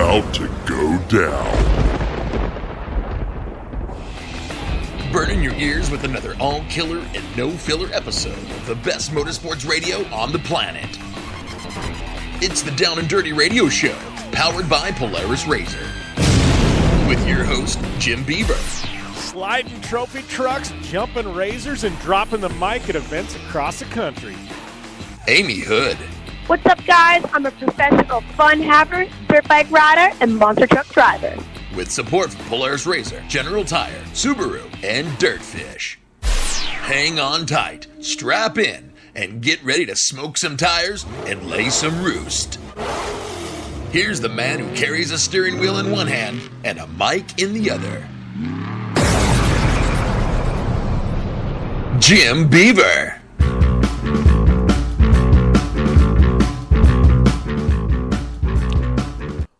about to go down. Burning your ears with another all-killer and no-filler episode of the best motorsports radio on the planet. It's the Down and Dirty Radio Show, powered by Polaris RZR. With your host, Jim Beaver. Sliding trophy trucks, jumping razors, and dropping the mic at events across the country. Amy Hood. What's up, guys? I'm a professional fun haver, dirt bike rider, and monster truck driver. With support from Polaris RZR, General Tire, Subaru, and Dirtfish. Hang on tight, strap in, and get ready to smoke some tires and lay some roost. Here's the man who carries a steering wheel in one hand and a mic in the other. Jim Beaver.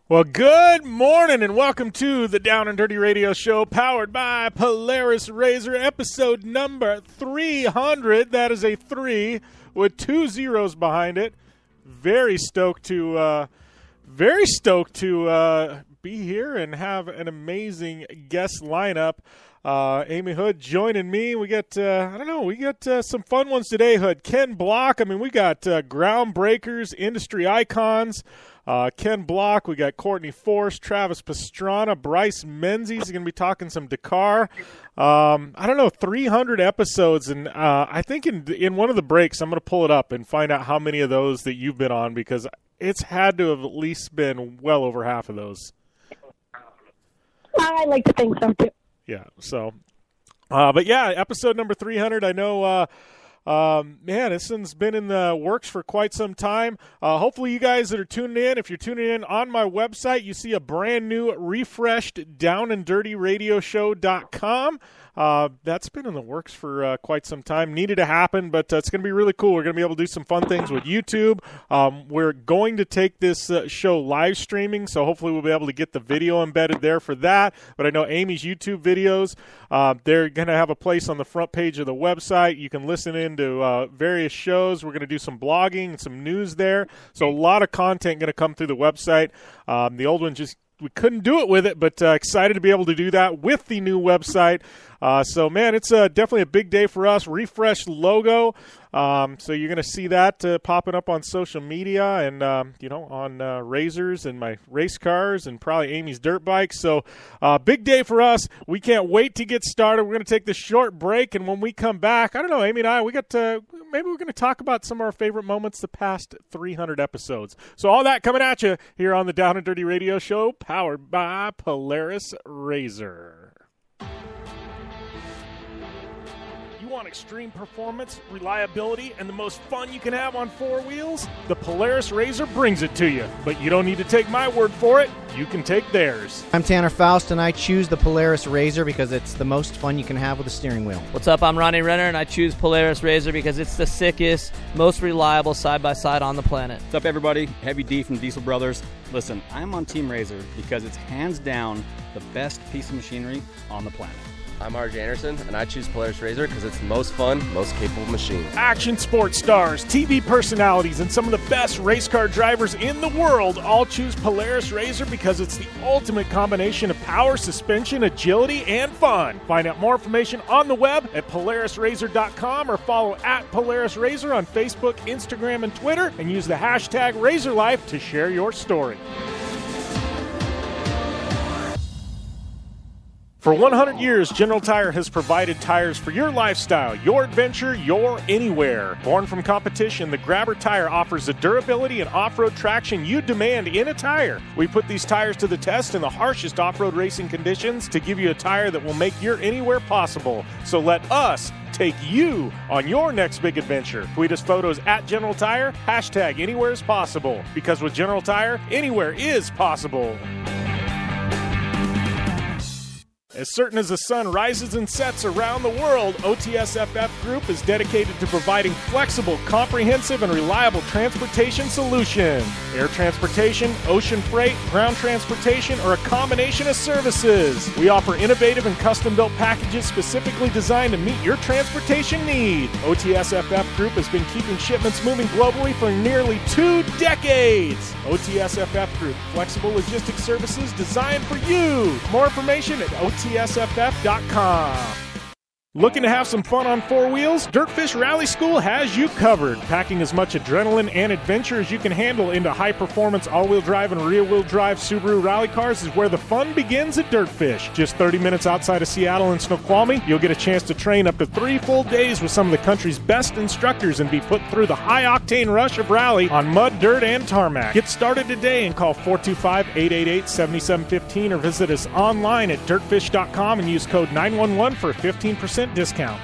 Well, good morning and welcome to the Down and Dirty Radio Show, powered by Polaris RZR, episode number 300. That is a 3 with 2 zeros behind it. Very stoked to be here and have an amazing guest lineup. Amy Hood joining me. We got some fun ones today, Hood. Ken Block. We got groundbreakers, industry icons. Ken Block, we got Courtney Force, Travis Pastrana, Bryce Menzies is going to be talking some Dakar. 300 episodes, and I think in one of the breaks I'm going to pull it up and find out how many of those that you've been on, because it's had to have at least been well over half of those. I like to think so, too. Yeah, so, but yeah, episode number 300, I know, this one's been in the works for quite some time. Hopefully you guys that are tuning in, if you're tuning in on my website, you see a brand new refreshed downanddirtyradioshow.com. That's been in the works for quite some time. Needed to happen, but it's going to be really cool. We're going to be able to do some fun things with YouTube. We're going to take this show live streaming, so hopefully we'll be able to get the video embedded there for that. But I know Amy's YouTube videos, they're going to have a place on the front page of the website. You can listen into various shows. We're going to do some blogging and some news there. So a lot of content going to come through the website. The old one we couldn't do it with it, but excited to be able to do that with the new website. So, man, it's definitely a big day for us. Refreshed logo. So you're going to see that popping up on social media and, on razors and my race cars and probably Amy's dirt bikes. So big day for us. We can't wait to get started. We're going to take this short break, and when we come back, I don't know, Amy and I, maybe we're going to talk about some of our favorite moments the past 300 episodes. So all that coming at you here on the Down and Dirty Radio Show, powered by Polaris RZR. Want extreme performance, reliability, and the most fun you can have on four wheels? The Polaris RZR brings it to you. But you don't need to take my word for it. You can take theirs. I'm Tanner Faust, and I choose the Polaris RZR because it's the most fun you can have with a steering wheel. What's up? I'm Ronnie Renner, and I choose Polaris RZR because it's the sickest, most reliable side-by-side on the planet. What's up, everybody? Heavy D from Diesel Brothers. Listen, I'm on Team RZR because it's hands down the best piece of machinery on the planet. I'm RJ Anderson, and I choose Polaris RZR because it's the most fun, most capable machine. Action sports stars, TV personalities, and some of the best race car drivers in the world all choose Polaris RZR because it's the ultimate combination of power, suspension, agility, and fun. Find out more information on the web at PolarisRZR.com or follow at Polaris RZR on Facebook, Instagram, and Twitter, and use the hashtag RazorLife to share your story. For 100 years, General Tire has provided tires for your lifestyle, your adventure, your anywhere. Born from competition, the Grabber tire offers the durability and off-road traction you demand in a tire. We put these tires to the test in the harshest off-road racing conditions to give you a tire that will make your anywhere possible. So let us take you on your next big adventure. Tweet us photos at General Tire, hashtag anywhere is possible. Because with General Tire, anywhere is possible. As certain as the sun rises and sets around the world, OTSFF Group is dedicated to providing flexible, comprehensive, and reliable transportation solutions. Air transportation, ocean freight, ground transportation, or a combination of services. We offer innovative and custom-built packages specifically designed to meet your transportation needs. OTSFF Group has been keeping shipments moving globally for nearly 2 decades. OTSFF Group, flexible logistics services designed for you. More information at OTSFF.com. Looking to have some fun on 4 wheels? Dirtfish Rally School has you covered. Packing as much adrenaline and adventure as you can handle into high-performance all-wheel drive and rear-wheel drive Subaru rally cars is where the fun begins at Dirtfish. Just 30 minutes outside of Seattle in Snoqualmie, you'll get a chance to train up to 3 full days with some of the country's best instructors and be put through the high-octane rush of rally on mud, dirt, and tarmac. Get started today and call 425-888-7715 or visit us online at dirtfish.com and use code 911 for a 15% discount.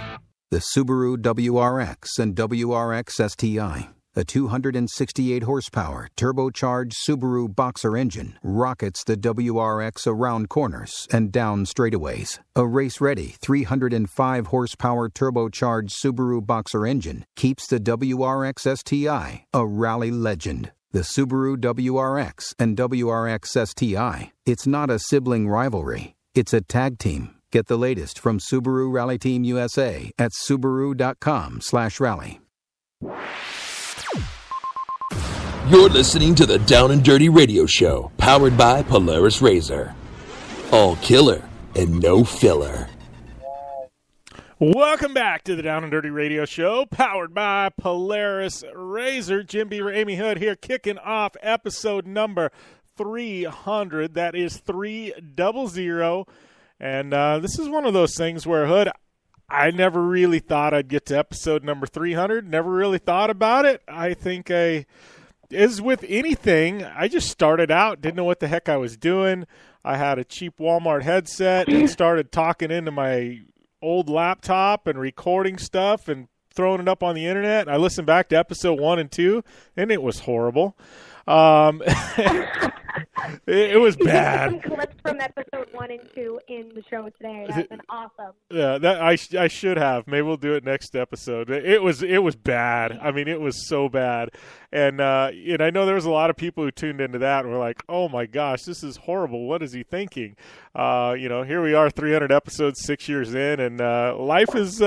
The Subaru WRX and WRX STI, a 268 horsepower turbocharged Subaru Boxer engine, rockets the WRX around corners and down straightaways. A race-ready 305 horsepower turbocharged Subaru Boxer engine keeps the WRX STI a rally legend. The Subaru WRX and WRX STI, it's not a sibling rivalry, it's a tag team. Get the latest from Subaru Rally Team USA at Subaru.com/rally. You're listening to the Down and Dirty Radio Show, powered by Polaris Razor. All killer and no filler. Welcome back to the Down and Dirty Radio Show, powered by Polaris Razor. Jim Beaver, Amy Hood here, kicking off episode number 300. That is 300. And this is one of those things where, Hood, I never really thought I'd get to episode number 300. Never really thought about it. I think as with anything, I just started out, didn't know what the heck I was doing. I had a cheap Walmart headset and started talking into my old laptop and recording stuff and throwing it up on the internet. I listened back to episode 1 and 2, and it was horrible. It was bad. Some clips from episode 1 and 2 in the show today. That's been awesome. Yeah, that I should have. Maybe we'll do it next episode. It was bad. I mean, it was so bad. And I know there was a lot of people who tuned into that and were like, "Oh my gosh, this is horrible. What is he thinking?" Here we are, 300 episodes, 6 years in, and life is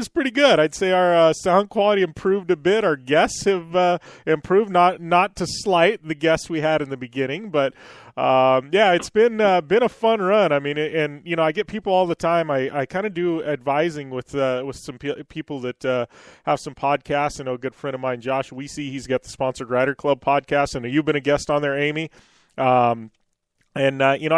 pretty good. I'd say our sound quality improved a bit. Our guests have improved, not to slight the guests we had in the beginning, but it's been a fun run. I mean, and I get people all the time. I kind of do advising with some people that have some podcasts. I know a good friend of mine, Josh Weesey, he's got the Sponsored Rider Club podcast, and you've been a guest on there, Amy. I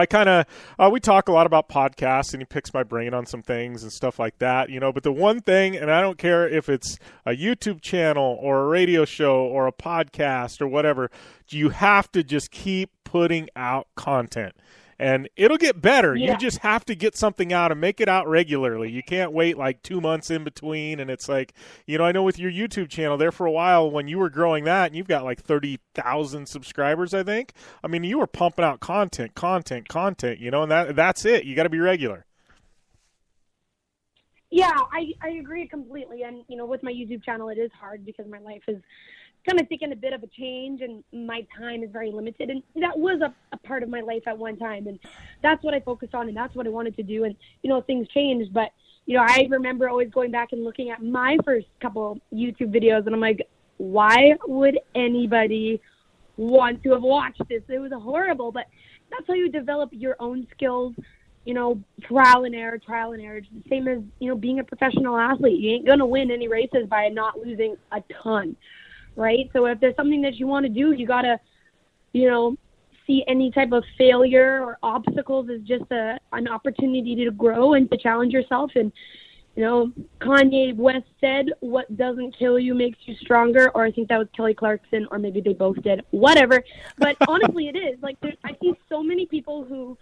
kind of, we talk a lot about podcasts, and he picks my brain on some things and stuff like that, but the one thing, and I don't care if it's a YouTube channel or a radio show or a podcast or whatever, you have to just keep putting out content. And it'll get better. Yeah. You just have to get something out and make it out regularly. You can't wait like 2 months in between. And it's like, I know with your YouTube channel there for a while when you were growing that, and you've got like 30,000 subscribers, I think. I mean, you were pumping out content, and that's it. You got to be regular. Yeah, I agree completely. And, with my YouTube channel, it is hard because my life is kind of taking a bit of a change and my time is very limited. And that was a part of my life at one time. And that's what I focused on and that's what I wanted to do. And, things changed. But, I remember always going back and looking at my first couple YouTube videos and I'm like, why would anybody want to have watched this? It was horrible. But that's how you develop your own skills. Trial and error. It's the same as, being a professional athlete. You ain't going to win any races by not losing a ton, right? So if there's something that you want to do, you got to, see any type of failure or obstacles as just an opportunity to grow and to challenge yourself. And, Kanye West said, what doesn't kill you makes you stronger, or I think that was Kelly Clarkson, or maybe they both did, whatever. But honestly, it is. Like, I see so many people who,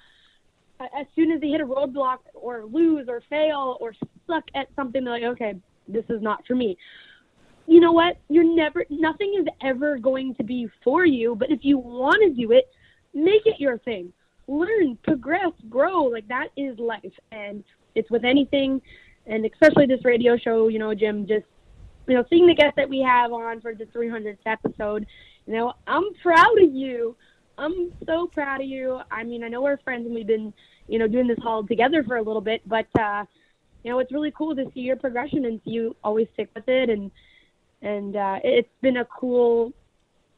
as soon as they hit a roadblock or lose or fail or suck at something, they're like, okay, this is not for me. You know what? Nothing is ever going to be for you, but if you want to do it, make it your thing. learn, progress, grow. Like, that is life. And it's with anything, and especially this radio show, Jim, just, seeing the guests that we have on for the 300th episode, I'm proud of you. I'm so proud of you. I mean, I know we're friends and we've been, doing this all together for a little bit, but, it's really cool to see your progression and see you always stick with it. And it's been a cool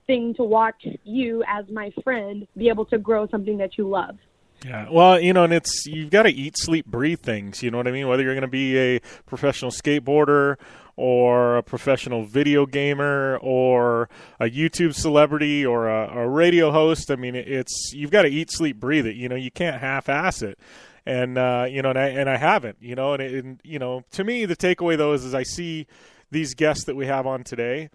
thing to watch you as my friend be able to grow something that you love. Yeah, well, and you've got to eat, sleep, breathe things, you know what I mean? Whether you're going to be a professional skateboarder or a professional video gamer or a YouTube celebrity or a radio host, I mean, you've got to eat, sleep, breathe it. You can't half-ass it. And, and I haven't, and to me, the takeaway, though, is I see these guests that we have on today.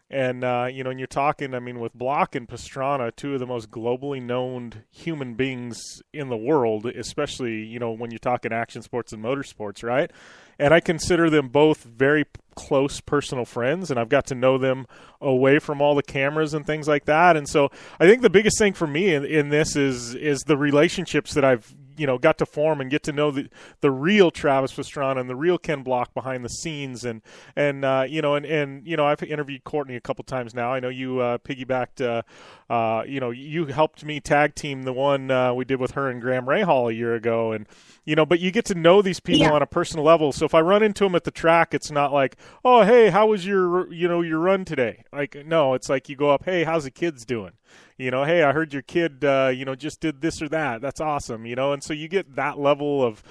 And, and you're talking, I mean, with Block and Pastrana, two of the most globally known human beings in the world, especially, when you're talking action sports and motorsports, right? And I consider them both very close personal friends, and I've got to know them away from all the cameras and things like that. And so I think the biggest thing for me in this is the relationships that I've got to form and get to know the real Travis Pastrana and the real Ken Block behind the scenes. And I've interviewed Courtney a couple times now. I know you piggybacked, you helped me tag team the one we did with her and Graham Rahal a year ago. And, but you get to know these people on a personal level. So if I run into them at the track, it's not like, oh, hey, how was your run today? Like, no, it's like you go up, hey, how's the kids doing? Hey, I heard your kid, just did this or that. That's awesome, and so you get that level of,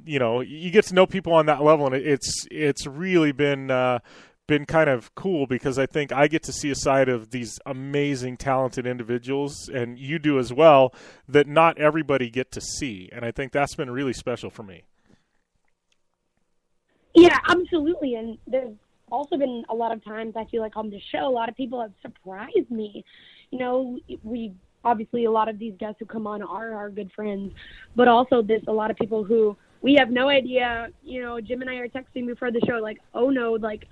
you get to know people on that level, and it's really been kind of cool because I think I get to see a side of these amazing, talented individuals, and you do as well, that not everybody get to see, and I think that's been really special for me. Yeah, absolutely, and there's also been a lot of times I feel like on the show, a lot of people have surprised me. We obviously, a lot of these guests who come on are our good friends, but also there's a lot of people who we have no idea. Jim and I are texting before the show, like, oh no, like,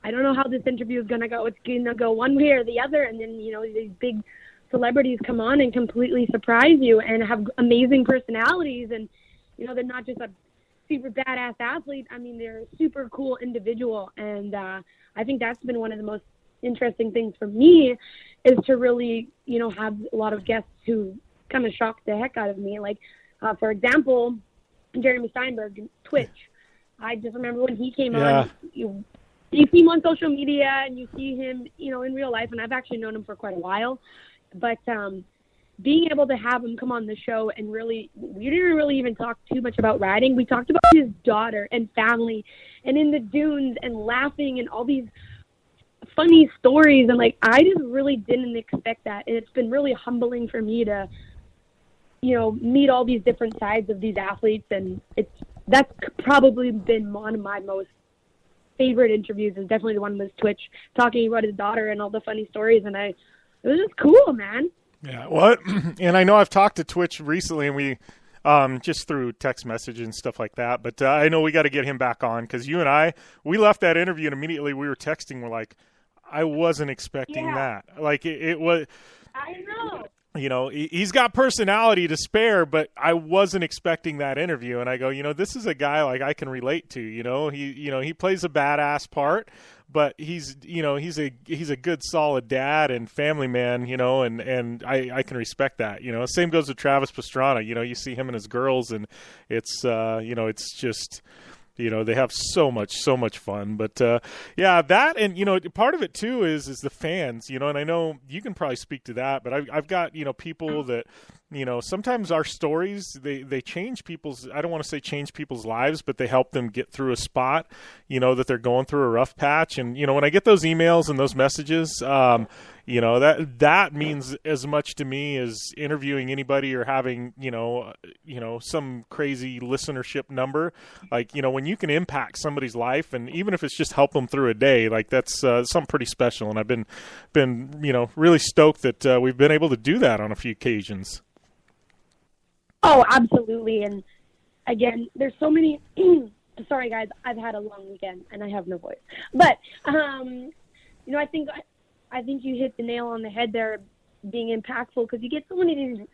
I don't know how this interview is going to go. It's going to go one way or the other. And then, these big celebrities come on and completely surprise you and have amazing personalities. And, they're not just a super badass athlete. I mean, they're a super cool individual. And I think that's been one of the most interesting things for me is to really, have a lot of guests who kind of shock the heck out of me. Like, for example, Jeremy Steinberg, Twitch. I just remember when he came on, you see him on social media and you see him, in real life, and I've actually known him for quite a while. But being able to have him come on the show and really, we didn't really even talk too much about riding. We talked about his daughter and family and in the dunes and laughing and all these funny stories. And like, I just really didn't expect that. And it's been really humbling for me to, meet all these different sides of these athletes. And that's probably been one of my most favorite interviews, is definitely the one with Twitch, talking about his daughter and all the funny stories. And it was just cool, man. Yeah, well, and I know I've talked to Twitch recently, and we just through text message and stuff like that. But I know we got to get him back on, because you and we left that interview and immediately we were texting. We're like, I wasn't expecting that. Like it was. I know. He's got personality to spare, but I wasn't expecting that interview. And I go, this is a guy like I can relate to. He plays a badass part, but he's a good solid dad and family man. And I can respect that. Same goes with Travis Pastrana. You see him and his girls, and it's it's just. They have so much fun. But, that, and, part of it, too, is the fans, and I know you can probably speak to that, but I've got, people that, sometimes our stories, they change people's, I don't want to say change people's lives, but they help them get through a spot, that they're going through a rough patch. And, when I get those emails and those messages, that means as much to me as interviewing anybody or having, some crazy listenership number. Like, when you can impact somebody's life, and even if it's just help them through a day, like that's something pretty special. And I've been really stoked that we've been able to do that on a few occasions. Oh, absolutely. And again, there's so many, sorry guys, I've had a long weekend and I have no voice, but, I think you hit the nail on the head there, being impactful, because you get so many of these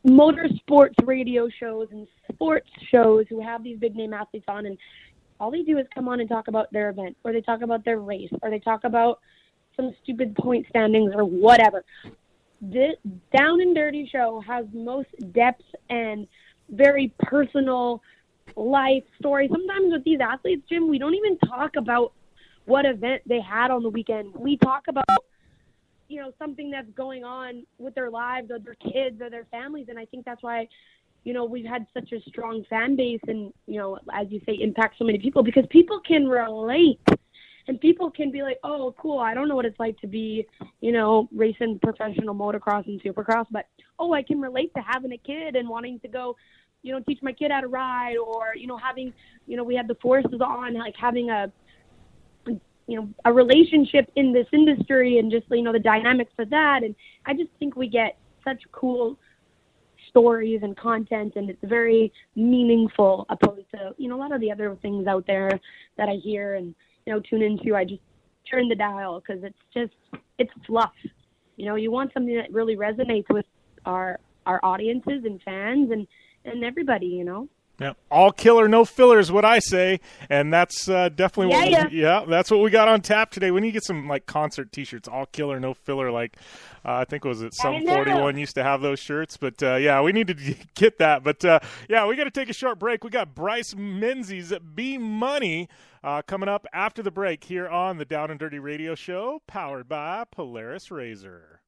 motorsports radio shows and sports shows who have these big name athletes on, and all they do is come on and talk about their event, or they talk about their race, or they talk about some stupid point standings or whatever. This Down and Dirty show has most depth and very personal life story. Sometimes with these athletes, Jim, we don't even talk about what event they had on the weekend. We talk about, something that's going on with their lives or their kids or their families. And I think that's why, we've had such a strong fan base and, as you say, impact so many people, because people can relate and people can be like, oh, cool, I don't know what it's like to be, racing professional motocross and supercross, but, I can relate to having a kid and wanting to go, teach my kid how to ride, or, having, we had the Forces on, like having a relationship in this industry and just, the dynamics of that. And I just think we get such cool stories and content, and it's very meaningful opposed to, a lot of the other things out there that I hear and, tune into. I just turn the dial because it's fluff. You want something that really resonates with our audiences and fans and everybody, Yeah, all killer, no filler is what I say, and that's definitely that's what we got on tap today. We need to get some concert T-shirts, all killer, no filler. I think Sum 41 used to have those shirts, but we need to get that. But we got to take a short break. We got Bryce Menzies, B Money, coming up after the break here on the Down and Dirty Radio Show, powered by Polaris Razor.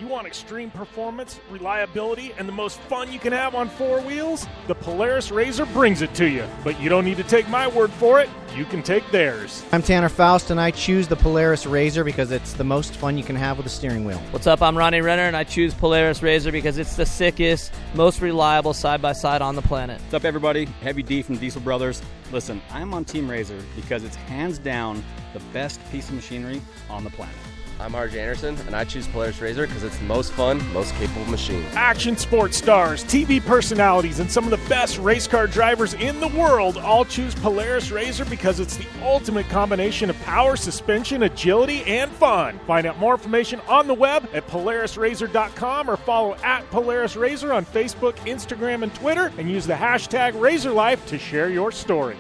You want extreme performance, reliability, and the most fun you can have on four wheels? The Polaris Razor brings it to you. But you don't need to take my word for it. You can take theirs. I'm Tanner Faust, and I choose the Polaris Razor because it's the most fun you can have with a steering wheel. What's up? I'm Ronnie Renner, and I choose Polaris Razor because it's the sickest, most reliable side-by-side on the planet. What's up, everybody? Heavy D from Diesel Brothers. Listen, I'm on Team Razor because it's hands down the best piece of machinery on the planet. I'm RJ Anderson, and I choose Polaris Razor because it's the most fun, most capable machine. Action sports stars, TV personalities, and some of the best race car drivers in the world all choose Polaris Razor because it's the ultimate combination of power, suspension, agility, and fun. Find out more information on the web at PolarisRazor.com or follow at Polaris Razor on Facebook, Instagram, and Twitter, and use the hashtag RazorLife to share your story.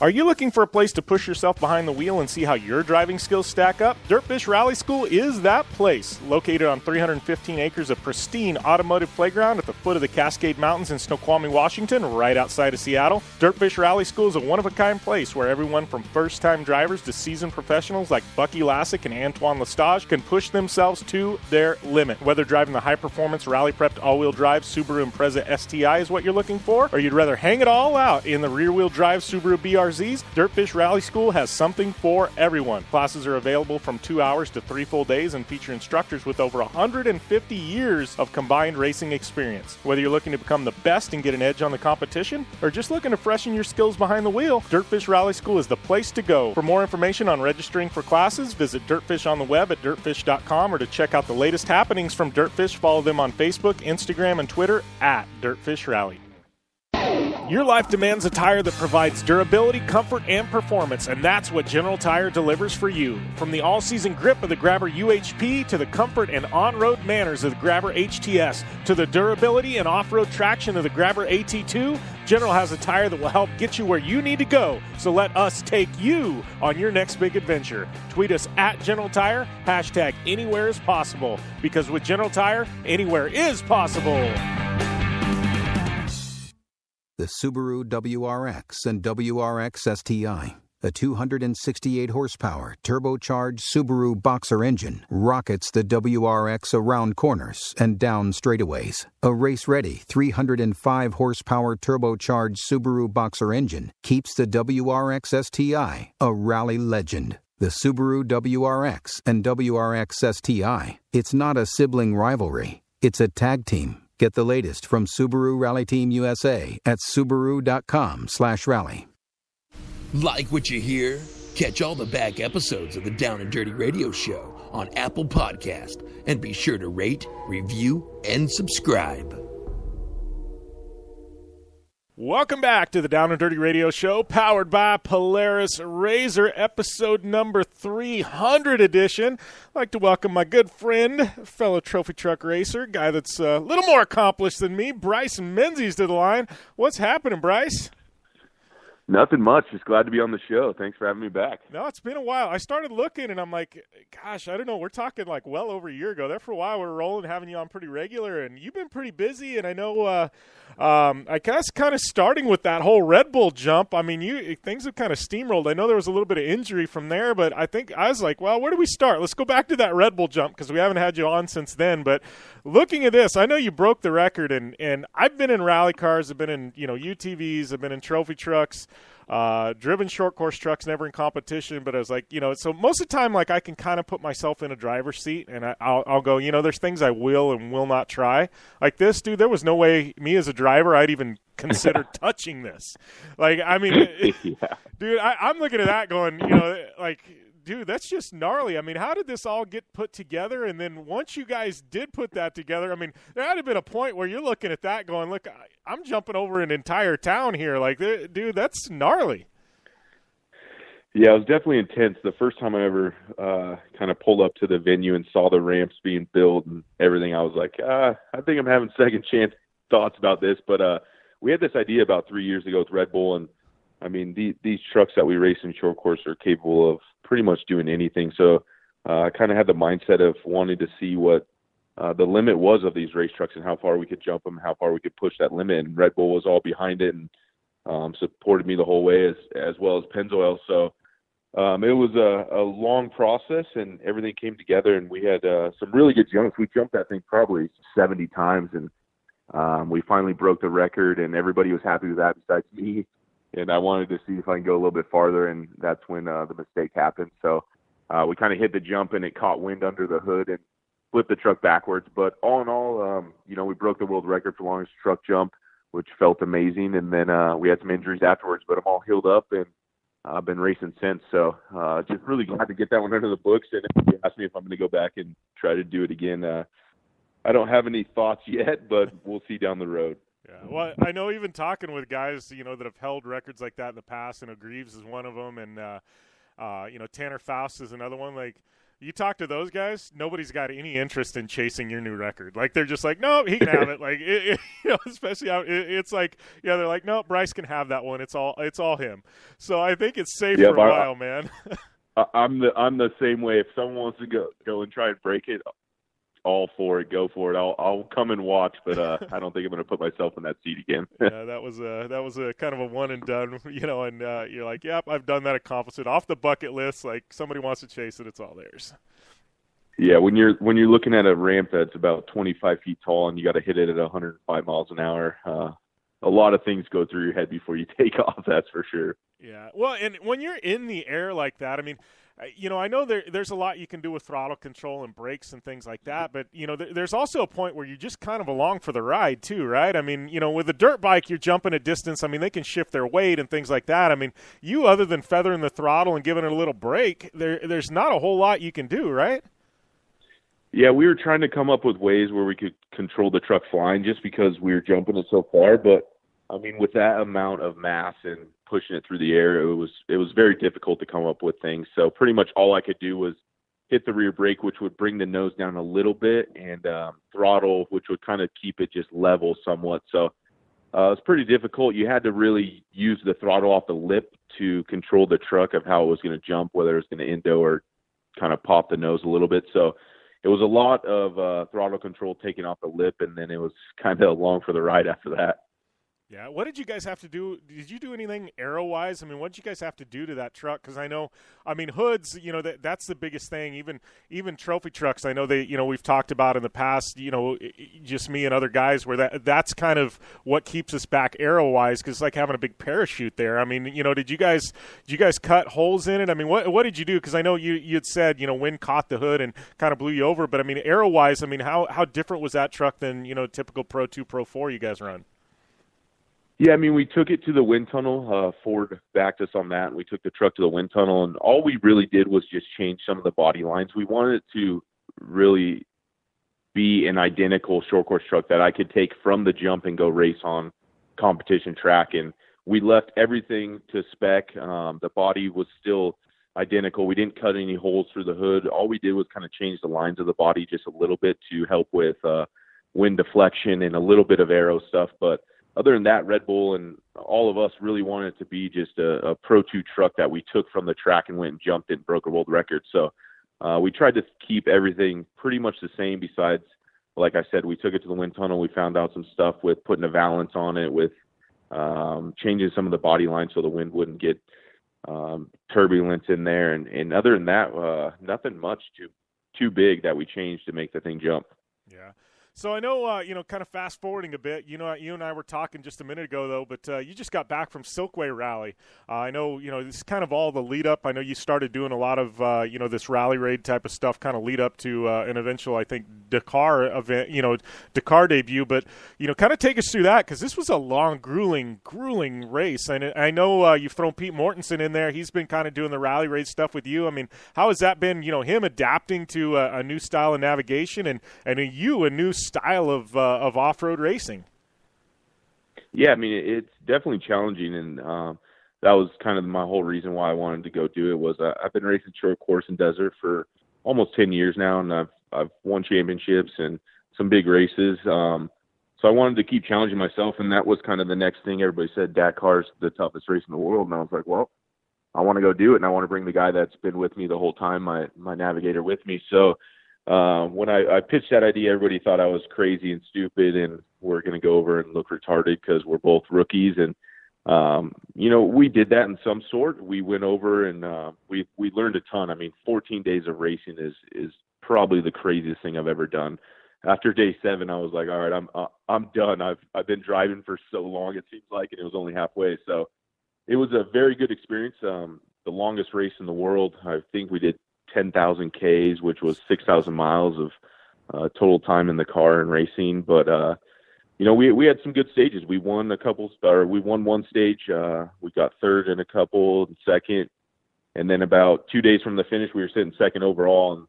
Are you looking for a place to push yourself behind the wheel and see how your driving skills stack up? Dirtfish Rally School is that place. Located on 315 acres of pristine automotive playground at the foot of the Cascade Mountains in Snoqualmie, Washington, right outside of Seattle, Dirtfish Rally School is a one-of-a-kind place where everyone from first-time drivers to seasoned professionals like Bucky Lassick and Antoine Lestage can push themselves to their limit. Whether driving the high-performance, rally-prepped all-wheel drive Subaru Impreza STI is what you're looking for, or you'd rather hang it all out in the rear-wheel drive Subaru BRZ, Dirtfish Rally School has something for everyone. Classes are available from 2 hours to 3 full days and feature instructors with over 150 years of combined racing experience. Whether you're looking to become the best and get an edge on the competition, or just looking to freshen your skills behind the wheel, Dirtfish Rally School is the place to go. For more information on registering for classes, visit Dirtfish on the web at dirtfish.com, or to check out the latest happenings from Dirtfish, follow them on Facebook, Instagram, and Twitter at Dirtfish Rally. Your life demands a tire that provides durability, comfort, and performance, and that's what General Tire delivers for you. From the all-season grip of the Grabber UHP to the comfort and on-road manners of the Grabber HTS to the durability and off-road traction of the Grabber AT2, General has a tire that will help get you where you need to go. So let us take you on your next big adventure. Tweet us at General Tire, hashtag anywhere is possible, because with General Tire, anywhere is possible. The Subaru WRX and WRX STI, a 268-horsepower, turbocharged Subaru Boxer engine, rockets the WRX around corners and down straightaways. A race-ready 305-horsepower turbocharged Subaru Boxer engine keeps the WRX STI a rally legend. The Subaru WRX and WRX STI, it's not a sibling rivalry, it's a tag team. Get the latest from Subaru Rally Team USA at Subaru.com/rally. Like what you hear? Catch all the back episodes of the Down and Dirty Radio Show on Apple Podcast, and be sure to rate, review, and subscribe. Welcome back to the Down and Dirty Radio Show, powered by Polaris Razor, episode number 300 edition. I'd like to welcome my good friend, fellow trophy truck racer, guy that's a little more accomplished than me, Bryce Menzies, to the line. What's happening, Bryce? Nothing much. Just glad to be on the show. Thanks for having me back. No, it's been a while. I started looking, and I'm like, gosh, I don't know. We're talking like well over a year ago. There for a while, we were rolling, having you on pretty regular, and you've been pretty busy. And I know, I guess, kind of starting with that whole Red Bull jump. I mean, things have kind of steamrolled. I know there was a little bit of injury from there, but I think I was like, well, where do we start? Let's go back to that Red Bull jump because we haven't had you on since then. But looking at this, I know you broke the record, and I've been in rally cars, I've been in UTVs, I've been in trophy trucks. Driven short course trucks, never in competition, but I was like, so most of the time, like, I can kind of put myself in a driver's seat, and I'll go, there's things I will and will not try. Like this, dude, there was no way me as a driver I'd even consider touching this. Like, I mean, Yeah. dude, I'm looking at that going, dude, that's just gnarly. I mean, how did this all get put together? And then once you guys did put that together, I mean, there had to have been a point where you're looking at that going, look, I'm jumping over an entire town here. Like, dude, that's gnarly. Yeah, it was definitely intense. The first time I ever kind of pulled up to the venue and saw the ramps being built and everything, I was like, I think I'm having second chance thoughts about this. But we had this idea about 3 years ago with Red Bull, and I mean, these trucks that we race in short course are capable of pretty much doing anything. So I kind of had the mindset of wanting to see what the limit was of these race trucks and how far we could jump them, how far we could push that limit. And Red Bull was all behind it and supported me the whole way as well as Pennzoil. So it was a long process, and everything came together, and we had some really good jumps. We jumped that thing probably 70 times, and we finally broke the record, and everybody was happy with that besides me. And I wanted to see if I can go a little bit farther, and that's when the mistake happened. So we kind of hit the jump, and it caught wind under the hood and flipped the truck backwards. But all in all, we broke the world record for longest truck jump, which felt amazing. And then we had some injuries afterwards, but I'm all healed up, and I've been racing since. So just really glad to get that one under the books. And if you ask me if I'm going to go back and try to do it again, I don't have any thoughts yet, but we'll see down the road. Yeah, well, I know even talking with guys, that have held records like that in the past, Greaves is one of them, and, Tanner Faust is another one. Like, you talk to those guys, nobody's got any interest in chasing your new record. Like, they're just like, no, he can have it. Like, especially out, it's like, yeah, they're like, no, Bryce can have that one. It's all him. So I think it's safe for a while, man. I'm the same way. If someone wants to go and try and break it, all for it, go for it. I'll come and watch, but I don't think I'm going to put myself in that seat again. Yeah, that was a kind of a one and done, and you're like, yep, I've done that, accomplished it, off the bucket list. Like, somebody wants to chase it, it's all theirs. Yeah, when you're looking at a ramp that's about 25 feet tall and you got to hit it at 105 miles an hour, a lot of things go through your head before you take off. That's for sure. Yeah, well, and when you're in the air like that, I mean, I know there's a lot you can do with throttle control and brakes and things like that, but, there's also a point where you're just kind of along for the ride too, right? I mean, with a dirt bike, you're jumping a distance. I mean, they can shift their weight and things like that. I mean, you, other than feathering the throttle and giving it a little brake, there's not a whole lot you can do, right? Yeah, we were trying to come up with ways where we could control the truck flying just because we were jumping it so far, but I mean, with that amount of mass and pushing it through the air, it was very difficult to come up with things. So pretty much all I could do was hit the rear brake, which would bring the nose down a little bit, and throttle, which would kind of keep it just level somewhat. So it's pretty difficult. You had to really use the throttle off the lip to control the truck of how it was going to jump, whether it was going to endo or kind of pop the nose a little bit. So it was a lot of throttle control taken off the lip, and then it was kind of along for the ride after that. Yeah, what did you guys have to do? Did you do anything aero-wise? I mean, what did you guys have to do to that truck? Because hoods, that's the biggest thing. Even trophy trucks, I know we've talked about in the past, just me and other guys, where that's kind of what keeps us back aero-wise, because it's like having a big parachute there. I mean, did you guys cut holes in it? I mean, what did you do? Because I know you'd said, wind caught the hood and kind of blew you over, but I mean, aero-wise, I mean, how different was that truck than, typical Pro 2, Pro 4 you guys run? Yeah, I mean, we took it to the wind tunnel. Ford backed us on that, and we took the truck to the wind tunnel, and all we really did was just change some of the body lines. We wanted it to really be an identical short course truck that I could take from the jump and go race on competition track, and we left everything to spec. The body was still identical. We didn't cut any holes through the hood. All we did was kind of change the lines of the body just a little bit to help with wind deflection and a little bit of aero stuff. But other than that, Red Bull and all of us really wanted it to be just a Pro 2 truck that we took from the track and went and jumped and broke a world record. So we tried to keep everything pretty much the same besides, like I said, we took it to the wind tunnel. We found out some stuff with putting a valance on it, with changing some of the body lines so the wind wouldn't get turbulence in there. And other than that, nothing much too big that we changed to make the thing jump. Yeah. So I know, kind of fast forwarding a bit, you and I were talking just a minute ago, though, but you just got back from Silkway Rally. I know, this is kind of all the lead up. I know you started doing a lot of, this rally raid type of stuff kind of lead up to an eventual, I think, Dakar event, Dakar debut. But, kind of take us through that, because this was a long, grueling race. And I know you've thrown Pete Mortensen in there. He's been kind of doing the rally raid stuff with you. I mean, how has that been, him adapting to a new style of navigation and a new style of off-road racing? Yeah, I mean, it's definitely challenging, and that was kind of my whole reason why I wanted to go do it. Was I've been racing short course and desert for almost 10 years now, and I've won championships and some big races. So I wanted to keep challenging myself, and that was kind of the next thing. Everybody said Dakar's the toughest race in the world, and I was like, well, I want to go do it, and I want to bring the guy that's been with me the whole time, my navigator, with me. So when I pitched that idea, everybody thought I was crazy and stupid, and we're going to go over and look retarded because we're both rookies. And, we did that in some sort. We went over and we learned a ton. I mean, 14 days of racing is probably the craziest thing I've ever done. After day 7, I was like, all right, I'm done. I've been driving for so long, it seems like, and it was only halfway. So it was a very good experience. The longest race in the world. I think we did 10,000 Ks, which was 6,000 miles of total time in the car and racing. But, we had some good stages. We won one stage. We got third in a couple, and second. And then about 2 days from the finish, we were sitting second overall.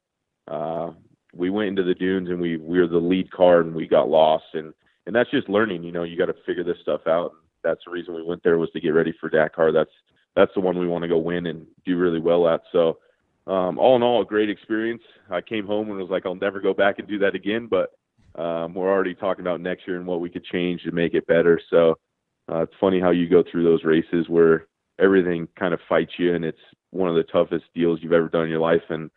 And we went into the dunes, and we were the lead car, and we got lost. And that's just learning. You got to figure this stuff out. That's the reason we went there, was to get ready for Dakar. That's the one we want to go win and do really well at. So, all in all, a great experience. I came home and was like, I'll never go back and do that again, but we're already talking about next year and what we could change to make it better. So it's funny how you go through those races where everything kind of fights you, and it's one of the toughest deals you've ever done in your life. And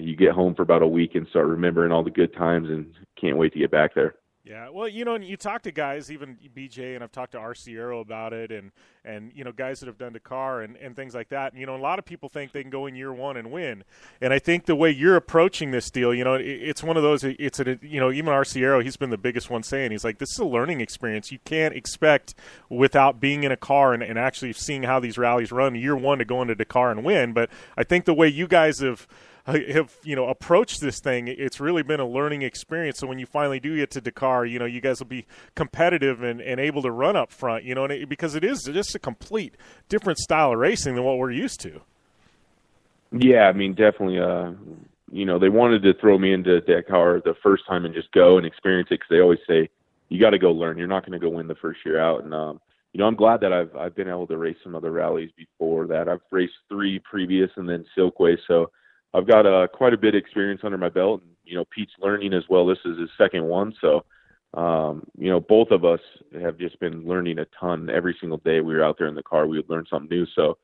you get home for about a week and start remembering all the good times and can't wait to get back there. Yeah, well, and you talk to guys, even BJ, and I've talked to RC about it, and guys that have done Dakar and things like that. And, a lot of people think they can go in year one and win. And I think the way you're approaching this deal, it's one of those, even RC he's been the biggest one saying, he's like, this is a learning experience. You can't expect, without being in a car and actually seeing how these rallies run, year one to go into Dakar and win. But I think the way you guys have approached this thing, it's really been a learning experience. So when you finally do get to Dakar, you guys will be competitive and able to run up front, because it is just a complete different style of racing than what we're used to. Yeah, I mean, definitely. They wanted to throw me into Dakar the first time and just go and experience it, because they always say, you got to go learn. You're not going to go win the first year out. And, I'm glad that I've been able to race some other rallies before that. I've raced 3 previous and then Silkway, so I've got quite a bit of experience under my belt. And, Pete's learning as well. This is his second one. So, both of us have just been learning a ton every single day we were out there in the car. We would learn something new. So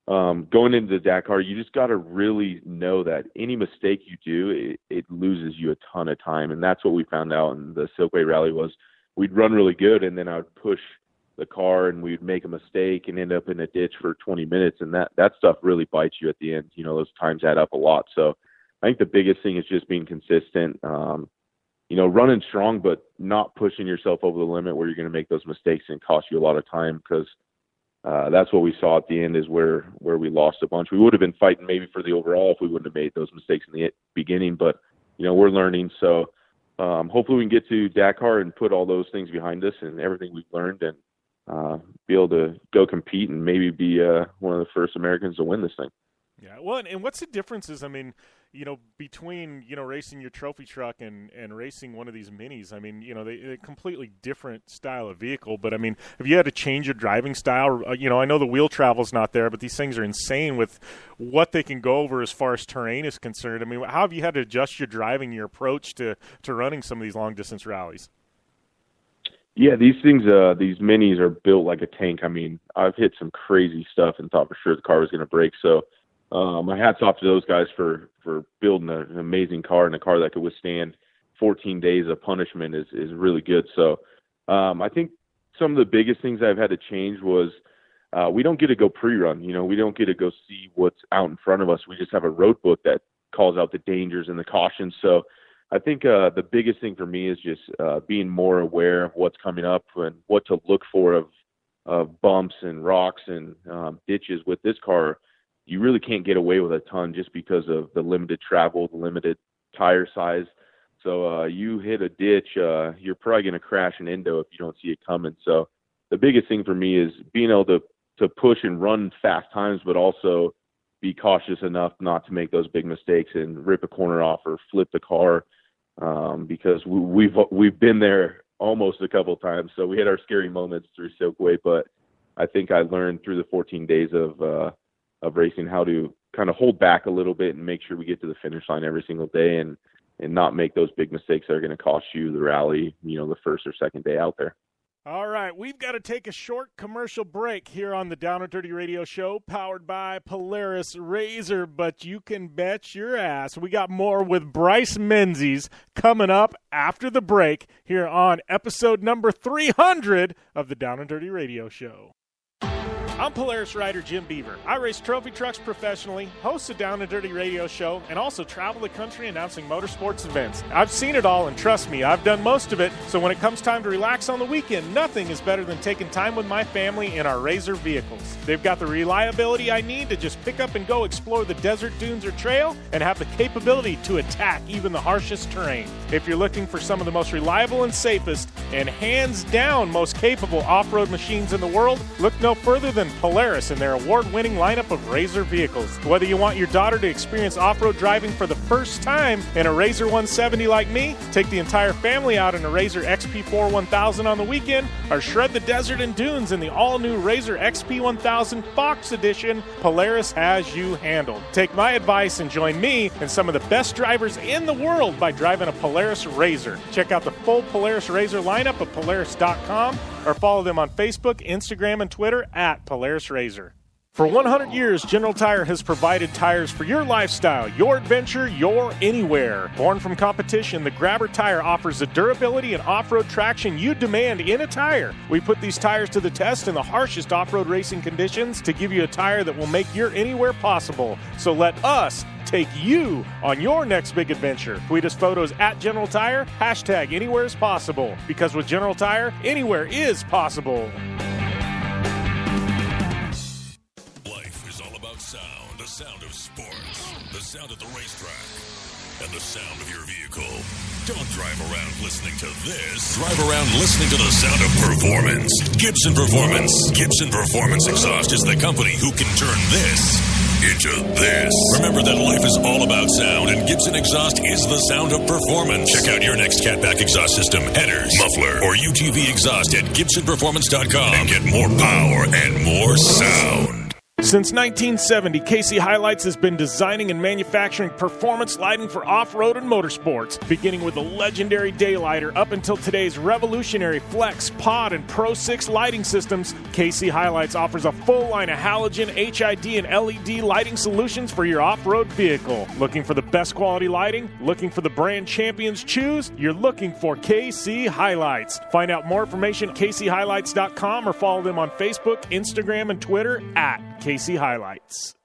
going into the Dakar, you just got to really know that any mistake you do, it loses you a ton of time. And that's what we found out in the Silkway Rally. Was we'd run really good, and then I would push the car and we'd make a mistake and end up in a ditch for 20 minutes. And that stuff really bites you at the end. Those times add up a lot. So I think the biggest thing is just being consistent, running strong, but not pushing yourself over the limit where you're going to make those mistakes and cost you a lot of time. Because that's what we saw at the end, is where we lost a bunch. We would have been fighting maybe for the overall if we wouldn't have made those mistakes in the beginning, but we're learning. So hopefully we can get to Dakar and put all those things behind us and everything we've learned, and be able to go compete and maybe be one of the first Americans to win this thing. Yeah, well, and what's the differences, I mean, between, racing your trophy truck and racing one of these minis? I mean, they're completely different style of vehicle, but I mean, if you had to change your driving style, I know the wheel travel's not there, but these things are insane with what they can go over as far as terrain is concerned. I mean, how have you had to adjust your driving, your approach to running some of these long-distance rallies? Yeah, these things, these minis are built like a tank. I mean, I've hit some crazy stuff and thought for sure the car was going to break, so my hat's off to those guys for building an amazing car and a car that could withstand 14 days of punishment is really good. So I think some of the biggest things I've had to change was we don't get to go pre-run. We don't get to go see what's out in front of us. We just have a road book that calls out the dangers and the cautions. So I think the biggest thing for me is just being more aware of what's coming up and what to look for of bumps and rocks and ditches. With this car, you really can't get away with a ton just because of the limited travel, the limited tire size. So you hit a ditch, you're probably going to crash an endo if you don't see it coming. So the biggest thing for me is being able to push and run fast times, but also be cautious enough not to make those big mistakes and rip a corner off or flip the car, because we've been there almost a couple of times. So we had our scary moments through Silkway, but I think I learned through the 14 days of racing how to kind of hold back a little bit and make sure we get to the finish line every single day and not make those big mistakes that are going to cost you the rally, the first or second day out there. All right, we've got to take a short commercial break here on the Down and Dirty Radio Show, powered by Polaris Razor, but you can bet your ass we got more with Bryce Menzies coming up after the break here on episode number 300 of the Down and Dirty Radio Show. I'm Polaris rider Jim Beaver. I race trophy trucks professionally, host a Down and Dirty Radio Show, and also travel the country announcing motorsports events. I've seen it all, and trust me, I've done most of it, so when it comes time to relax on the weekend, nothing is better than taking time with my family in our Razor vehicles. They've got the reliability I need to just pick up and go explore the desert, dunes, or trail, and have the capability to attack even the harshest terrain. If you're looking for some of the most reliable and safest, and hands down most capable off-road machines in the world, look no further than Polaris and their award-winning lineup of Razor vehicles. Whether you want your daughter to experience off-road driving for the first time in a Razor 170 like me, take the entire family out in a Razor XP4 1000 on the weekend, or shred the desert and dunes in the all-new Razor XP 1000 Fox Edition, Polaris has you handled. Take my advice and join me and some of the best drivers in the world by driving a Polaris Razor. Check out the full Polaris Razor lineup at Polaris.com or follow them on Facebook, Instagram, and Twitter at Polaris Razor. For 100 years, General Tire has provided tires for your lifestyle, your adventure, your anywhere. Born from competition, the Grabber tire offers the durability and off-road traction you demand in a tire. We put these tires to the test in the harshest off-road racing conditions to give you a tire that will make your anywhere possible. So let us take you on your next big adventure. Tweet us photos at General Tire, hashtag anywhere is possible. Because with General Tire, anywhere is possible. Sound, the sound of sports, the sound at the racetrack, and the sound of your vehicle. Don't drive around listening to this. Drive around listening to the sound of performance. Gibson Performance. Gibson Performance Exhaust is the company who can turn this into this. Remember that life is all about sound, and Gibson Exhaust is the sound of performance. Check out your next catback exhaust system, headers, muffler, or UTV exhaust at GibsonPerformance.com and get more power and more sound. Since 1970, KC Highlights has been designing and manufacturing performance lighting for off-road and motorsports, beginning with the legendary Daylighter up until today's revolutionary Flex, Pod, and Pro 6 lighting systems. KC Highlights offers a full line of halogen, HID, and LED lighting solutions for your off-road vehicle. Looking for the best quality lighting? Looking for the brand champions choose? You're looking for KC Highlights. Find out more information at kchighlights.com or follow them on Facebook, Instagram, and Twitter at KC Highlights.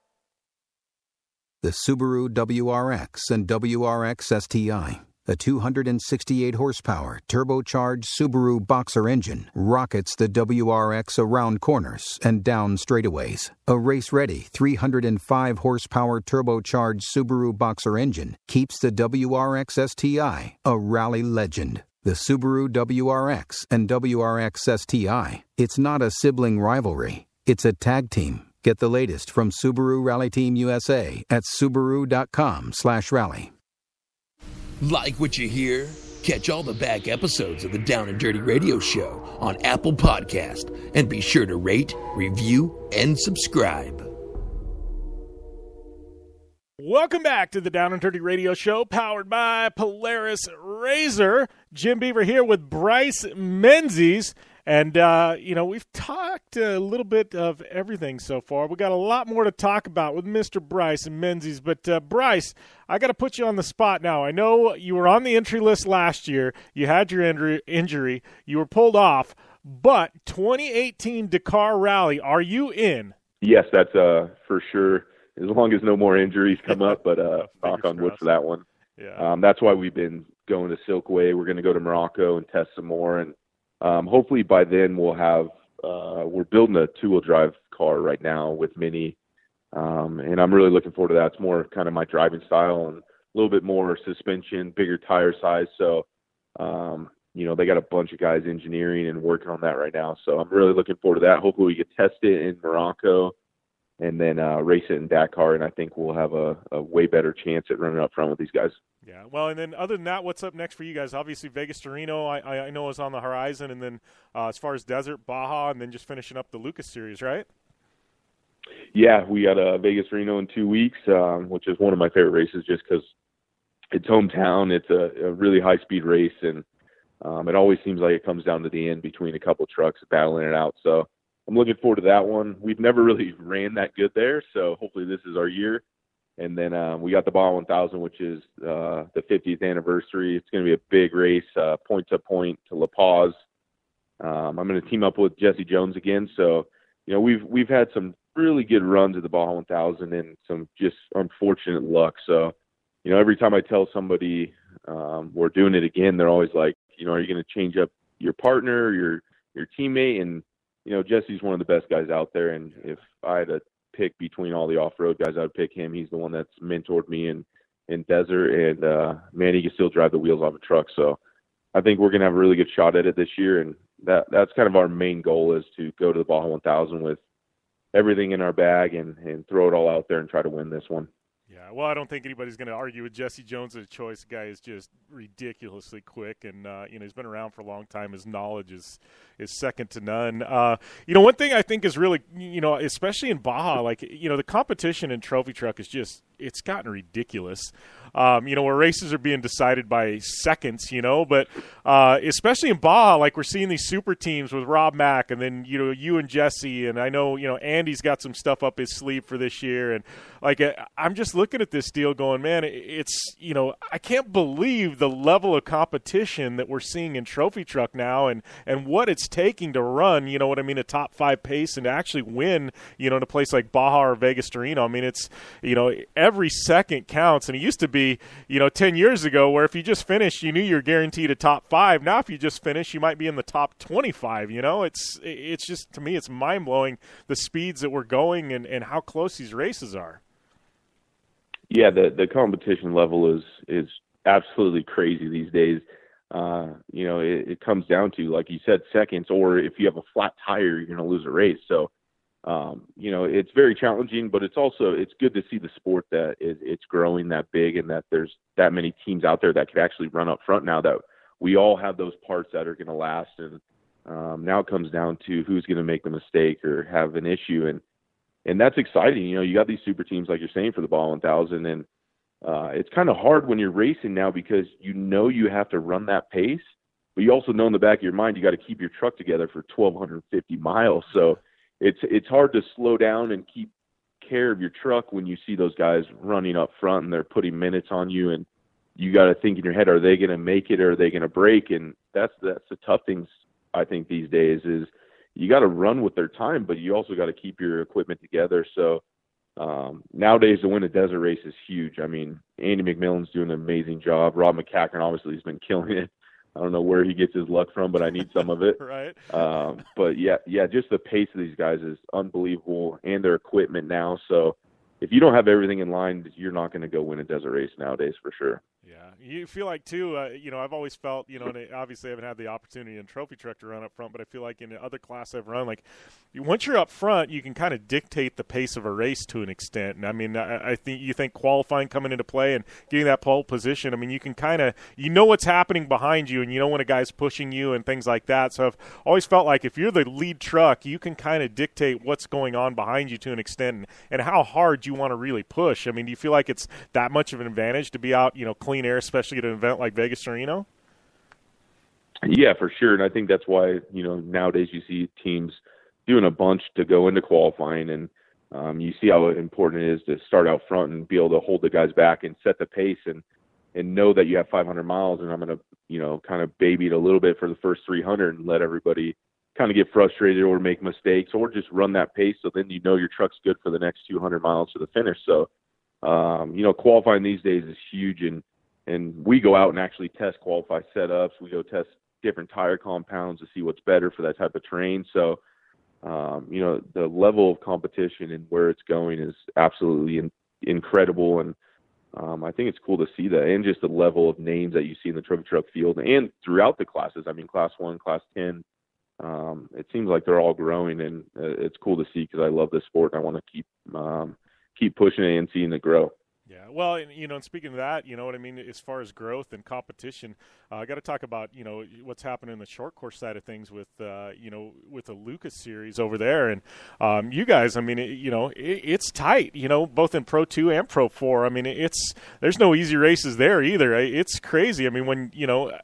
The Subaru WRX and WRX STI, a 268 horsepower turbocharged Subaru Boxer engine, rockets the WRX around corners and down straightaways. A race-ready 305 horsepower turbocharged Subaru Boxer engine keeps the WRX STI a rally legend. The Subaru WRX and WRX STI, it's not a sibling rivalry. It's a tag team Get the latest from Subaru Rally Team USA at Subaru.com/rally. Like what you hear? Catch all the back episodes of the Down and Dirty Radio Show on Apple Podcast, and be sure to rate, review, and subscribe. Welcome back to the Down and Dirty Radio Show, powered by Polaris Razor. Jim Beaver here with Bryce Menzies. And, we've talked a little bit of everything so far. We got a lot more to talk about with Mr. Bryce and Menzies. But, Bryce, I got to put you on the spot now. I know you were on the entry list last year. You had your injury. You were pulled off. But 2018 Dakar Rally, are you in? Yes, that's for sure, as long as no more injuries come up. But knock on wood for that one. Yeah. That's why we've been going to Silkway. We're going to go to Morocco and test some more. And hopefully by then we'll have we're building a two-wheel drive car right now with Mini, and I'm really looking forward to that. It's more kind of my driving style and a little bit more suspension, bigger tire size. So, they got a bunch of guys engineering and working on that right now. So I'm really looking forward to that. Hopefully we can test it in Morocco and then race it in Dakar, and I think we'll have a way better chance at running up front with these guys. Yeah, well, and then other than that, what's up next for you guys? Obviously, Vegas to Reno, I know is on the horizon, and then as far as Desert, Baja, and then just finishing up the Lucas Series, right? Yeah, we got Vegas to Reno in 2 weeks, which is one of my favorite races just because it's hometown. It's a really high-speed race, and it always seems like it comes down to the end between a couple trucks battling it out. So I'm looking forward to that one. We've never really ran that good there, so hopefully this is our year. And then we got the Baja 1000, which is the 50th anniversary. It's going to be a big race, point-to-point to La Paz. I'm going to team up with Jesse Jones again. So, we've had some really good runs at the Baja 1000 and some just unfortunate luck. So, every time I tell somebody we're doing it again, they're always like, are you going to change up your partner, your teammate? And, Jesse's one of the best guys out there. And if I had to pick between all the off-road guys, I would pick him. He's the one that's mentored me in desert, and man, he can still drive the wheels off a truck. So I think we're going to have a really good shot at it this year, and that's kind of our main goal, is to go to the Baja 1000 with everything in our bag and throw it all out there and try to win this one. Yeah, well, I don't think anybody's going to argue with Jesse Jones as a choice. The guy is just ridiculously quick, and he's been around for a long time. His knowledge is second to none. One thing I think is really, especially in Baja, the competition in trophy truck is just, it's gotten ridiculous. Where races are being decided by seconds, but especially in Baja, we're seeing these super teams with Rob Mack, and then, you and Jesse, and I know, Andy's got some stuff up his sleeve for this year. And I'm just looking at this deal going, man, it's, I can't believe the level of competition that we're seeing in trophy truck now, and what it's taking to run, a top 5 pace and to actually win, in a place like Baja or Vegas to Reno. I mean, it's, every second counts, and it used to be, 10 years ago, where if you just finished, you knew you're guaranteed a top 5. Now, if you just finish, you might be in the top 25. It's just, to me, it's mind blowing the speeds that we're going and how close these races are. Yeah, the competition level is absolutely crazy these days. It comes down to, like you said, seconds, or if you have a flat tire, you're going to lose a race. So, it's very challenging, but it's good to see the sport that it's growing that big, and that there's that many teams out there that could actually run up front now, that we all have those parts that are going to last. And now it comes down to who's going to make the mistake or have an issue. And that's exciting. You got these super teams, like you're saying, for the Baja 1000. And it's kind of hard when you're racing now, because you have to run that pace, but you also know in the back of your mind you got to keep your truck together for 1,250 miles. So it's hard to slow down and keep care of your truck when you see those guys running up front and they're putting minutes on you, and you got to think in your head, are they going to make it, or are they going to break? And that's the tough things, I think, these days, is you got to run with their time, but you also got to keep your equipment together. So nowadays, to win a desert race is huge. I mean, Andy McMillan's doing an amazing job. Rob McCacken obviously has been killing it. I don't know where he gets his luck from, but I need some of it. Right. But yeah, just the pace of these guys is unbelievable, and their equipment now. So if you don't have everything in line, you're not going to go win a desert race nowadays, for sure. Yeah, you feel like too. I've always felt, and obviously I haven't had the opportunity in Trophy Truck to run up front, but I feel like in the other class I've run, like once you're up front, you can kind of dictate the pace of a race to an extent. And I mean, I think qualifying coming into play and getting that pole position. I mean, you can kind of what's happening behind you, and you know when a guy's pushing you and things like that. So I've always felt like if you're the lead truck, you can kind of dictate what's going on behind you to an extent, and how hard you want to really push. I mean, do you feel like it's that much of an advantage to be out, clean air, especially at an event like Vegas to Reno? Yeah, for sure. And I think that's why, nowadays you see teams doing a bunch to go into qualifying, and you see how important it is to start out front and be able to hold the guys back and set the pace and know that you have 500 miles and I'm going to, kind of baby it a little bit for the first 300 and let everybody kind of get frustrated or make mistakes or just run that pace. So then your truck's good for the next 200 miles to the finish. So, qualifying these days is huge, and we go out and actually test qualify setups. We go test different tire compounds to see what's better for that type of terrain. So, the level of competition and where it's going is absolutely incredible. And I think it's cool to see that, and just the level of names that you see in the trophy truck field and throughout the classes. I mean, class 1, class 10, it seems like they're all growing, and it's cool to see because I love this sport and I want to keep pushing it and seeing it grow. Yeah, well, and speaking of that, what I mean, as far as growth and competition, I got to talk about, what's happening in the short course side of things with, with the Lucas series over there. And you guys, I mean, it's tight, both in Pro 2 and Pro 4. I mean, there's no easy races there either. It's crazy. I mean, when,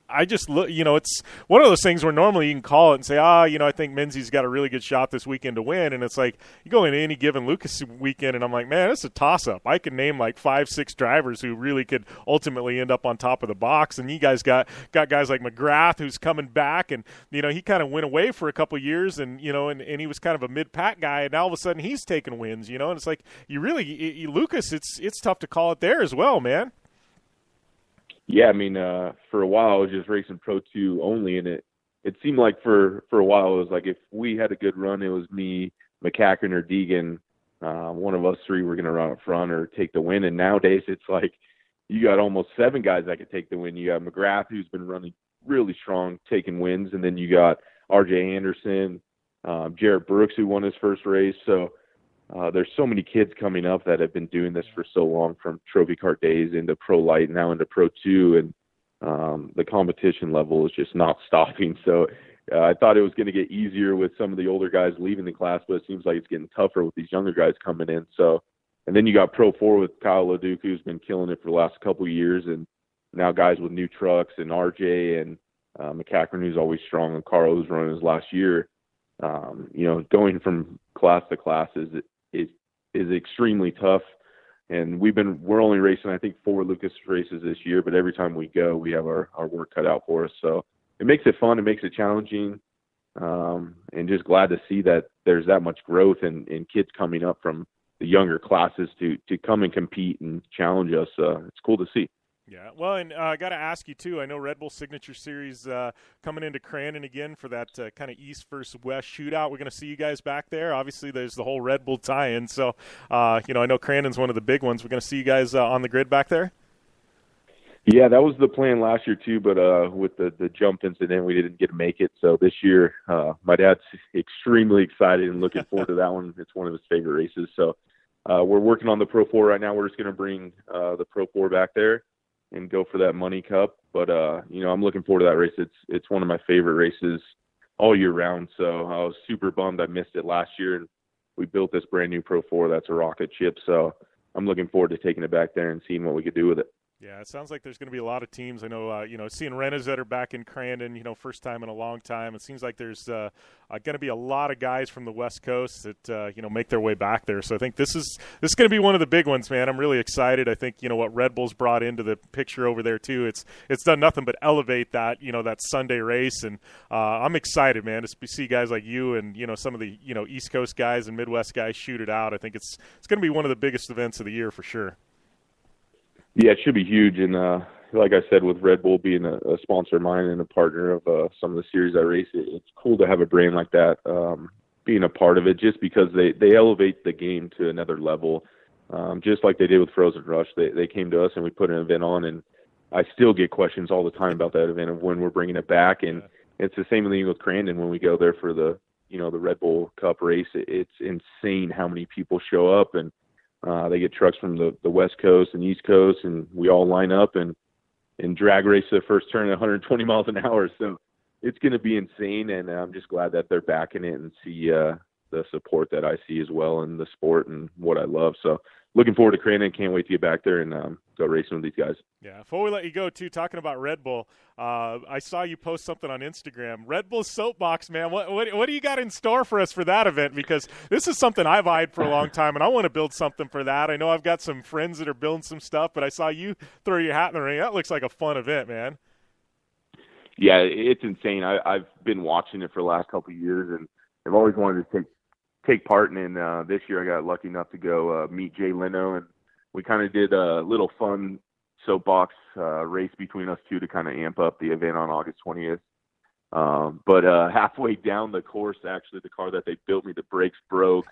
I just look, it's one of those things where normally you can call it and say, I think Menzies got a really good shot this weekend to win. And it's like, you go into any given Lucas weekend and I'm like, man, it's a toss-up. I can name like 5-6 drivers who really could ultimately end up on top of the box, and you guys got guys like McGrath who's coming back, and he kind of went away for a couple of years, and and he was kind of a mid-pack guy, and now all of a sudden he's taking wins, and it's like Lucas, it's tough to call it there as well, man. Yeah, I mean, for a while I was just racing Pro 2 only, and it seemed like for a while it was like if we had a good run, it was me, McCacken, or Deegan. One of us three were going to run up front or take the win. And nowadays it's like you got almost 7 guys that could take the win. You got McGrath, who's been running really strong, taking wins. And then you got RJ Anderson, Jarrett Brooks, who won his first race. So there's so many kids coming up that have been doing this for so long, from trophy cart days into Pro Light, now into Pro 2. And the competition level is just not stopping. So I thought it was going to get easier with some of the older guys leaving the class, but it seems like it's getting tougher with these younger guys coming in. So, and then you got Pro 4 with Kyle Leduc, who's been killing it for the last couple of years, and now guys with new trucks, and RJ and McCacken, who's always strong, and Carl, who's running his last year. Going from class to class is extremely tough. And we're only racing, I think, 4 Lucas races this year, but every time we go, we have our work cut out for us. So it makes it fun. It makes it challenging, and just glad to see that there's that much growth and kids coming up from the younger classes to come and compete and challenge us. It's cool to see. Yeah, well, and I got to ask you, too, I know Red Bull Signature Series coming into Crandon again for that kind of East versus West shootout. We're going to see you guys back there. Obviously, there's the whole Red Bull tie-in. So, I know Crandon's one of the big ones. We're going to see you guys on the grid back there? Yeah, that was the plan last year too, but with the jump incident, we didn't get to make it. So this year, my dad's extremely excited and looking forward to that one. It's one of his favorite races. So we're working on the Pro 4 right now. We're just going to bring the Pro 4 back there and go for that Money Cup. But I'm looking forward to that race. It's one of my favorite races all year round. So I was super bummed I missed it last year, and we built this brand new Pro 4 that's a rocket ship. So I'm looking forward to taking it back there and seeing what we could do with it. Yeah, it sounds like there's going to be a lot of teams. I know, seeing Rennes that are back in Crandon, first time in a long time. It seems like there's going to be a lot of guys from the West Coast that, make their way back there. So I think this is going to be one of the big ones, man. I'm really excited. I think, what Red Bull's brought into the picture over there too. It's done nothing but elevate that, that Sunday race. And I'm excited, man, to see guys like you and, some of the, East Coast guys and Midwest guys shoot it out. I think it's going to be one of the biggest events of the year for sure. Yeah, it should be huge. And like I said, with Red Bull being a sponsor of mine and a partner of some of the series I race, it's cool to have a brand like that being a part of it, just because they elevate the game to another level, just like they did with Frozen Rush. They came to us and we put an event on, and I still get questions all the time about that event of when we're bringing it back. And it's the same thing with Crandon when we go there for the Red Bull Cup race. It's insane how many people show up, and they get trucks from the West Coast and East Coast, and we all line up and drag race the first turn at 120 miles an hour. So it's going to be insane, and I'm just glad that they're backing it and see the support that I see as well in the sport and what I love. So looking forward to Crandon. Can't wait to get back there and go racing with these guys. Yeah. Before we let you go, too, talking about Red Bull, I saw you post something on Instagram. Red Bull Soapbox, man. What do you got in store for us for that event? Because this is something I've eyed for a long time, and I want to build something for that. I know I've got some friends that are building some stuff, but I saw you throw your hat in the ring. That looks like a fun event, man. Yeah, it's insane. I've been watching it for the last couple of years, and I've always wanted to take part in. This year, I got lucky enough to go meet Jay Leno, and we kind of did a little fun soapbox race between us two to kind of amp up the event on August 20th. But halfway down the course, actually, the car that they built me, the brakes broke.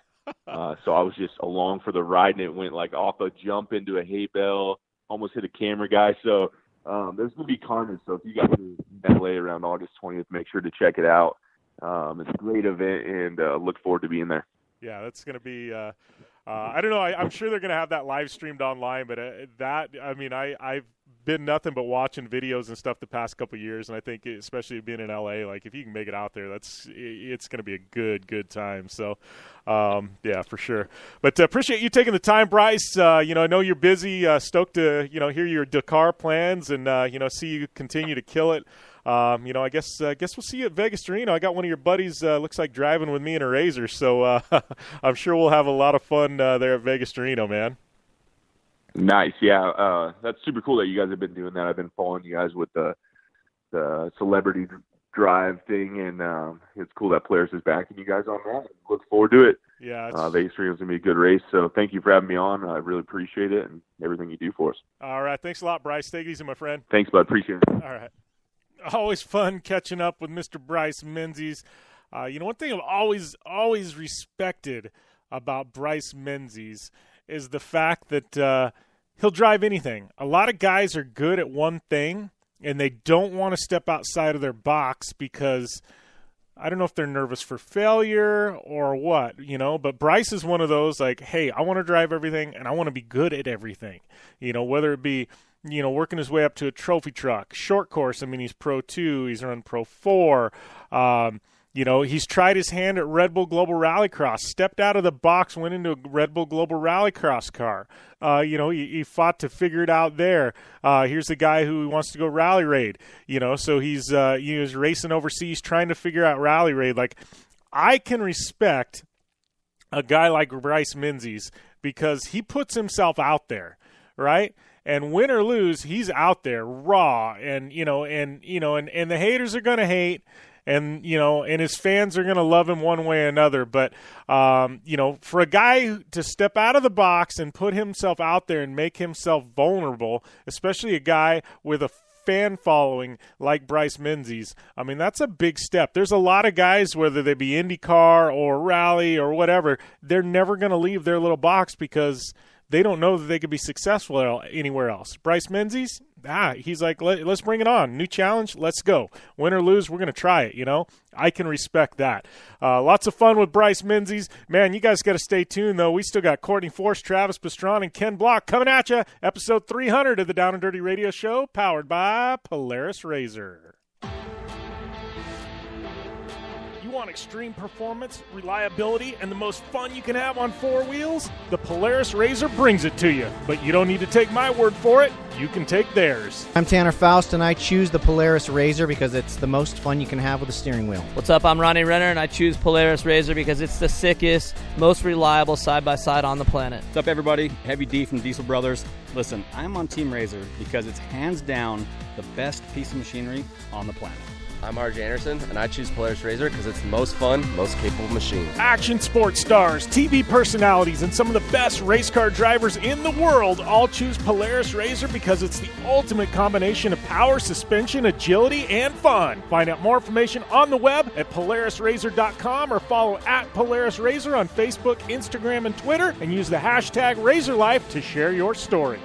So I was just along for the ride, and it went like off a jump into a hay bale, almost hit a camera guy. So there's going to be carnage. So if you guys are in LA around August 20th, make sure to check it out. It's a great event, and look forward to being there. Yeah, that's going to be I don't know. I'm sure they're going to have that live streamed online, but I've been nothing but watching videos and stuff the past couple of years, and I think especially being in LA, like if you can make it out there, it's going to be a good time. So, yeah, for sure. But appreciate you taking the time, Bryce. I know you're busy. Stoked to hear your Dakar plans and see you continue to kill it. I guess we'll see you at Vegas Reno. I got one of your buddies, looks like driving with me in a Razor, so I'm sure we'll have a lot of fun there at Vegas Reno, man. Nice, yeah. That's super cool that you guys have been doing that. I've been following you guys with the celebrity drive thing, and it's cool that Polaris is backing you guys on that. Look forward to it. Yeah, Vegas Reno is going to be a good race, so thank you for having me on. I really appreciate it and everything you do for us. All right, thanks a lot, Bryce. Take it easy, my friend. Thanks, bud. Appreciate it. All right. Always fun catching up with Mr. Bryce Menzies. One thing I've always respected about Bryce Menzies is the fact that he'll drive anything. A lot of guys are good at one thing, and they don't want to step outside of their box because I don't know if they're nervous for failure or what, but Bryce is one of those like, hey, I want to drive everything, and I want to be good at everything, whether it be working his way up to a trophy truck, short course. I mean, he's Pro 2, he's run Pro 4. He's tried his hand at Red Bull Global Rallycross, stepped out of the box, went into a Red Bull Global Rallycross car. He fought to figure it out there. Here's a guy who wants to go rally raid, so he's racing overseas trying to figure out rally raid. Like, I can respect a guy like Bryce Menzies because he puts himself out there, right? And win or lose, he's out there raw, and the haters are going to hate, and his fans are going to love him one way or another. But for a guy to step out of the box and put himself out there and make himself vulnerable, especially a guy with a fan following like Bryce Menzies, I mean, that's a big step. There's a lot of guys, whether they be IndyCar or rally or whatever, they're never going to leave their little box because they don't know that they could be successful anywhere else. Bryce Menzies, he's like, let's bring it on. New challenge, let's go. Win or lose, we're going to try it, I can respect that. Lots of fun with Bryce Menzies. Man, you guys got to stay tuned, though. We still got Courtney Force, Travis Pastrana, and Ken Block coming at you. Episode 300 of the Down and Dirty Radio Show, powered by Polaris Razor. Want extreme performance, reliability, and the most fun you can have on four wheels? The Polaris Razor brings it to you. But you don't need to take my word for it. You can take theirs. I'm Tanner Faust, and I choose the Polaris Razor because it's the most fun you can have with a steering wheel. What's up? I'm Ronnie Renner, and I choose Polaris Razor because it's the sickest, most reliable side-by-side on the planet. What's up, everybody? Heavy D from Diesel Brothers. Listen, I'm on Team Razor because it's hands down the best piece of machinery on the planet. I'm RJ Anderson, and I choose Polaris Razor because it's the most fun, most capable machine. Action sports stars, TV personalities, and some of the best race car drivers in the world all choose Polaris Razor because it's the ultimate combination of power, suspension, agility, and fun. Find out more information on the web at PolarisRazor.com or follow at Polaris Razor on Facebook, Instagram, and Twitter, and use the hashtag RazorLife to share your story.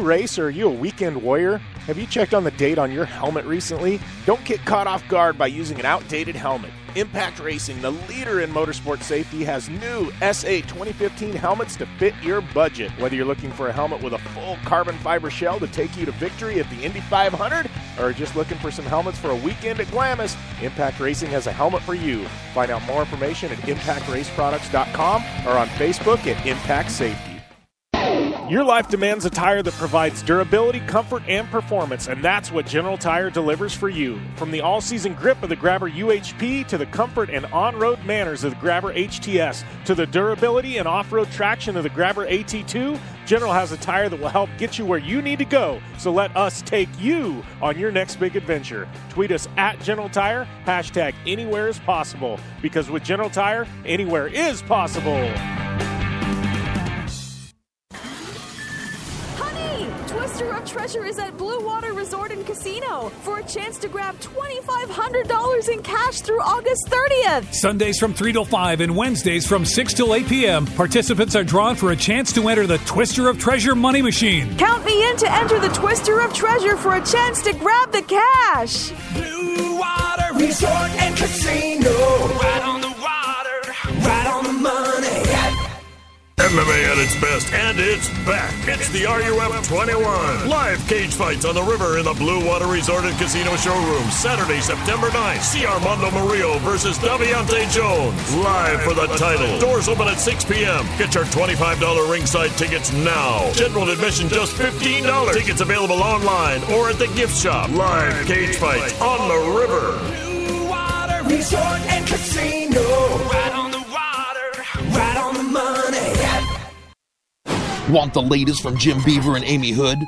race or are you a weekend warrior? Have you checked on the date on your helmet recently? Don't get caught off guard by using an outdated helmet. Impact Racing, the leader in motorsport safety, has new SA 2015 helmets to fit your budget. Whether you're looking for a helmet with a full carbon fiber shell to take you to victory at the Indy 500 or just looking for some helmets for a weekend at Glamis, Impact Racing has a helmet for you. Find out more information at impactraceproducts.com or on Facebook at Impact Safety. Your life demands a tire that provides durability, comfort, and performance, and that's what General Tire delivers for you. From the all-season grip of the Grabber UHP to the comfort and on-road manners of the Grabber HTS to the durability and off-road traction of the Grabber AT2, General has a tire that will help get you where you need to go. So let us take you on your next big adventure. Tweet us at General Tire, hashtag anywhere is possible, because with General Tire, anywhere is possible. Twister of Treasure is at Blue Water Resort and Casino for a chance to grab $2,500 in cash through August 30th. Sundays from 3 till 5 and Wednesdays from 6 till 8 p.m. Participants are drawn for a chance to enter the Twister of Treasure money machine. Count me in to enter the Twister of Treasure for a chance to grab the cash. Blue Water Resort and Casino. Right on the water, right on the money. MMA at its best, and it's back. It's the RUF 21. Live cage fights on the river in the Blue Water Resort and Casino showroom. Saturday, September 9th. See Armando Murillo versus Daviante Jones. Live for the title. Doors open at 6 p.m. Get your $25 ringside tickets now. General admission just $15. Tickets available online or at the gift shop. Live cage fights on the river. Blue Water Resort and Casino. Right on the water, right on the money. Want the latest from Jim Beaver and Amy Hood?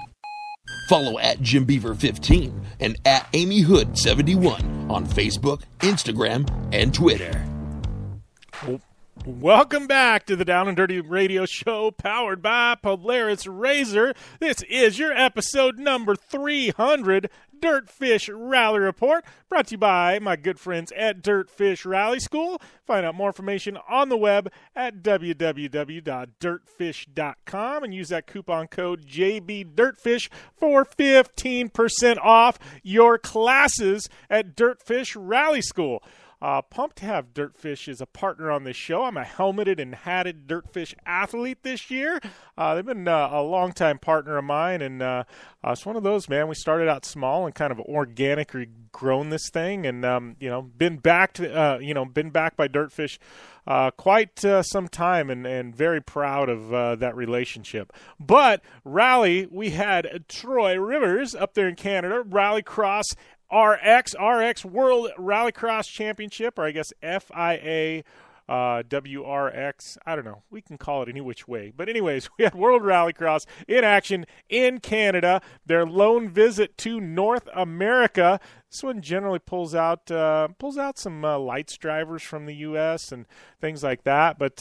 Follow at Jim Beaver 15 and at Amy Hood 71 on Facebook, Instagram, and Twitter. Welcome back to the Down and Dirty Radio Show, powered by Polaris Razor. This is your episode number 300, Dirtfish Rally Report, brought to you by my good friends at Dirtfish Rally School. Find out more information on the web at www.dirtfish.com and use that coupon code JBDirtfish for 15% off your classes at Dirtfish Rally School. Pumped to have Dirtfish as a partner on this show. I'm a helmeted and hatted Dirtfish athlete this year. They've been a longtime partner of mine, and it's one of those, man. We started out small and kind of organically grown this thing, and been backed by Dirtfish quite some time, and very proud of that relationship. But rally, we had Troy Rivers up there in Canada, Rallycross RX World Rallycross Championship, or I guess FIA WRX. I don't know. We can call it any which way. But anyways, we had World Rallycross in action in Canada. Their lone visit to North America. This one generally pulls out some lights drivers from the U.S. and things like that. But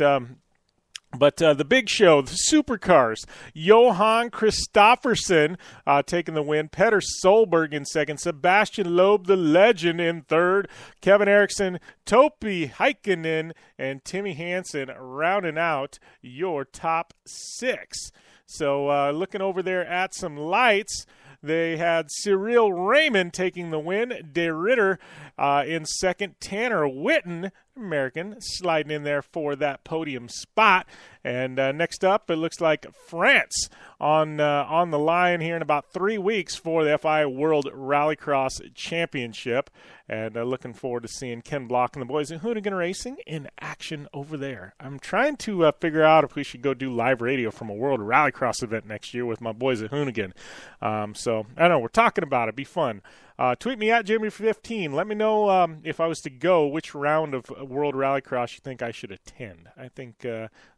the big show, the supercars, Johan Kristoffersen taking the win, Petter Solberg in second, Sebastian Loeb, the legend, in third, Kevin Eriksson, Topi Heikkinen, and Timmy Hansen rounding out your top six. So looking over there at some lights, they had Cyril Raymond taking the win, De Ritter in second, Tanner Witten, American, sliding in there for that podium spot. And next up, it looks like France on the line here in about 3 weeks for the FIA World Rallycross Championship. And looking forward to seeing Ken Block and the boys at Hoonigan Racing in action over there. I'm trying to figure out if we should go do live radio from a World Rallycross event next year with my boys at Hoonigan. So, I don't know, we're talking about it. Be fun. Tweet me at Jimmy15. Let me know if I was to go, which round of World Rallycross you think I should attend. I think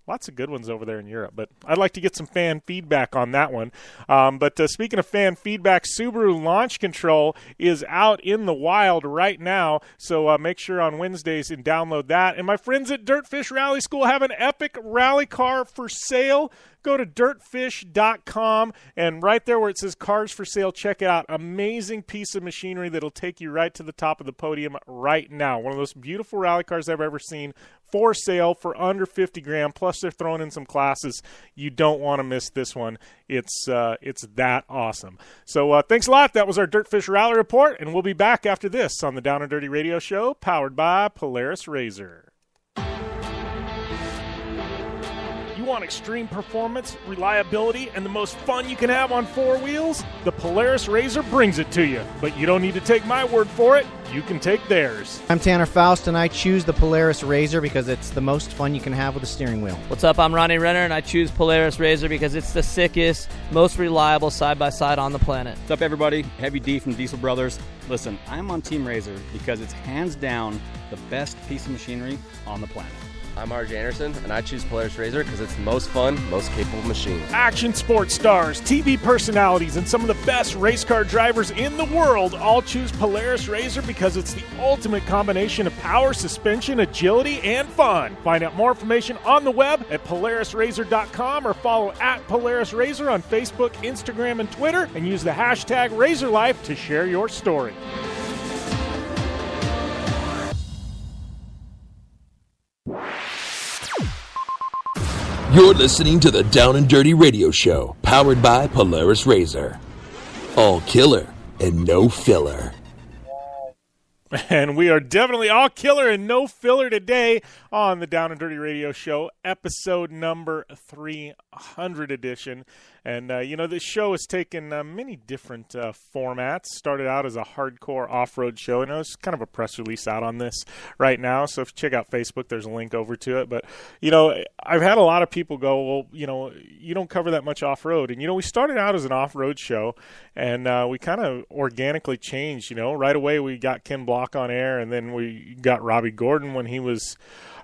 lots of good ones over there in Europe, but I'd like to get some fan feedback on that one. But speaking of fan feedback, Subaru Launch Control is out in the wild right now, so make sure on Wednesdays and download that. And my friends at Dirtfish Rally School have an epic rally car for sale. go to dirtfish.com, and right there where it says cars for sale, check it out. Amazing piece of machinery that'll take you right to the top of the podium right now. One of those beautiful rally cars I've ever seen, for sale for under 50 grand. Plus they're throwing in some classes. You don't want to miss this one. It's that awesome. So thanks a lot. That was our Dirtfish Rally Report, and we'll be back after this on the Down and Dirty Radio Show, powered by Polaris RZR. You want extreme performance, reliability, and the most fun you can have on four wheels? The Polaris RZR brings it to you. But you don't need to take my word for it. You can take theirs. I'm Tanner Faust, and I choose the Polaris RZR because it's the most fun you can have with a steering wheel. What's up? I'm Ronnie Renner, and I choose Polaris RZR because it's the sickest, most reliable side-by-side on the planet. What's up, everybody? Heavy D from Diesel Brothers. Listen, I'm on Team RZR because it's hands down the best piece of machinery on the planet. I'm RJ Anderson, and I choose Polaris RZR because it's the most fun, most capable machine. Action sports stars, TV personalities, and some of the best race car drivers in the world all choose Polaris RZR because it's the ultimate combination of power, suspension, agility, and fun. Find out more information on the web at PolarisRZR.com or follow at Polaris RZR on Facebook, Instagram, and Twitter, and use the hashtag RZRLife to share your story. You're listening to the Down and Dirty Radio Show, powered by Polaris RZR. All killer and no filler. And we are definitely all killer and no filler today on the Down and Dirty Radio Show, episode number 300 edition. And, this show has taken many different formats. Started out as a hardcore off-road show. And there's kind of a press release out on this right now. So if you check out Facebook, there's a link over to it. But, I've had a lot of people go, well, you don't cover that much off-road. And, we started out as an off-road show. And we kind of organically changed, Right away we got Ken Block on air. And then we got Robbie Gordon when he was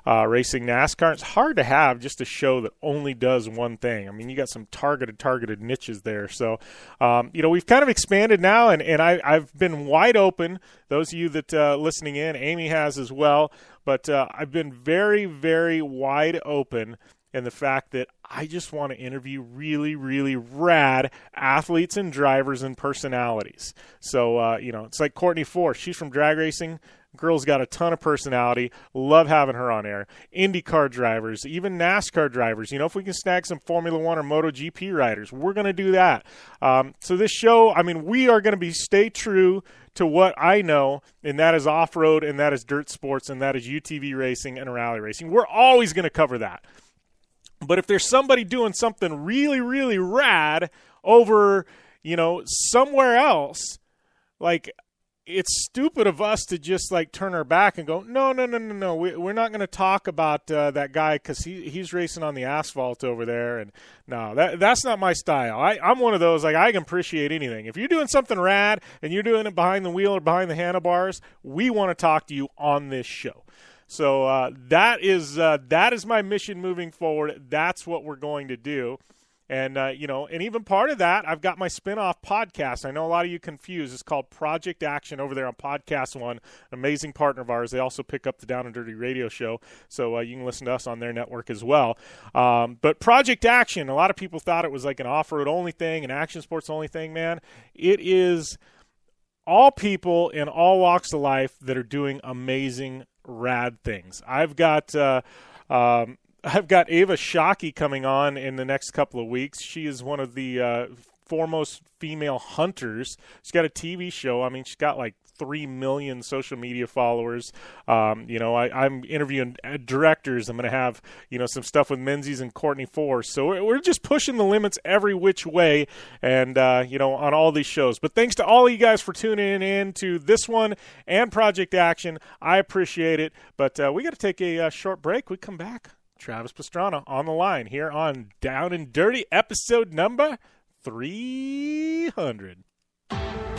racing NASCAR. It's hard to have just a show that only does one thing. I mean, you got some targeted niches there. So, we've kind of expanded now, and I've been wide open. Those of you that listening in, Amy has as well. But I've been very, very wide open in the fact that I just want to interview really, really rad athletes and drivers and personalities. So, it's like Courtney Force. She's from drag racing. Girl's got a ton of personality. Love having her on air. IndyCar drivers, even NASCAR drivers. If we can snag some Formula One or MotoGP riders, we're going to do that. So this show, we are going to stay true to what I know, and that is off-road, and that is dirt sports, and that is UTV racing and rally racing. We're always going to cover that. But if there's somebody doing something really, really rad over, somewhere else, it's stupid of us to just turn our back and go, no. We're not going to talk about that guy because he's racing on the asphalt over there. And no, that's not my style. I'm one of those, I can appreciate anything. If you're doing something rad and you're doing it behind the wheel or behind the handlebars, we want to talk to you on this show. So that is my mission moving forward. That's what we're going to do. And, and even part of that, I've got my spinoff podcast. I know a lot of you confused. It's called Project Action over there on Podcast One, an amazing partner of ours. They also pick up the Down and Dirty Radio Show, so you can listen to us on their network as well. But Project Action, a lot of people thought it was like an off-road only thing, an action sports only thing, man. It is all people in all walks of life that are doing amazing, rad things. I've got Ava Shockey coming on in the next couple of weeks. She is one of the foremost female hunters. She's got a TV show. She's got 3 million social media followers. I'm interviewing directors. I'm going to have, some stuff with Menzies and Courtney Force. So we're just pushing the limits every which way and, on all these shows. But thanks to all of you guys for tuning in to this one and Project Action. I appreciate it. But we got to take a short break. We come back. Travis Pastrana on the line here on Down and Dirty, episode number 300.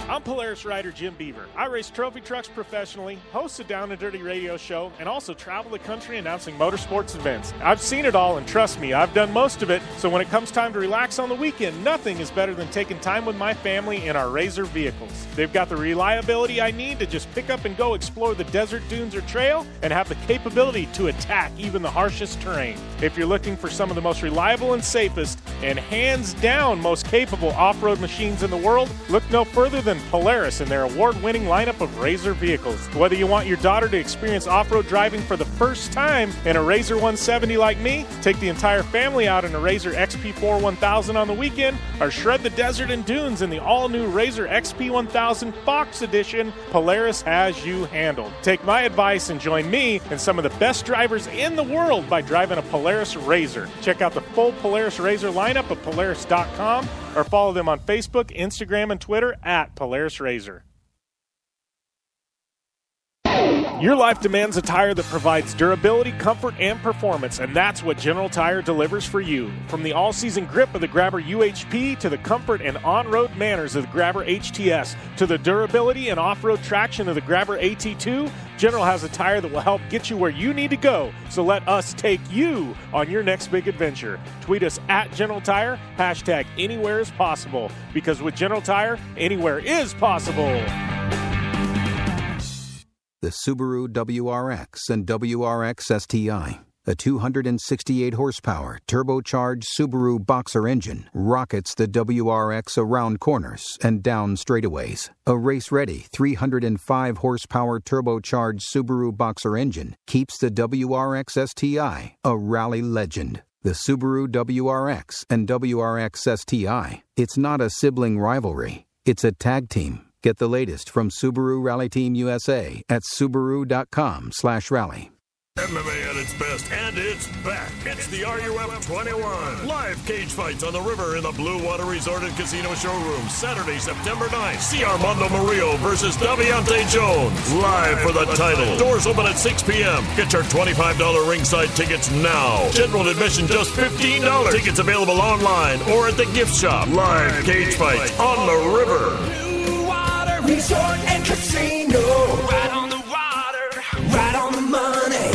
I'm Polaris rider Jim Beaver. I race trophy trucks professionally, host a Down and Dirty radio show, and also travel the country announcing motorsports events. I've seen it all, and trust me, I've done most of it, so when it comes time to relax on the weekend, nothing is better than taking time with my family in our Razor vehicles. They've got the reliability I need to just pick up and go explore the desert, dunes, or trail, and have the capability to attack even the harshest terrain. If you're looking for some of the most reliable and safest, and hands down most capable off-road machines in the world, look no further than Polaris and their award-winning lineup of Razor vehicles. Whether you want your daughter to experience off-road driving for the first time in a Razor 170 like me, take the entire family out in a Razor XP4 1000 on the weekend, or shred the desert and dunes in the all-new Razor XP 1000 Fox Edition, Polaris has you handled. Take my advice and join me and some of the best drivers in the world by driving a Polaris Razor. Check out the full Polaris Razor lineup at Polaris.com or follow them on Facebook, Instagram, and Twitter at Polaris Razor. Your life demands a tire that provides durability, comfort, and performance, and that's what General Tire delivers for you. From the all-season grip of the Grabber UHP to the comfort and on-road manners of the Grabber HTS to the durability and off-road traction of the Grabber AT2, General has a tire that will help get you where you need to go. So let us take you on your next big adventure. Tweet us at General Tire, hashtag anywhere is possible, because with General Tire, anywhere is possible. The Subaru WRX and WRX STI, a 268 horsepower turbocharged Subaru Boxer engine, rockets the WRX around corners and down straightaways. A race-ready 305 horsepower turbocharged Subaru Boxer engine keeps the WRX STI a rally legend. The Subaru WRX and WRX STI, it's not a sibling rivalry, it's a tag team. Get the latest from Subaru Rally Team USA at Subaru.com/rally. MMA at its best, and it's back. It's the RUF 21. Live cage fights on the river in the Blue Water Resort and Casino Showroom. Saturday, September 9th. See Armando Murillo versus Daviante Jones. Live for the title. Doors open at 6 p.m. Get your $25 ringside tickets now. General admission just $15. Tickets available online or at the gift shop. Live cage fights on the river. Resort and Casino. Right on the water, right on the money.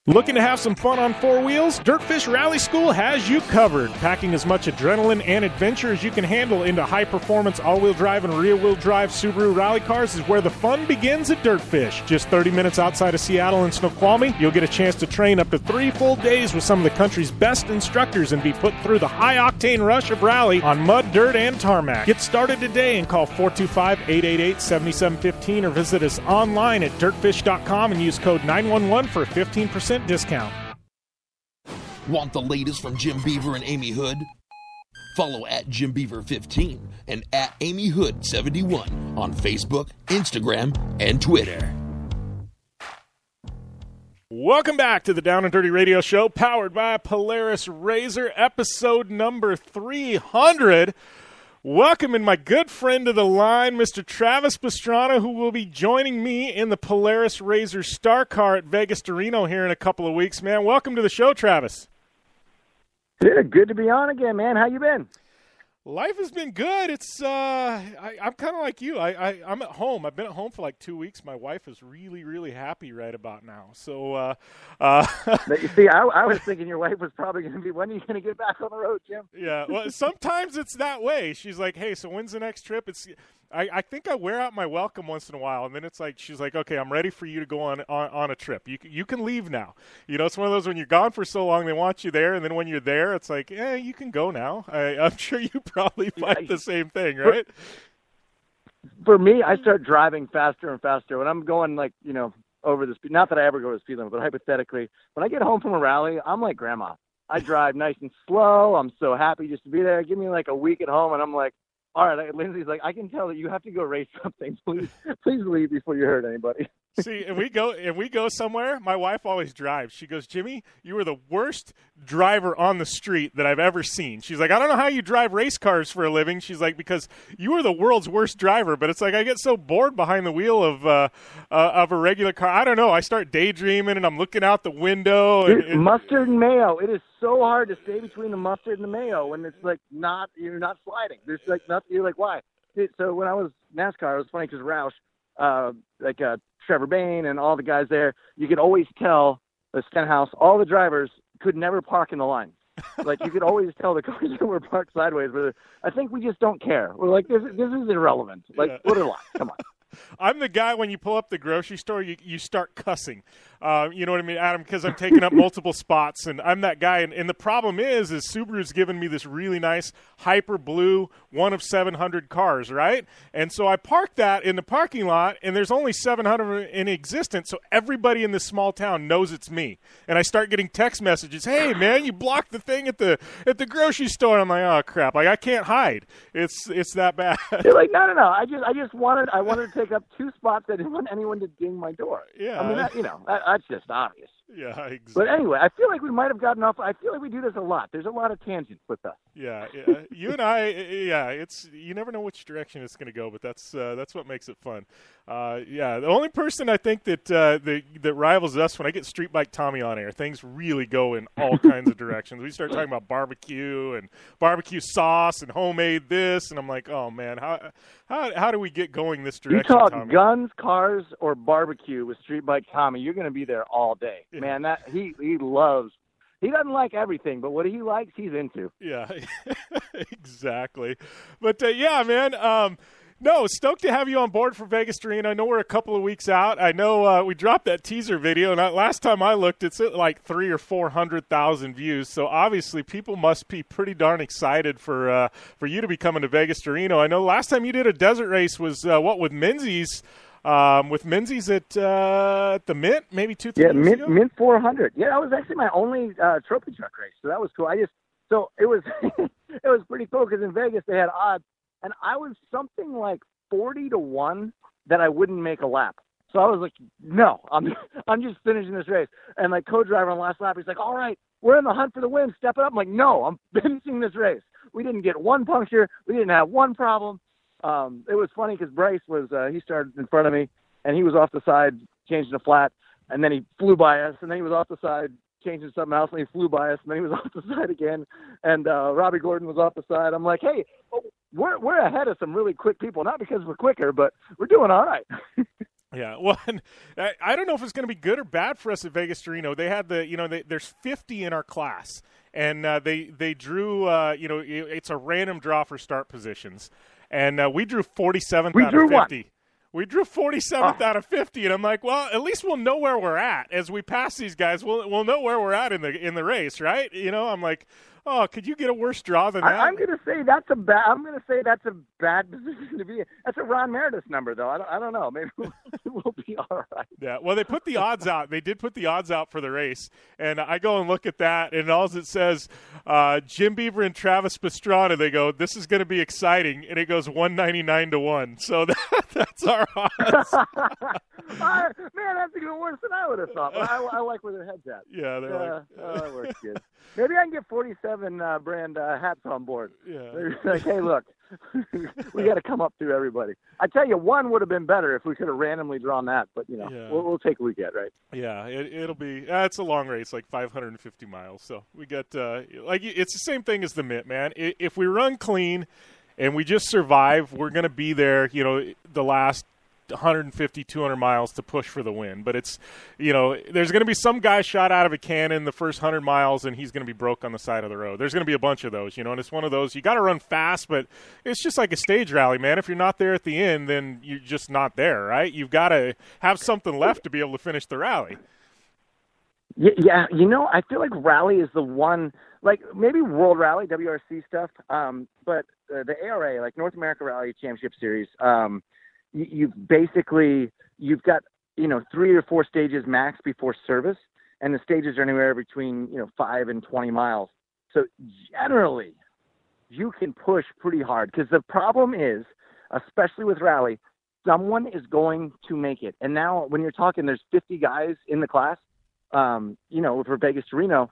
Looking to have some fun on four wheels? Dirtfish Rally School has you covered. Packing as much adrenaline and adventure as you can handle into high-performance all-wheel drive and rear-wheel drive Subaru rally cars is where the fun begins at Dirtfish. Just 30 minutes outside of Seattle and Snoqualmie, you'll get a chance to train up to 3 full days with some of the country's best instructors and be put through the high-octane rush of rally on mud, dirt, and tarmac. Get started today and call 425-888-7715 or visit us online at dirtfish.com and use code 911 for a 15% discount. Want the latest from Jim Beaver and Amy Hood? Follow at Jim Beaver 15 and at Amy Hood 71 on Facebook, Instagram, and Twitter. Welcome back to the Down and Dirty Radio Show, powered by Polaris Razor, episode number 300. Welcoming my good friend of the line, Mr. Travis Pastrana, who will be joining me in the Polaris Razor Star Car at Vegas to Reno here in a couple of weeks. Man, welcome to the show, Travis. Yeah, good to be on again, man. How you been? Life has been good. It's I'm kind of like you. I'm at home. I've been at home for like 2 weeks. My wife is really, really happy right about now. So, You see, I was thinking your wife was probably going to be, when are you going to get back on the road, Jim? Yeah, well, sometimes it's that way. She's like, hey, so when's the next trip? I think I wear out my welcome once in a while, and then it's like she's like, okay, I'm ready for you to go on a trip. You can leave now. You know, it's one of those when you're gone for so long, they want you there, and then when you're there, it's like, you can go now. I'm sure you probably find the same thing, right? For me, I start driving faster and faster. When I'm going, like, over the speed, not that I ever go to the speed limit, but hypothetically, when I get home from a rally, I'm like grandma. I drive nice and slow. I'm so happy just to be there. Give me like a week at home, and I'm like, all right, Lindsay's like, I can tell that you have to go race something. Please leave before you hurt anybody. See, and we go somewhere. My wife always drives. She goes, Jimmy, you are the worst driver on the street that I've ever seen. She's like, I don't know how you drive race cars for a living. She's like, because you are the world's worst driver. But it's like I get so bored behind the wheel of a regular car. I don't know. I start daydreaming and I'm looking out the window. Dude, mustard and mayo. It is so hard to stay between the mustard and the mayo when it's like you're not sliding. There's like nothing. You're like, why? So when I was NASCAR, it was funny because Roush, Trevor Bayne and all the guys there, you could always tell the Stenhouse, all the drivers could never park in the line. Like you could always tell the cars that were parked sideways. But I think we just don't care. We're like, this is irrelevant. Like, put it on. Come on. I'm the guy when you pull up the grocery store, you start cussing. You know what I mean, Adam? Because I'm taking up multiple spots, and I'm that guy. And the problem is Subaru's given me this really nice hyper blue 1 of 700 cars, right? And so I park that in the parking lot, and there's only 700 in existence, so everybody in this small town knows it's me. And I start getting text messages, hey, man, you blocked the thing at the grocery store. I'm like, oh, crap. Like, I can't hide. It's that bad. You're like, no. I wanted to take up 2 spots. I didn't want anyone to ding my door. Yeah. I mean, that's just obvious. Yeah, exactly. But anyway, I feel like we might have gotten off. I feel like we do this a lot. There's a lot of tangents with us. Yeah. You and I, it's you never know which direction it's going to go, but that's what makes it fun. The only person I think that rivals us when I get Street Bike Tommy on air, things really go in all kinds of directions. We start talking about barbecue and barbecue sauce and homemade this, and I'm like, oh man, how do we get going this direction? You talk Tommy? Guns, cars, or barbecue with Street Bike Tommy, you're going to be there all day. Yeah. Man, that he loves. He doesn't like everything, but what he likes, he's into. Yeah, exactly. But man. No, stoked to have you on board for Vegas to Reno. I know we're a couple of weeks out. I know we dropped that teaser video, and last time I looked, it's at like 300,000 or 400,000 views. So obviously, people must be pretty darn excited for you to be coming to Vegas to Reno. I know last time you did a desert race was with Menzies. With Menzies at the Mint, maybe 2-3 years ago? Mint 400. Yeah, that was actually my only trophy truck race, so that was cool. So it was it was pretty cool because in Vegas they had odds. And I was something like 40-1 that I wouldn't make a lap. So I was like, no, I'm just finishing this race. And my co-driver on the last lap, he's like, all right, we're in the hunt for the win. Step it up. I'm like, no, I'm finishing this race. We didn't get one puncture. We didn't have one problem. It was funny because Bryce he started in front of me, and he was off the side changing a flat, and then he flew by us, and then he was off the side changing something else, and he flew by us, and then he was off the side again, and Robbie Gordon was off the side. I'm like, hey, we're ahead of some really quick people, not because we're quicker, but we're doing all right. Yeah, well, I don't know if it's going to be good or bad for us at Vegas to Reno. They had there's 50 in our class, and they drew, it's a random draw for start positions, and we drew 47th out of 50. What? We drew 47th out of 50, and I'm like, well, at least we'll know where we're at as we pass these guys. We'll know where we're at in the race, right? I'm like, oh, could you get a worse draw than that? I'm going to say that's a bad position to be in. That's a Ron Meredith number, though. I don't know. Maybe we'll be all right. Yeah. Well, they put the odds out. They did put the odds out for the race, and I go and look at that, and all it says, Jim Beaver and Travis Pastrana. They go, this is going to be exciting, and it goes 199-1. So that's our odds. Man, that's even worse than I would have thought. But I like where their head's at. Yeah, they're that works good. Maybe I can get 47 brand hats on board. Yeah. They're like, hey, look, we got to come up through everybody. I tell you, one would have been better if we could have randomly drawn that, but we'll take what we get, right? Yeah, it'll be. It's a long race, like 550 miles. So we got it's the same thing as the Mint, man. If we run clean and we just survive, we're going to be there. The last 150, 200 miles to push for the win. But it's, there's going to be some guy shot out of a cannon the first 100 miles, and he's going to be broke on the side of the road. There's going to be a bunch of those, and it's one of those, you got to run fast, but it's just like a stage rally, man. If you're not there at the end, then you're just not there, right? You've got to have something left to be able to finish the rally. Yeah, I feel like rally is the one, like maybe World Rally, WRC stuff, but the ARA, like North America Rally Championship Series, you've got 3 or 4 stages max before service, and the stages are anywhere between 5 and 20 miles. So generally, you can push pretty hard because the problem is, especially with rally, someone is going to make it. And now when you're talking, there's 50 guys in the class, for Vegas to Reno,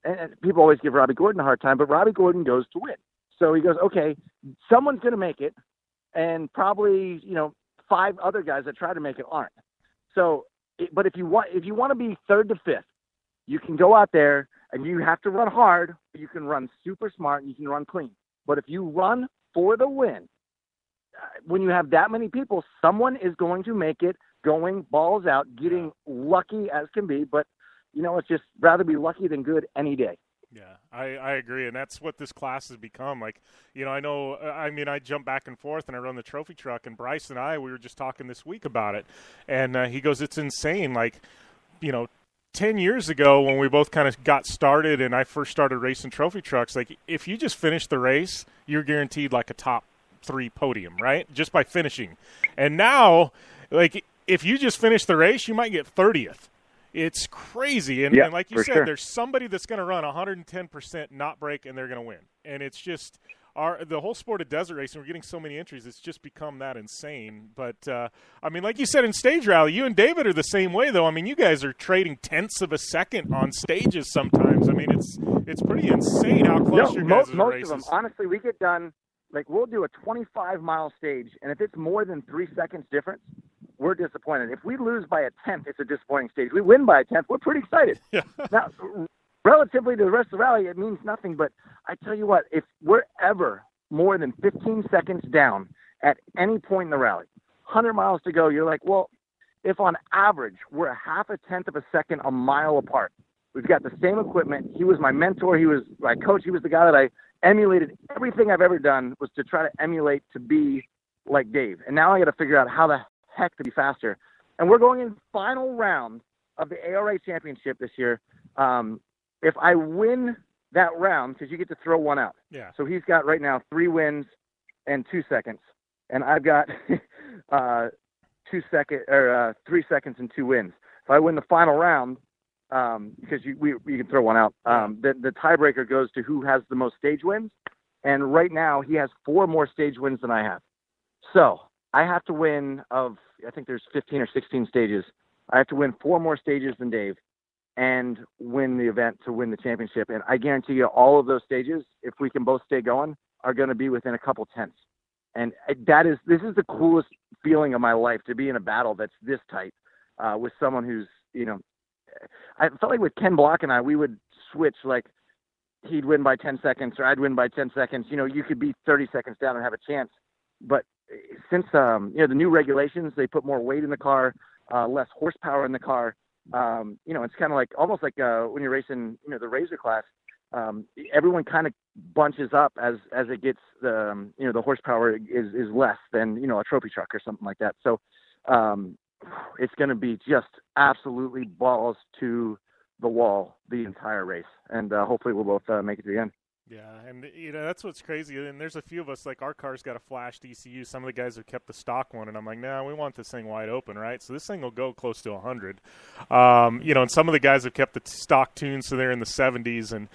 and people always give Robbie Gordon a hard time, but Robbie Gordon goes to win. So he goes, okay, someone's going to make it, and probably, 5 other guys that try to make it aren't. So, but if you want to be 3rd to 5th, you can go out there and you have to run hard. You can run super smart and you can run clean. But if you run for the win, when you have that many people, someone is going to make it, going balls out, getting lucky as can be. But, it's just rather be lucky than good any day. Yeah, I agree, and that's what this class has become. Like, I jump back and forth, and I run the trophy truck, and Bryce and we were just talking this week about it, and he goes, it's insane. Like, 10 years ago when we both kind of got started and I first started racing trophy trucks, like, if you just finish the race, you're guaranteed, like, a top 3 podium, right, just by finishing. And now, like, if you just finish the race, you might get 30th. It's crazy. And like you said, there's somebody that's going to run 110% not break, and they're going to win. And it's just the whole sport of desert racing, we're getting so many entries, it's just become that insane. But, like you said, in stage rally, you and David are the same way, though. I mean, you guys are trading tenths of a second on stages sometimes. I mean, it's pretty insane how close your guys' most races. of them, honestly, we get done, like, we'll do a 25-mile stage, and if it's more than 3 seconds difference, we're disappointed. If we lose by a 10th, it's a disappointing stage. We win by a 10th, we're pretty excited. Yeah. Now, relatively to the rest of the rally, it means nothing. But I tell you what, if we're ever more than 15 seconds down at any point in the rally, 100 miles to go, you're like, well, if on average we're a 0.5 of a second a mile apart, we've got the same equipment. He was my mentor. He was my coach. He was the guy that I emulated. Everything I've ever done was to try to emulate to be like Dave. And now I got to figure out how the heck to be faster. And we're going in final round of the ARA championship this year. If I win that round, because you get to throw one out. Yeah. So he's got right now 3 wins and 2 seconds. And I've got 3 seconds and 2 wins. If I win the final round, because you can throw one out, the tiebreaker goes to who has the most stage wins. And right now he has 4 more stage wins than I have. So I have to win I think there's 15 or 16 stages. I have to win 4 more stages than Dave and win the event to win the championship. And I guarantee you all of those stages, if we can both stay going, are going to be within a couple tenths. And this is the coolest feeling of my life, to be in a battle that's this tight with someone who's, I felt like with Ken Block and we would switch, like he'd win by 10 seconds or I'd win by 10 seconds. You could be 30 seconds down and have a chance. But since, the new regulations, they put more weight in the car, less horsepower in the car. It's kind of like, almost like when you're racing, the Razor class, everyone kind of bunches up as it gets, the horsepower is less than, a trophy truck or something like that. So it's going to be just absolutely balls to the wall the entire race. And hopefully we'll both make it to the end. Yeah, and that's what's crazy. And there's a few of us, like, our car's got a flashed ECU. Some of the guys have kept the stock one, and I'm like, nah, we want this thing wide open, right? So this thing will go close to 100. And some of the guys have kept the stock tuned, so they're in the 70s, and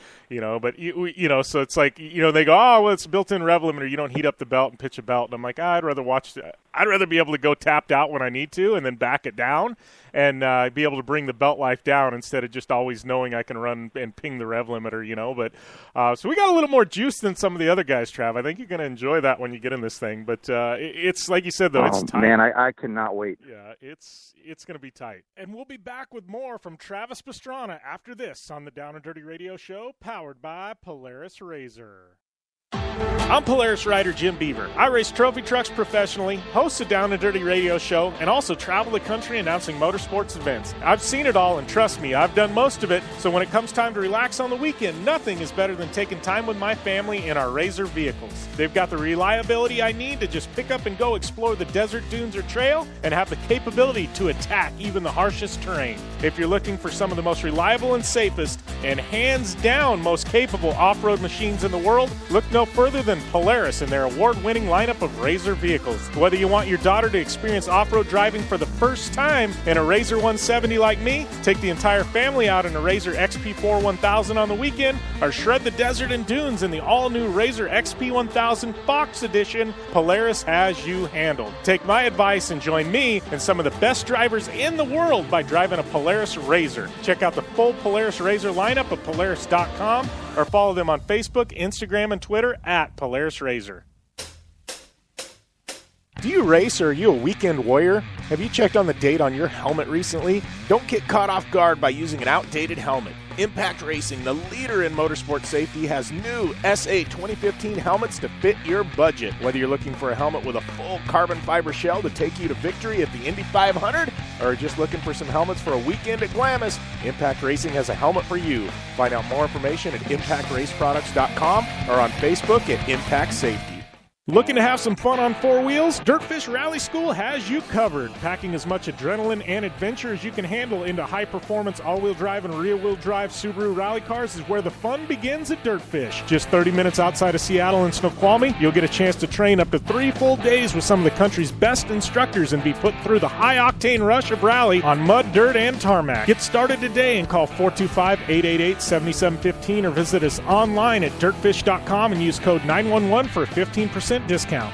so it's like, they go, oh, well, it's built-in rev limiter. You don't heat up the belt and pitch a belt. And I'm like, I'd rather be able to go tapped out when I need to, and then back it down, and be able to bring the belt life down instead of just always knowing I can run and ping the rev limiter, But so we got a little more juice than some of the other guys, Trav. I think you're going to enjoy that when you get in this thing. But it's like you said, though, it's tight. Man, I cannot wait. Yeah, it's going to be tight. And we'll be back with more from Travis Pastrana after this on the Down and Dirty Radio Show, powered by Polaris Razor. I'm Polaris rider Jim Beaver. I race trophy trucks professionally, host a Down and Dirty radio show, and also travel the country announcing motorsports events. I've seen it all, and trust me, I've done most of it. So when it comes time to relax on the weekend, nothing is better than taking time with my family in our Razor vehicles. They've got the reliability I need to just pick up and go explore the desert dunes or trail, and have the capability to attack even the harshest terrain. If you're looking for some of the most reliable and safest and hands down most capable off-road machines in the world, look no further than Polaris and their award-winning lineup of RZR vehicles. Whether you want your daughter to experience off-road driving for the first time in a RZR 170 like me, take the entire family out in a RZR XP4 1000 on the weekend, or shred the desert and dunes in the all-new RZR XP 1000 Fox Edition, Polaris has you handled. Take my advice and join me and some of the best drivers in the world by driving a Polaris RZR. Check out the full Polaris RZR lineup at Polaris.com or follow them on Facebook, Instagram, and Twitter at Polaris RZR. Do you race or are you a weekend warrior? Have you checked on the date on your helmet recently? Don't get caught off guard by using an outdated helmet. Impact Racing, the leader in motorsport safety, has new SA 2015 helmets to fit your budget. Whether you're looking for a helmet with a full carbon fiber shell to take you to victory at the Indy 500 or just looking for some helmets for a weekend at Glamis, Impact Racing has a helmet for you. Find out more information at impactraceproducts.com or on Facebook at Impact Safety. Looking to have some fun on four wheels? Dirtfish Rally School has you covered. Packing as much adrenaline and adventure as you can handle into high-performance all-wheel drive and rear-wheel drive Subaru rally cars is where the fun begins at Dirtfish. Just 30 minutes outside of Seattle in Snoqualmie, you'll get a chance to train up to 3 full days with some of the country's best instructors and be put through the high-octane rush of rally on mud, dirt, and tarmac. Get started today and call 425-888-7715 or visit us online at dirtfish.com and use code 911 for a 15% discount.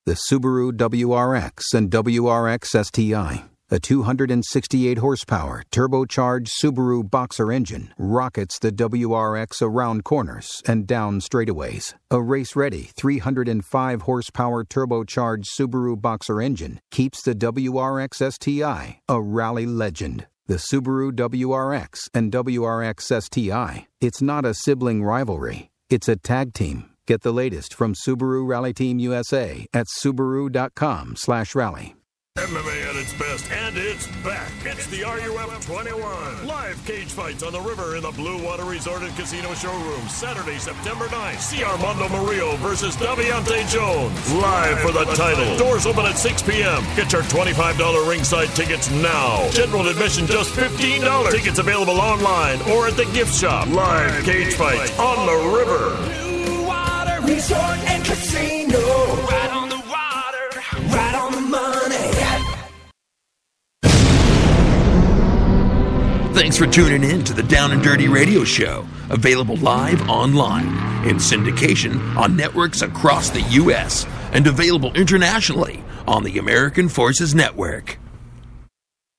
The Subaru WRX and WRX STI, a 268 horsepower turbocharged Subaru Boxer engine, rockets the WRX around corners and down straightaways. A race-ready 305 horsepower turbocharged Subaru Boxer engine keeps the WRX STI a rally legend. The Subaru WRX and WRX STI, it's not a sibling rivalry, it's a tag team. Get the latest from Subaru Rally Team USA at Subaru.com/rally. MMA at its best, and it's back. It's the RUF 21. Live cage fights on the river in the Blue Water Resort and Casino Showroom. Saturday, September 9th. See Armando Murillo versus Daviante Jones. Live for the title. Doors open at 6 p.m. Get your $25 ringside tickets now. General admission just $15. Tickets available online or at the gift shop. Live cage fights on the river. Resort and Casino. Right on the water, right on the money. Thanks for tuning in to the Down and Dirty Radio Show. Available live online, in syndication on networks across the U.S., and available internationally on the American Forces Network.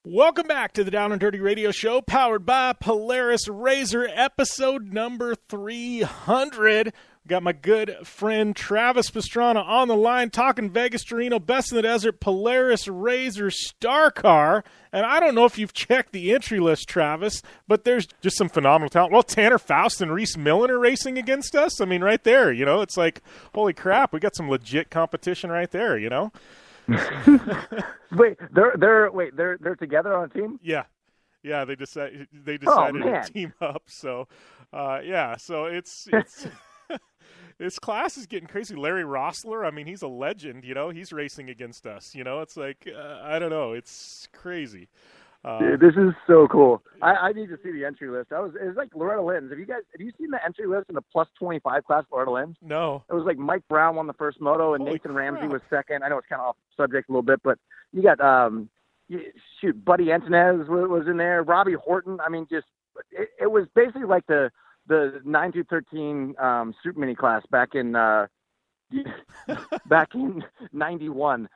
Welcome back to the Down and Dirty Radio Show, powered by Polaris RZR, episode number 300. Got my good friend Travis Pastrana on the line, talking Vegas Torino, Best in the Desert, Polaris RZR Star Car. And I don't know if you've checked the entry list, Travis, but there's just some phenomenal talent. Well, Tanner Faust and Reese Millen are racing against us. I mean, right there, you know, it's like, holy crap, we got some legit competition right there, you know? Wait, they're together on a team? Yeah, they decided to team up. So, so it's this class is getting crazy. Larry Rossler, I mean, he's a legend. You know, he's racing against us. You know, it's like I don't know, it's crazy. Dude, this is so cool. I need to see the entry list. It was like Loretta Lynn's. Have you seen the entry list in the plus 25 class, Loretta Lynn's? No. It was like Mike Brown won the first moto and Holy Nathan crap. Ramsey was second. I know it's kind of off subject a little bit, but you got Buddy Antonez was in there. Robbie Horton. I mean, just it was basically like the 9 through 13 Super Mini class back in 91.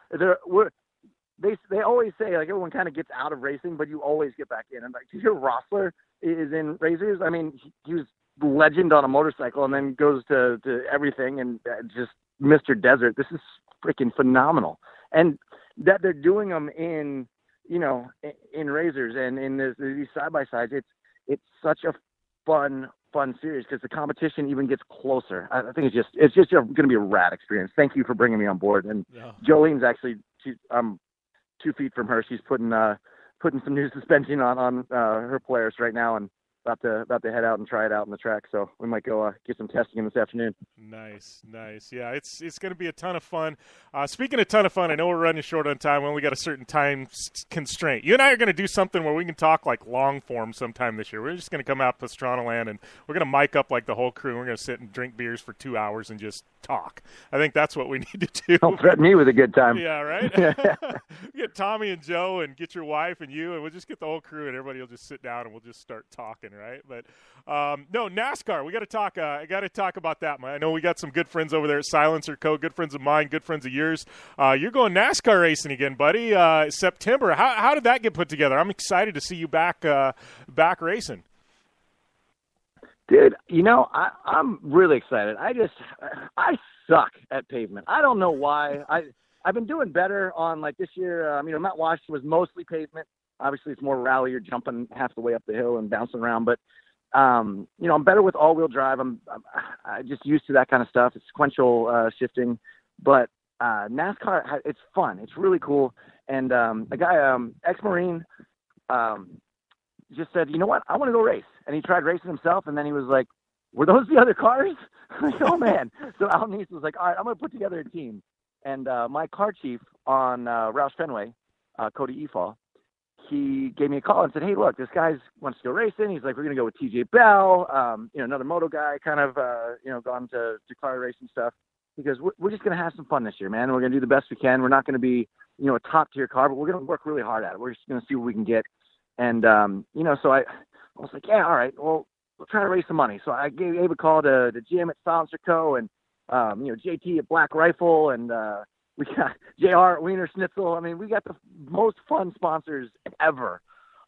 They always say, like, everyone kind of gets out of racing, but you always get back in. And like, to hear Rossler is in RZRs, I mean, he was legend on a motorcycle and then goes to everything and just Mr. Desert. This is freaking phenomenal. And that they're doing them in RZRs and in these side-by-sides, it's such a fun series because the competition even gets closer. I think it's just going to be a rad experience. Thank you for bringing me on board. And Jolene's actually, I'm 2 feet from her. She's putting some new suspension on her Polaris right now, and about to head out and try it out on the track. So we might go get some testing in this afternoon. Nice. Yeah, it's going to be a ton of fun. Speaking of ton of fun, I know we're running short on time. We only got a certain time constraint. You and I are going to do something where we can talk like long form sometime this year. We're just going to come out Pastrana land and we're going to mic up like the whole crew. We're going to sit and drink beers for 2 hours and just talk. I think that's what we need to do. Don't threaten me with a good time. Yeah, right? Get Tommy and Joe and get your wife and you, and we'll just get the whole crew and everybody will just sit down and we'll just start talking, right? But no, NASCAR, we got to talk. I got to talk about that. I know we got some good friends over there at Silencer Co., good friends of mine, good friends of yours. You're going NASCAR racing again, buddy. September. How did that get put together? I'm excited to see you back racing. Dude, I'm really excited. I suck at pavement. I don't know why. I've been doing better on like this year. Mount Washington was mostly pavement. Obviously, it's more rally. You're jumping half the way up the hill and bouncing around. But I'm better with all-wheel drive. I'm just used to that kind of stuff. It's sequential shifting. But NASCAR, it's fun. It's really cool. And a guy, ex-Marine, just said, you know what? I want to go race. And he tried racing himself, and then he was like, were those the other cars? I'm like, oh, man. So Al Neese was like, all right, I'm going to put together a team. And my car chief on Roush Fenway, Cody Efall, he gave me a call and said, hey, look, this guy wants to go racing. He's like, we're going to go with TJ Bell, another moto guy, kind of, gone to car racing stuff. He goes, we're just going to have some fun this year, man. We're going to do the best we can. We're not going to be, a top-tier car, but we're going to work really hard at it. We're just going to see what we can get. And, so I was like, yeah, all right, well, we'll try to raise some money. So I gave a call to Jim at Silencer Co. and, JT at Black Rifle, and we got JR at Wiener Schnitzel. I mean, we got the most fun sponsors ever.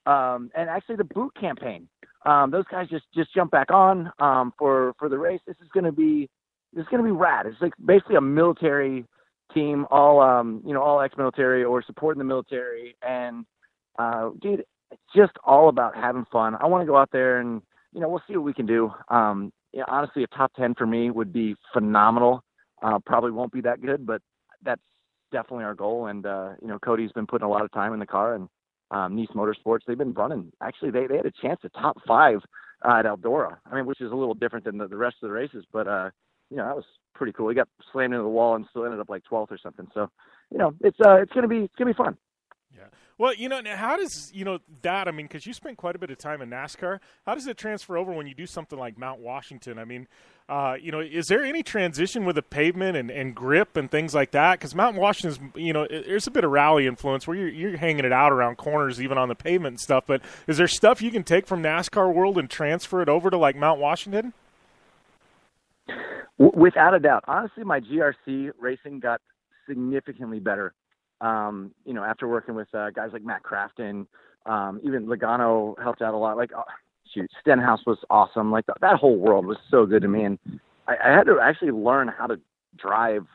And actually the boot campaign, those guys just jumped back on for the race. This is going to be rad. It's like basically a military team, all ex-military or supporting the military. And, dude, it's just all about having fun. I want to go out there and, we'll see what we can do. Honestly, a top 10 for me would be phenomenal. Probably won't be that good, but that's definitely our goal. And, Cody's been putting a lot of time in the car, and Nice Motorsports, they've been running. Actually, they had a chance to top 5 at Eldora. I mean, which is a little different than the rest of the races, but, that was pretty cool. He got slammed into the wall and still ended up like 12th or something. So, it's going to be fun. Yeah. Well, how does, that, I mean, because you spent quite a bit of time in NASCAR, how does it transfer over when you do something like Mount Washington? I mean, is there any transition with the pavement and grip and things like that? Because Mount Washington's, there's a bit of rally influence where you're hanging it out around corners, even on the pavement and stuff. But is there stuff you can take from NASCAR world and transfer it over to like Mount Washington? Without a doubt. Honestly, my GRC racing got significantly better. After working with guys like Matt Crafton, even Logano helped out a lot. Like, Stenhouse was awesome. Like that whole world was so good to me. And I had to actually learn how to drive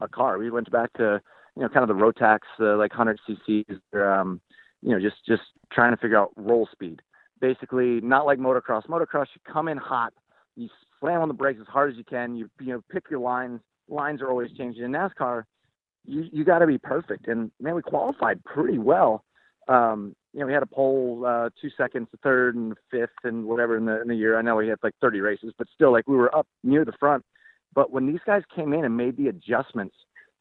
a car. We went back to, kind of the Rotax, like 100 cc's, just trying to figure out roll speed. Basically, not like motocross. Motocross, you come in hot, you slam on the brakes as hard as you can. You pick your lines. Lines are always changing. In NASCAR, you got to be perfect. And, man, we qualified pretty well. We had a pole 2 seconds, the third and the fifth and whatever in the year. I know we had like 30 races, but still, like, we were up near the front. But when these guys came in and made the adjustments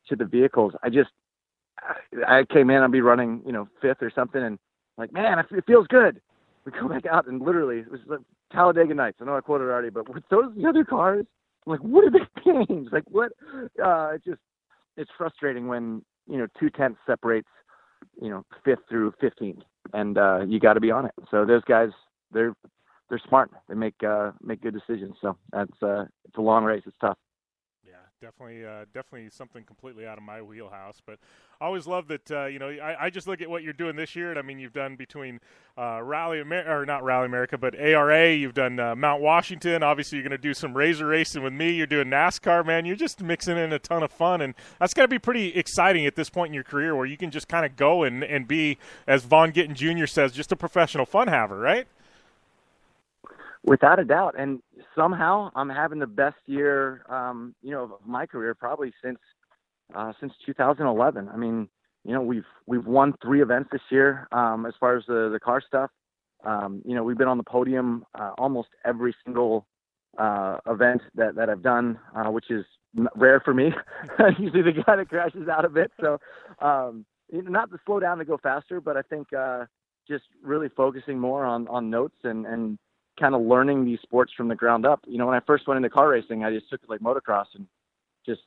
to the vehicles, I came in, I'd be running, fifth or something, and like, man, it feels good. We go back out and literally, it was like Talladega Nights. I know I quoted it already, but with those the other cars, I'm like, what did they change? Like, what? It's frustrating when, 2/10 separates, 5th through 15th, and you got to be on it. So those guys, they're smart. They make good decisions. So it's a long race. It's tough. Yeah, definitely something completely out of my wheelhouse. But I always love that. I just look at what you're doing this year, and I mean, you've done between not Rally America, but ARA. You've done Mount Washington. Obviously, you're going to do some razor racing with me. You're doing NASCAR, man. You're just mixing in a ton of fun, and that's got to be pretty exciting at this point in your career, where you can just kind of go and be, as Vaughn Gittin Jr. says, just a professional fun haver, right? Without a doubt. And somehow I'm having the best year, of my career probably since 2011. I mean, we've won 3 events this year as far as the car stuff. We've been on the podium almost every single event that I've done, which is rare for me. Usually the guy that crashes out of it. So not to slow down to go faster, but I think just really focusing more on notes and kind of learning these sports from the ground up. When I first went into car racing, I just took it like motocross and just,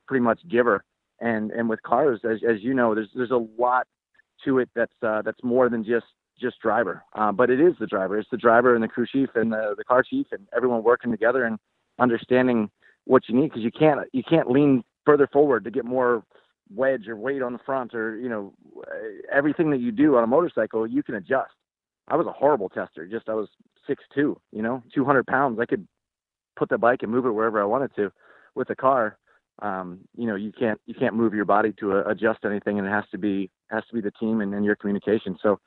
pretty much giver. And with cars, as you know, there's a lot to it that's more than just driver. But it is the driver. It's the driver and the crew chief and the car chief and everyone working together and understanding what you need, because you can't lean further forward to get more wedge or weight on the front, or everything that you do on a motorcycle you can adjust. I was a horrible tester. I was 6'2", 200 pounds. I could put the bike and move it wherever I wanted to. With a car, you can't move your body to adjust anything, and it has to be the team and your communication. So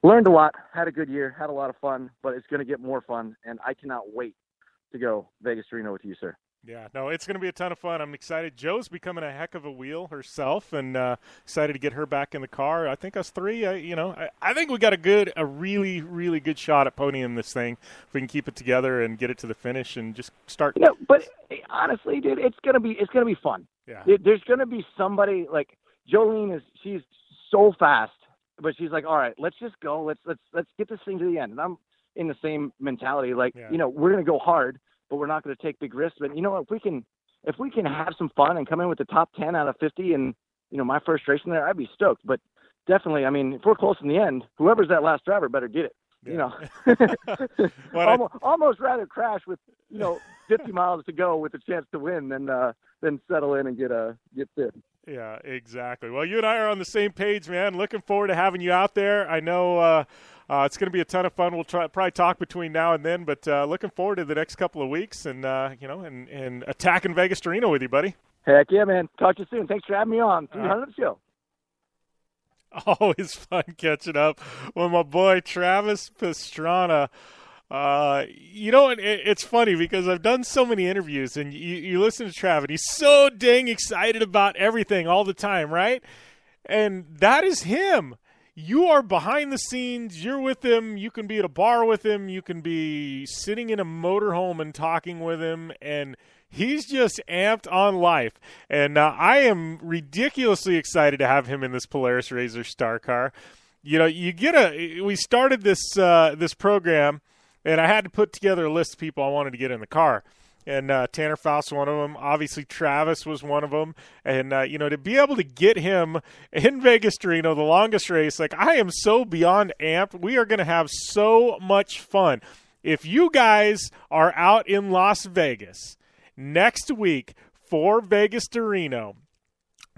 learned a lot, had a good year, had a lot of fun, but it's going to get more fun, and I cannot wait to go Vegas to Reno with you, sir. Yeah, no, it's going to be a ton of fun. I'm excited. Joe's becoming a heck of a wheel herself, and excited to get her back in the car. I think us three, I think we got a really, really good shot at podium this thing. If we can keep it together and get it to the finish and just start. But honestly, dude, it's gonna be fun. Yeah. There's gonna be somebody like Jolene she's so fast, but she's like, all right, let's just go. Let's get this thing to the end. And I'm in the same mentality. Like, we're gonna go hard, but we're not going to take big risks. But if we can have some fun and come in with the top 10 out of 50, and my first race in there, I'd be stoked. But definitely, if we're close in the end, whoever's that last driver better get it. Yeah. Almost rather crash with 50 miles to go with a chance to win than settle in and get fit. Yeah, exactly. Well, you and I are on the same page, man. Looking forward to having you out there. I know it's going to be a ton of fun. We'll probably talk between now and then, but looking forward to the next couple of weeks and and attacking Vegas to Reno with you, buddy. Heck yeah, man. Talk to you soon. Thanks for having me on 300 Show. Always fun catching up with my boy Travis Pastrana. It's funny because I've done so many interviews, and you listen to Travis. He's so dang excited about everything all the time, right? And that is him. You are behind the scenes. You're with him. You can be at a bar with him. You can be sitting in a motorhome and talking with him, and he's just amped on life. And I am ridiculously excited to have him in this Polaris RZR Star Car. We started this program, and I had to put together a list of people I wanted to get in the car. And Tanner Faust was one of them. Obviously, Travis was one of them. And, to be able to get him in Vegas to Reno, the longest race, I am so beyond amped. We are going to have so much fun. If you guys are out in Las Vegas next week for Vegas to Reno,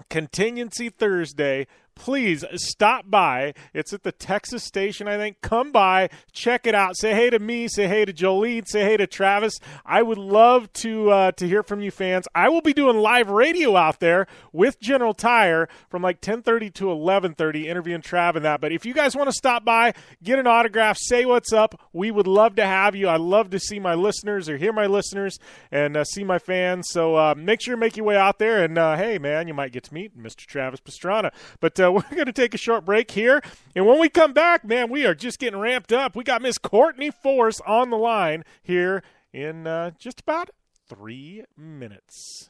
Contingency Thursday, please stop by. It's at the Texas station, I think. Come by, check it out. Say hey to me. Say hey to Jolene. Say hey to Travis. I would love to hear from you fans. I will be doing live radio out there with General Tire from 10:30 to 11:30, interviewing Trav and that. But if you guys want to stop by, get an autograph, say what's up, we would love to have you. I love to see my listeners or hear my listeners and see my fans. So make sure to make your way out there. And, hey, man, you might get to meet Mr. Travis Pastrana. But we're going to take a short break here. And when we come back, man, we are just getting ramped up. We got Miss Courtney Force on the line here in just about 3 minutes.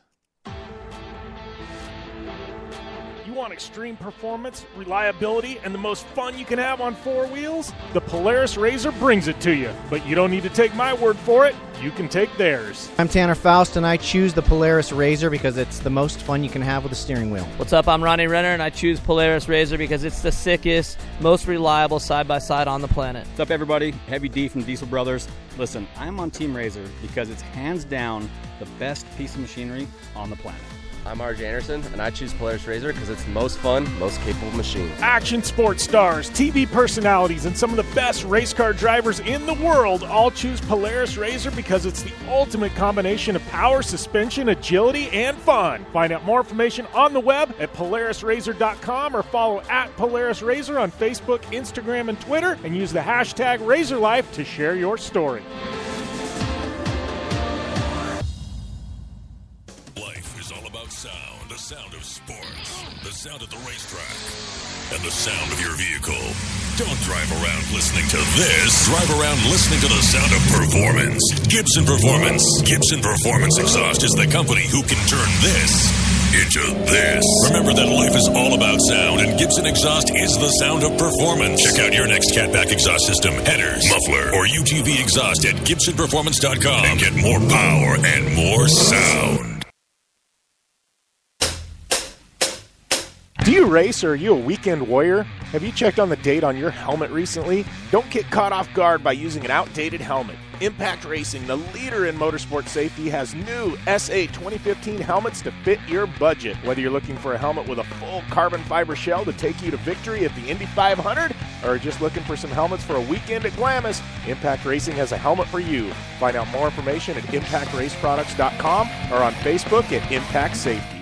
You want extreme performance, reliability, and the most fun you can have on four wheels? The Polaris RZR brings it to you. But you don't need to take my word for it. You can take theirs. I'm Tanner Faust, and I choose the Polaris RZR because it's the most fun you can have with a steering wheel. What's up? I'm Ronnie Renner, and I choose Polaris RZR because it's the sickest, most reliable side-by-side on the planet. What's up, everybody? Heavy D from Diesel Brothers. Listen, I'm on Team RZR because it's hands down the best piece of machinery on the planet. I'm RJ Anderson, and I choose Polaris RZR because it's the most fun, most capable machine. Action sports stars, TV personalities, and some of the best race car drivers in the world all choose Polaris RZR because it's the ultimate combination of power, suspension, agility, and fun. Find out more information on the web at PolarisRZR.com or follow at Polaris RZR on Facebook, Instagram, and Twitter, and use the hashtag RazorLife to share your story. Sound, the sound of sports, the sound at the racetrack, and the sound of your vehicle. Don't drive around listening to this. Drive around listening to the sound of performance. Gibson Performance. Gibson Performance Exhaust is the company who can turn this into this. Remember that life is all about sound, and Gibson Exhaust is the sound of performance. Check out your next catback exhaust system, headers, muffler, or UTV exhaust at GibsonPerformance.com and get more power and more sound. Do you race, or are you a weekend warrior? Have you checked on the date on your helmet recently? Don't get caught off guard by using an outdated helmet. Impact Racing, the leader in motorsport safety, has new SA 2015 helmets to fit your budget. Whether you're looking for a helmet with a full carbon fiber shell to take you to victory at the Indy 500, or just looking for some helmets for a weekend at Glamis, Impact Racing has a helmet for you. Find out more information at ImpactRaceProducts.com or on Facebook at Impact Safety.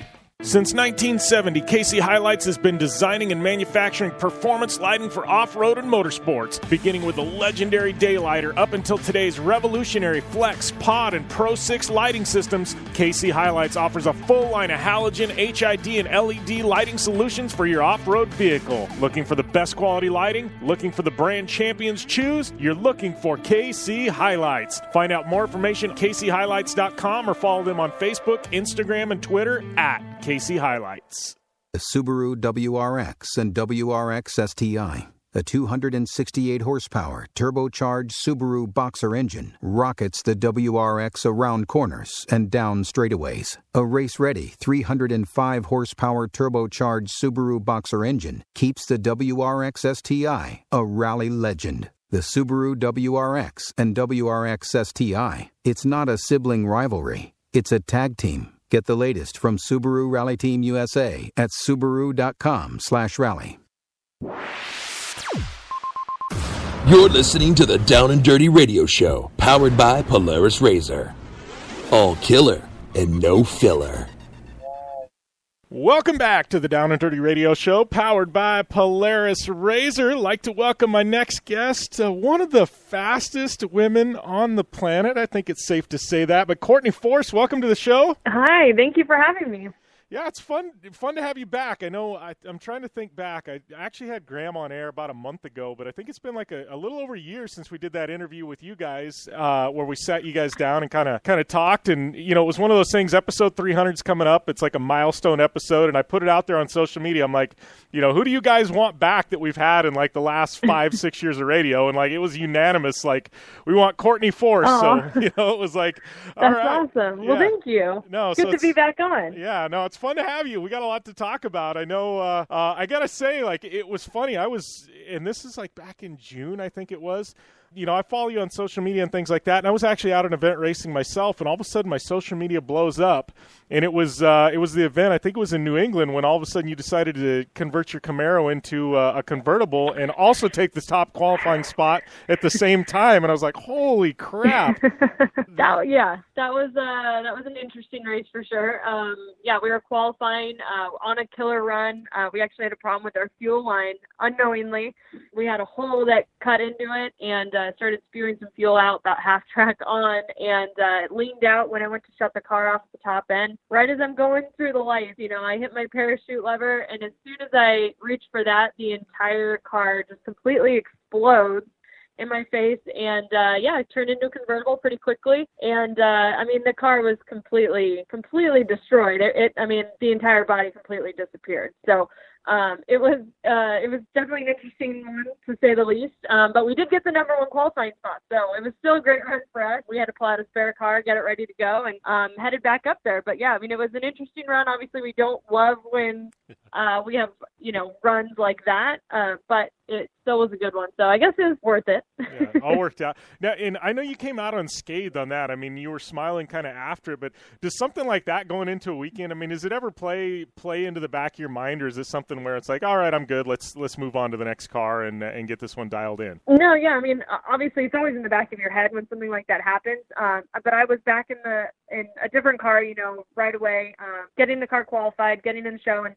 Since 1970, KC Highlights has been designing and manufacturing performance lighting for off-road and motorsports, beginning with the legendary Daylighter up until today's revolutionary Flex, Pod, and Pro 6 lighting systems. KC Highlights offers a full line of halogen, HID, and LED lighting solutions for your off-road vehicle. Looking for the best quality lighting? Looking for the brand champions choose? You're looking for KC Highlights. Find out more information at kchighlights.com or follow them on Facebook, Instagram, and Twitter at KC Highlights. The Subaru WRX and WRX STI, a 268 horsepower turbocharged Subaru Boxer engine, rockets the WRX around corners and down straightaways. A race-ready 305 horsepower turbocharged Subaru Boxer engine keeps the WRX STI a rally legend. The Subaru WRX and WRX STI, it's not a sibling rivalry, it's a tag team. Get the latest from Subaru Rally Team USA at Subaru.com/rally. You're listening to the Down and Dirty Radio Show, powered by Polaris Razor. All killer and no filler. Welcome back to the Down and Dirty Radio Show, powered by Polaris Razor. I'd like to welcome my next guest, one of the fastest women on the planet. I think it's safe to say that. But Courtney Force, welcome to the show. Hi, thank you for having me. Yeah, it's fun to have you back. I know I'm trying to think back. I actually had Graham on air about a month ago, but I think it's been like a little over a year since we did that interview with you guys where we sat you guys down and kind of talked. And, you know, it was one of those things, episode 300 is coming up. It's like a milestone episode, and I put it out there on social media. I'm like, you know, who do you guys want back that we've had in like the last 5-6 years of radio? And like it was unanimous. Like, we want Courtney Force. So, you know, it was like, all That's right. awesome. Yeah. Well, thank you. No, Good to be back on. Yeah, no, it's fun to have you. We got a lot to talk about. I know, I got to say, like, it was funny. And this is like back in June, I think it was. You know, I follow you on social media and things like that, and I was actually out at an event racing myself, and all of a sudden my social media blows up, and it was the event, I think it was in New England, when all of a sudden you decided to convert your Camaro into a convertible and also take the top qualifying spot at the same time, and I was like, holy crap. That was an interesting race for sure. We were qualifying on a killer run. We actually had a problem with our fuel line unknowingly. We had a hole that cut into it and started spewing some fuel out about half track on, and it leaned out when I went to shut the car off at the top end. Right as I'm going through the lights, you know, I hit my parachute lever, and as soon as I reach for that, the entire car just completely explodes in my face, and it turned into a convertible pretty quickly. And the car was completely destroyed. The entire body completely disappeared. So it was definitely an interesting one, to say the least. But we did get the number one qualifying spot, so it was still a great run for us. We had to pull out a spare car, get it ready to go, and headed back up there. But yeah, it was an interesting run. Obviously, we don't love when we have, you know, runs like that, but it still was a good one. So I guess it was worth it. Yeah, all worked out. Now, and I know you came out unscathed on that. I mean, you were smiling kind of after it, but does something like that going into a weekend, I mean, does it ever play into the back of your mind, or is it something where it's like, all right, I'm good, let's move on to the next car and get this one dialed in? No, yeah, obviously it's always in the back of your head when something like that happens. But I was back in in a different car, right away, getting the car qualified, getting in the show. And,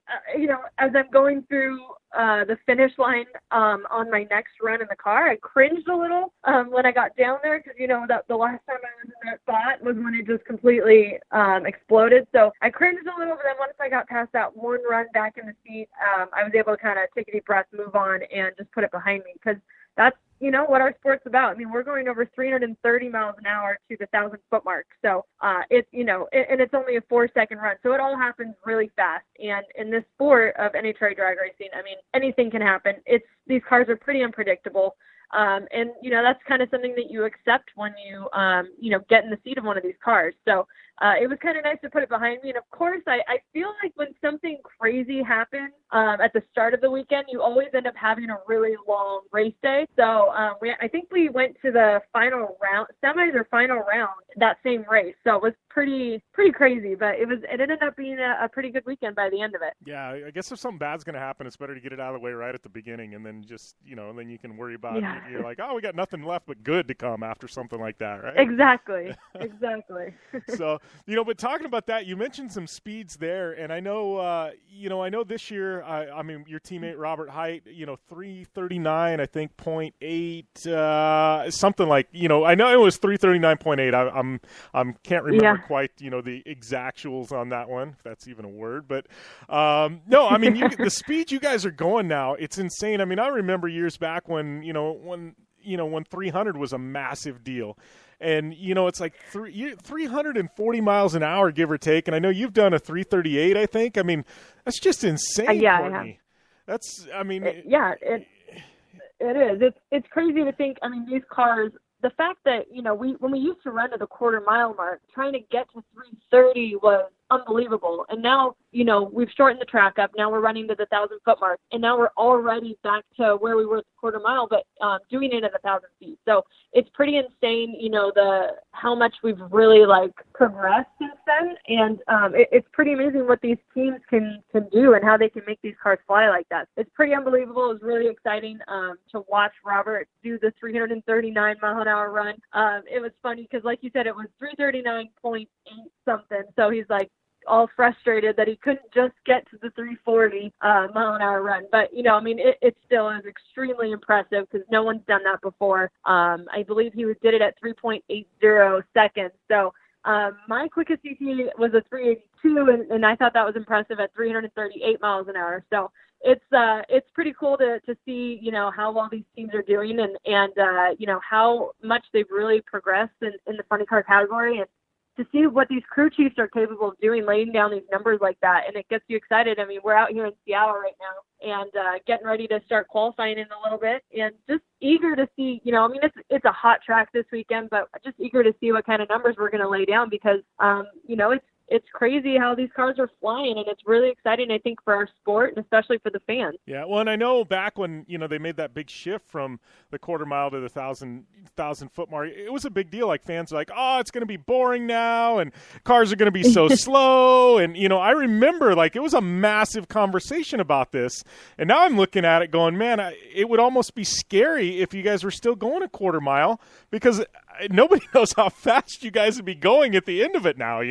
as I'm going through the finish line on my next run in the car, I cringed a little when I got down there because, that the last time I was in that spot was when it just completely exploded. So I cringed a little, but then once I got past that one run back in the seat, I was able to kind of take a deep breath, move on, and just put it behind me because that's, what our sport's about. I mean, we're going over 330 miles an hour to the 1,000-foot mark. So it's, and it's only a 4-second run. So it all happens really fast. And in this sport of NHRA drag racing, I mean, anything can happen. These cars are pretty unpredictable. And, that's kind of something that you accept when you, get in the seat of one of these cars. So it was kind of nice to put it behind me. And, of course, I feel like when something crazy happens at the start of the weekend, you always end up having a really long race day. So I think we went to the final round, semis or final round, that same race. So it was pretty crazy, but it ended up being a pretty good weekend by the end of it. Yeah, I guess if something bad's going to happen, it's better to get it out of the way right at the beginning, and then just, and then you can worry about it. You're like, oh, we got nothing left but good to come after something like that, right? Exactly. So, but talking about that, you mentioned some speeds there, and I know, I know this year, I mean, your teammate Robert Height, 339, I think, 0.8, something like, I know it was 339.8. I can't remember quite, the exactuals on that one, if that's even a word. But no, I mean, the speed you guys are going now, it's insane. I mean, I remember years back when 300 was a massive deal. And, it's like 340 miles an hour, give or take. And I know you've done a 338, I think. I mean, that's just insane, yeah, Courtney. I have. That's, I mean. It is. It's crazy to think, I mean, these cars, the fact that, when we used to run to the quarter-mile mark, trying to get to 330 was unbelievable. And now, we've shortened the track up. Now we're running to the 1,000-foot mark. And now we're already back to where we were at the quarter mile, but doing it at 1,000 feet. So it's pretty insane, how much we've really, progressed since then. And it's pretty amazing what these teams can do and how they can make these cars fly like that. It's pretty unbelievable. It was really exciting to watch Robert do the 339-mile-an-hour run. It was funny because, like you said, it was 339.8 something. So he's like, all frustrated that he couldn't just get to the 340 mile-an-hour run. But, it still is extremely impressive because no one's done that before. I believe he did it at 3.80 seconds. So my quickest CT was a 382, and I thought that was impressive at 338 miles an hour. So it's pretty cool to see, how well these teams are doing and how much they've really progressed in the funny car category. And to see what these crew chiefs are capable of doing, laying down these numbers like that, and it gets you excited. I mean, we're out here in Seattle right now and getting ready to start qualifying in a little bit, and just eager to see, it's a hot track this weekend, but just eager to see what kind of numbers we're going to lay down because, it's crazy how these cars are flying, and it's really exciting, I think, for our sport and especially for the fans. Yeah, well, and I know back when, they made that big shift from the quarter mile to the 1,000-foot mark, it was a big deal. Like, fans are like, oh, it's going to be boring now, and cars are going to be so slow. And, I remember, it was a massive conversation about this. And now I'm looking at it going, man, it would almost be scary if you guys were still going a quarter mile because nobody knows how fast you guys would be going at the end of it now,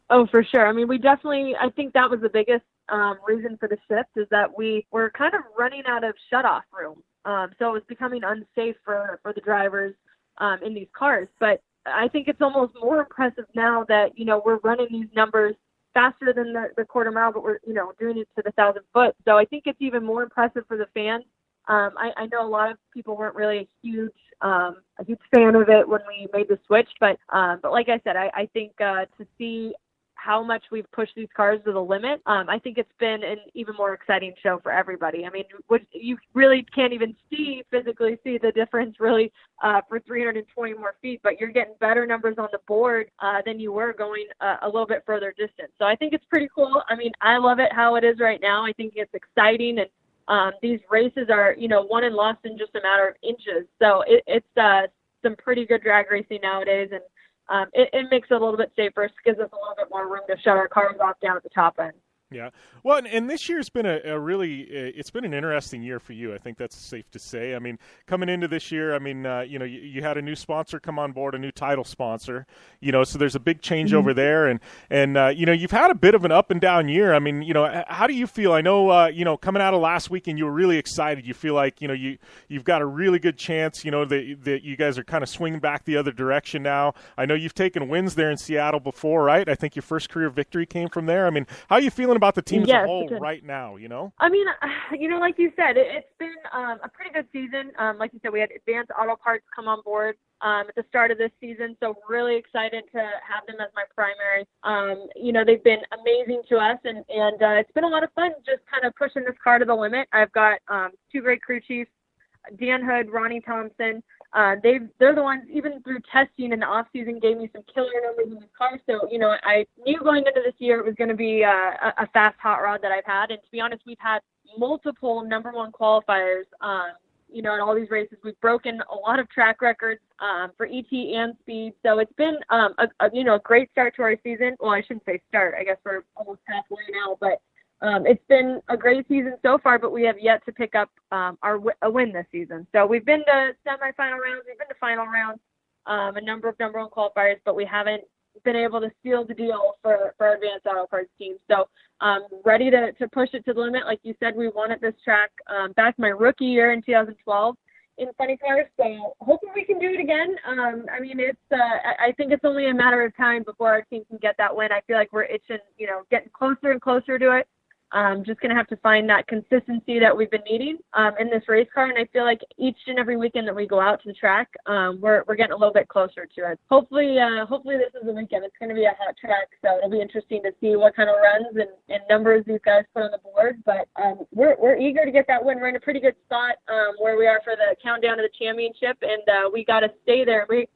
Oh, for sure. I mean, I think that was the biggest reason for the shift is that we were kind of running out of shutoff room. So it was becoming unsafe for the drivers in these cars. But I think it's almost more impressive now that, we're running these numbers faster than the quarter mile, but we're, doing it to the 1,000-foot. So I think it's even more impressive for the fans. I know a lot of people weren't really a huge fan of it when we made the switch, but like I said, I think to see how much we've pushed these cars to the limit, I think it's been an even more exciting show for everybody. I mean, you really can't even physically see the difference really for 320 more feet, but you're getting better numbers on the board than you were going a little bit further distance. So I think it's pretty cool. I mean, I love it how it is right now. I think it's exciting, and these races are, won and lost in just a matter of inches. So it's some pretty good drag racing nowadays, and it makes it a little bit safer. It gives us a little bit more room to shut our cars off down at the top end. Yeah. Well, and this year's been a really it's been an interesting year for you. I think that's safe to say. I mean, coming into this year, I mean, you had a new sponsor come on board, a new title sponsor, so there's a big change over there. And you've had a bit of an up and down year. I mean, how do you feel? I know, coming out of last weekend, you were really excited. You feel like, you've got a really good chance, that you guys are kind of swinging back the other direction now. I know you've taken wins there in Seattle before, right? I think your first career victory came from there. I mean, how are you feeling about the team as a whole right now, I mean, like you said, it's been a pretty good season. Like you said, we had Advanced Auto Parts come on board at the start of this season, so really excited to have them as my primary. They've been amazing to us, and it's been a lot of fun just kind of pushing this car to the limit. I've got two great crew chiefs, Dan Hood, Ronnie Thompson. They're the ones, even through testing in the off season, gave me some killer numbers in the car. So, I knew going into this year it was going to be a fast hot rod that I've had. And to be honest, we've had multiple number one qualifiers, in all these races. We've broken a lot of track records for ET and speed. So it's been a great start to our season. Well, I shouldn't say start. I guess we're almost halfway now, but it's been a great season so far, but we have yet to pick up a win this season. So we've been to semifinal rounds, we've been to final rounds, a number of number one qualifiers, but we haven't been able to seal the deal for our Advanced Auto Parts team. So ready to push it to the limit. Like you said, we won at this track back my rookie year in 2012 in funny cars. So hoping we can do it again. I think it's only a matter of time before our team can get that win. I feel like we're itching, getting closer and closer to it. Just going to have to find that consistency that we've been needing in this race car. And I feel like each and every weekend that we go out to the track, we're getting a little bit closer to it. Hopefully this is the weekend. It's going to be a hot track, so it'll be interesting to see what kind of runs and numbers these guys put on the board. But we're eager to get that win. We're in a pretty good spot where we are for the countdown to the championship, and we got to stay there. We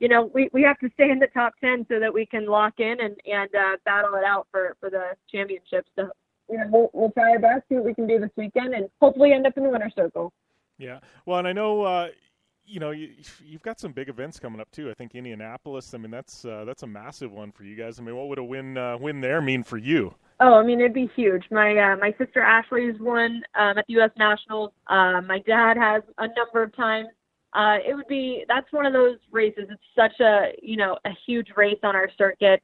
have to stay in the top 10 so that we can lock in and battle it out for the championship. So we'll try our best, see what we can do this weekend, and hopefully end up in the winner's circle. Yeah. Well, and I know, you've got some big events coming up too. I think Indianapolis. I mean, that's a massive one for you guys. I mean, what would a win there mean for you? Oh, I mean, it'd be huge. My sister Ashley's won at the U.S. Nationals. My dad has a number of times. That's one of those races. It's such a huge race on our circuit.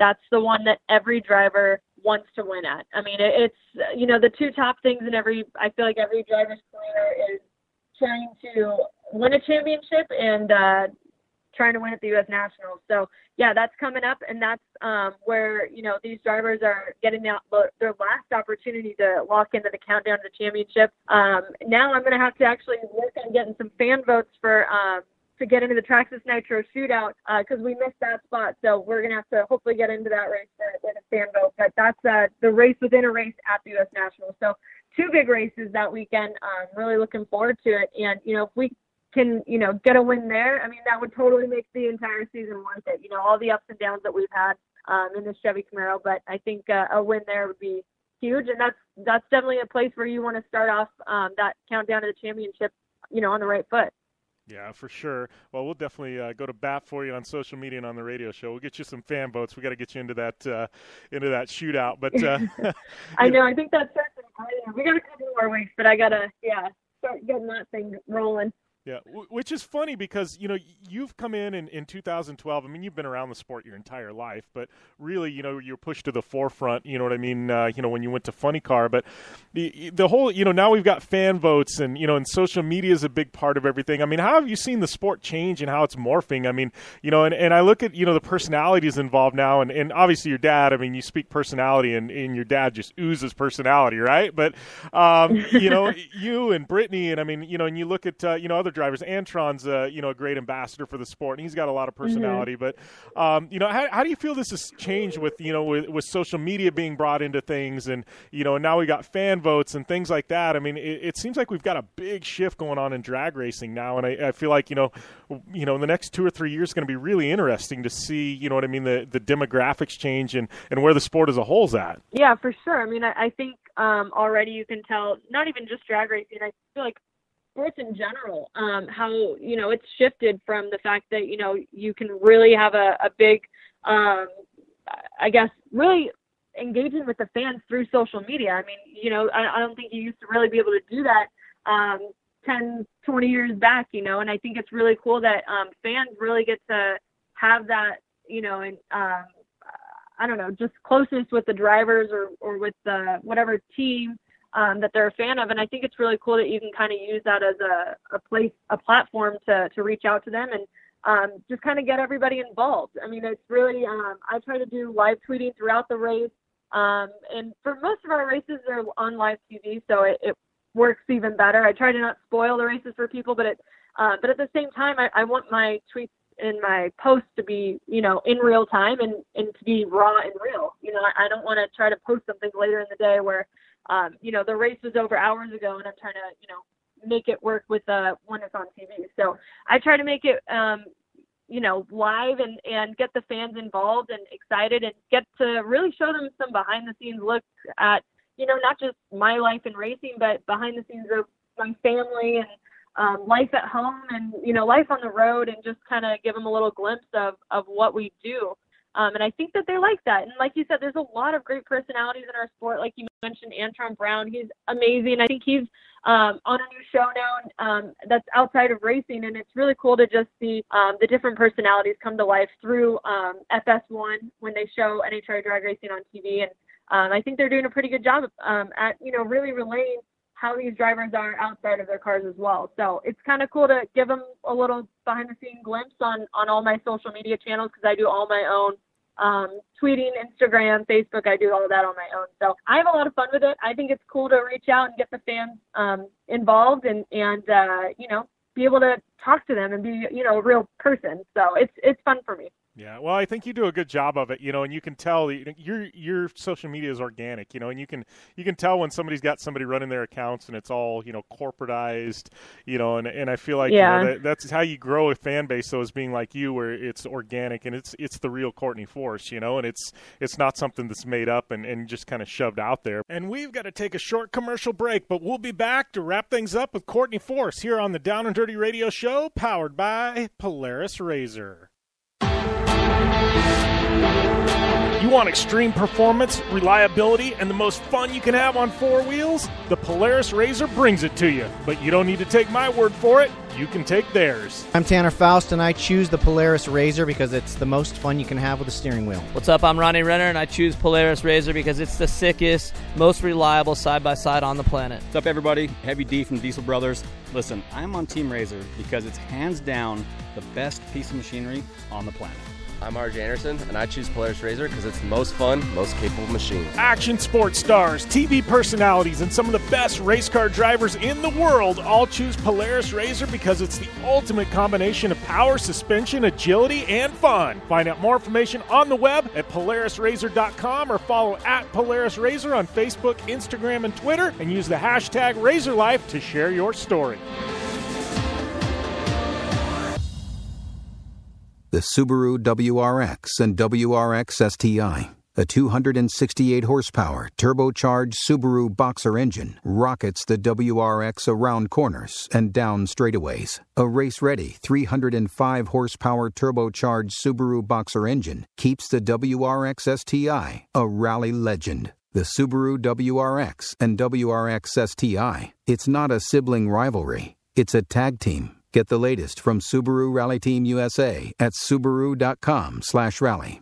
That's the one that every driver wants to win at. I mean, it's the two top things I feel like every driver's career is trying to win a championship and trying to win at the U.S. Nationals. So yeah, that's coming up, and that's where these drivers are getting their last opportunity to lock into the countdown to the championship. Now I'm going to have to actually work on getting some fan votes for to get into the Traxxas Nitro Shootout because we missed that spot. So we're going to have to hopefully get into that race with a fan vote. But that's the race within a race at the U.S. Nationals. So two big races that weekend. Really looking forward to it. And, if we can, get a win there, I mean, that would totally make the entire season worth it. All the ups and downs that we've had in the Chevy Camaro. But I think a win there would be huge. And that's definitely a place where you want to start off that countdown to the championship, on the right foot. Yeah, for sure. Well, we'll definitely go to bat for you on social media and on the radio show. We'll get you some fan votes. We got to get you into that shootout. But I know. I think that starts in we got a couple more weeks, but I gotta start getting that thing rolling. Yeah, which is funny because, you've come in 2012. I mean, you've been around the sport your entire life, but really, you're pushed to the forefront, you know what I mean, when you went to Funny Car. But the whole, now we've got fan votes and, and social media is a big part of everything. I mean, how have you seen the sport change and how it's morphing? I mean, and I look at, the personalities involved now, and obviously your dad, I mean, you speak personality and your dad just oozes personality, right? But, you and Brittany, and I mean, and you look at, other drivers. Antron's a great ambassador for the sport, and he's got a lot of personality. But how do you feel this has changed with with social media being brought into things, and and now we got fan votes and things like that? I mean, it seems like we've got a big shift going on in drag racing now, and I feel like in the next 2 or 3 years, it's going to be really interesting to see what I mean, the demographics change and where the sport as a whole's at. Yeah, for sure. I mean, I think already you can tell, not even just drag racing. I feel like sports in general, how it's shifted from the fact that you can really have a big, I guess, really engaging with the fans through social media. I mean, you know, I don't think you used to really be able to do that 10, 20 years back, you know, and I think it's really cool that fans really get to have that, you know, and I don't know, just closeness with the drivers or with the whatever team that they're a fan of. And I think it's really cool that you can kind of use that as a platform to reach out to them and just kind of get everybody involved. I mean, it's really, I try to do live tweeting throughout the race. And for most of our races, they're on live TV, so it works even better. I try to not spoil the races for people, but at the same time, I want my tweets and my posts to be, you know, in real time and to be raw and real. You know, I don't want to try to post something later in the day where, you know, the race was over hours ago and I'm trying to, you know, make it work with when it's on TV. So I try to make it, you know, live and get the fans involved and excited and get to really show them some behind the scenes look at, you know, not just my life in racing, but behind the scenes of my family and life at home and, you know, life on the road, and just kind of give them a little glimpse of what we do. And I think that they like that. And like you said, there's a lot of great personalities in our sport. Like you mentioned, Antron Brown, he's amazing. I think he's on a new show now that's outside of racing, and it's really cool to just see the different personalities come to life through FS1 when they show NHRA drag racing on TV. And I think they're doing a pretty good job at, you know, really relaying how these drivers are outside of their cars as well. So it's kind of cool to give them a little behind-the-scenes glimpse on all my social media channels, because I do all my own tweeting, Instagram, Facebook. I do all of that on my own. So I have a lot of fun with it. I think it's cool to reach out and get the fans involved and you know, be able to talk to them and be, you know, a real person. So it's fun for me. Yeah, well, I think you do a good job of it, you know, and you can tell your social media is organic, you know, and you can tell when somebody's got somebody running their accounts and it's all, you know, corporatized, you know, and I feel like, yeah, you know, that's how you grow a fan base, though, is being like you, where it's organic and it's the real Courtney Force, you know, and it's not something that's made up and just kind of shoved out there. And we've got to take a short commercial break, but we'll be back to wrap things up with Courtney Force here on the Down and Dirty Radio Show, powered by Polaris Razor. You want extreme performance, reliability, and the most fun you can have on four wheels? The Polaris Razor brings it to you. But you don't need to take my word for it. You can take theirs. I'm Tanner Faust, and I choose the Polaris Razor because it's the most fun you can have with a steering wheel. What's up? I'm Ronnie Renner, and I choose Polaris Razor because it's the sickest, most reliable side-by-side on the planet. What's up, everybody? Heavy D from Diesel Brothers. Listen, I'm on Team Razor because it's hands down the best piece of machinery on the planet. I'm RJ Anderson, and I choose Polaris Razor because it's the most fun, most capable machine. Action sports stars, TV personalities, and some of the best race car drivers in the world all choose Polaris Razor because it's the ultimate combination of power, suspension, agility, and fun. Find out more information on the web at PolarisRazor.com or follow at Polaris Razor on Facebook, Instagram, and Twitter, and use the hashtag RazorLife to share your story. The Subaru WRX and WRX STI, a 268-horsepower, turbocharged Subaru Boxer engine, rockets the WRX around corners and down straightaways. A race-ready 305-horsepower turbocharged Subaru Boxer engine keeps the WRX STI a rally legend. The Subaru WRX and WRX STI, it's not a sibling rivalry, it's a tag team. Get the latest from Subaru Rally Team USA at Subaru.com/rally.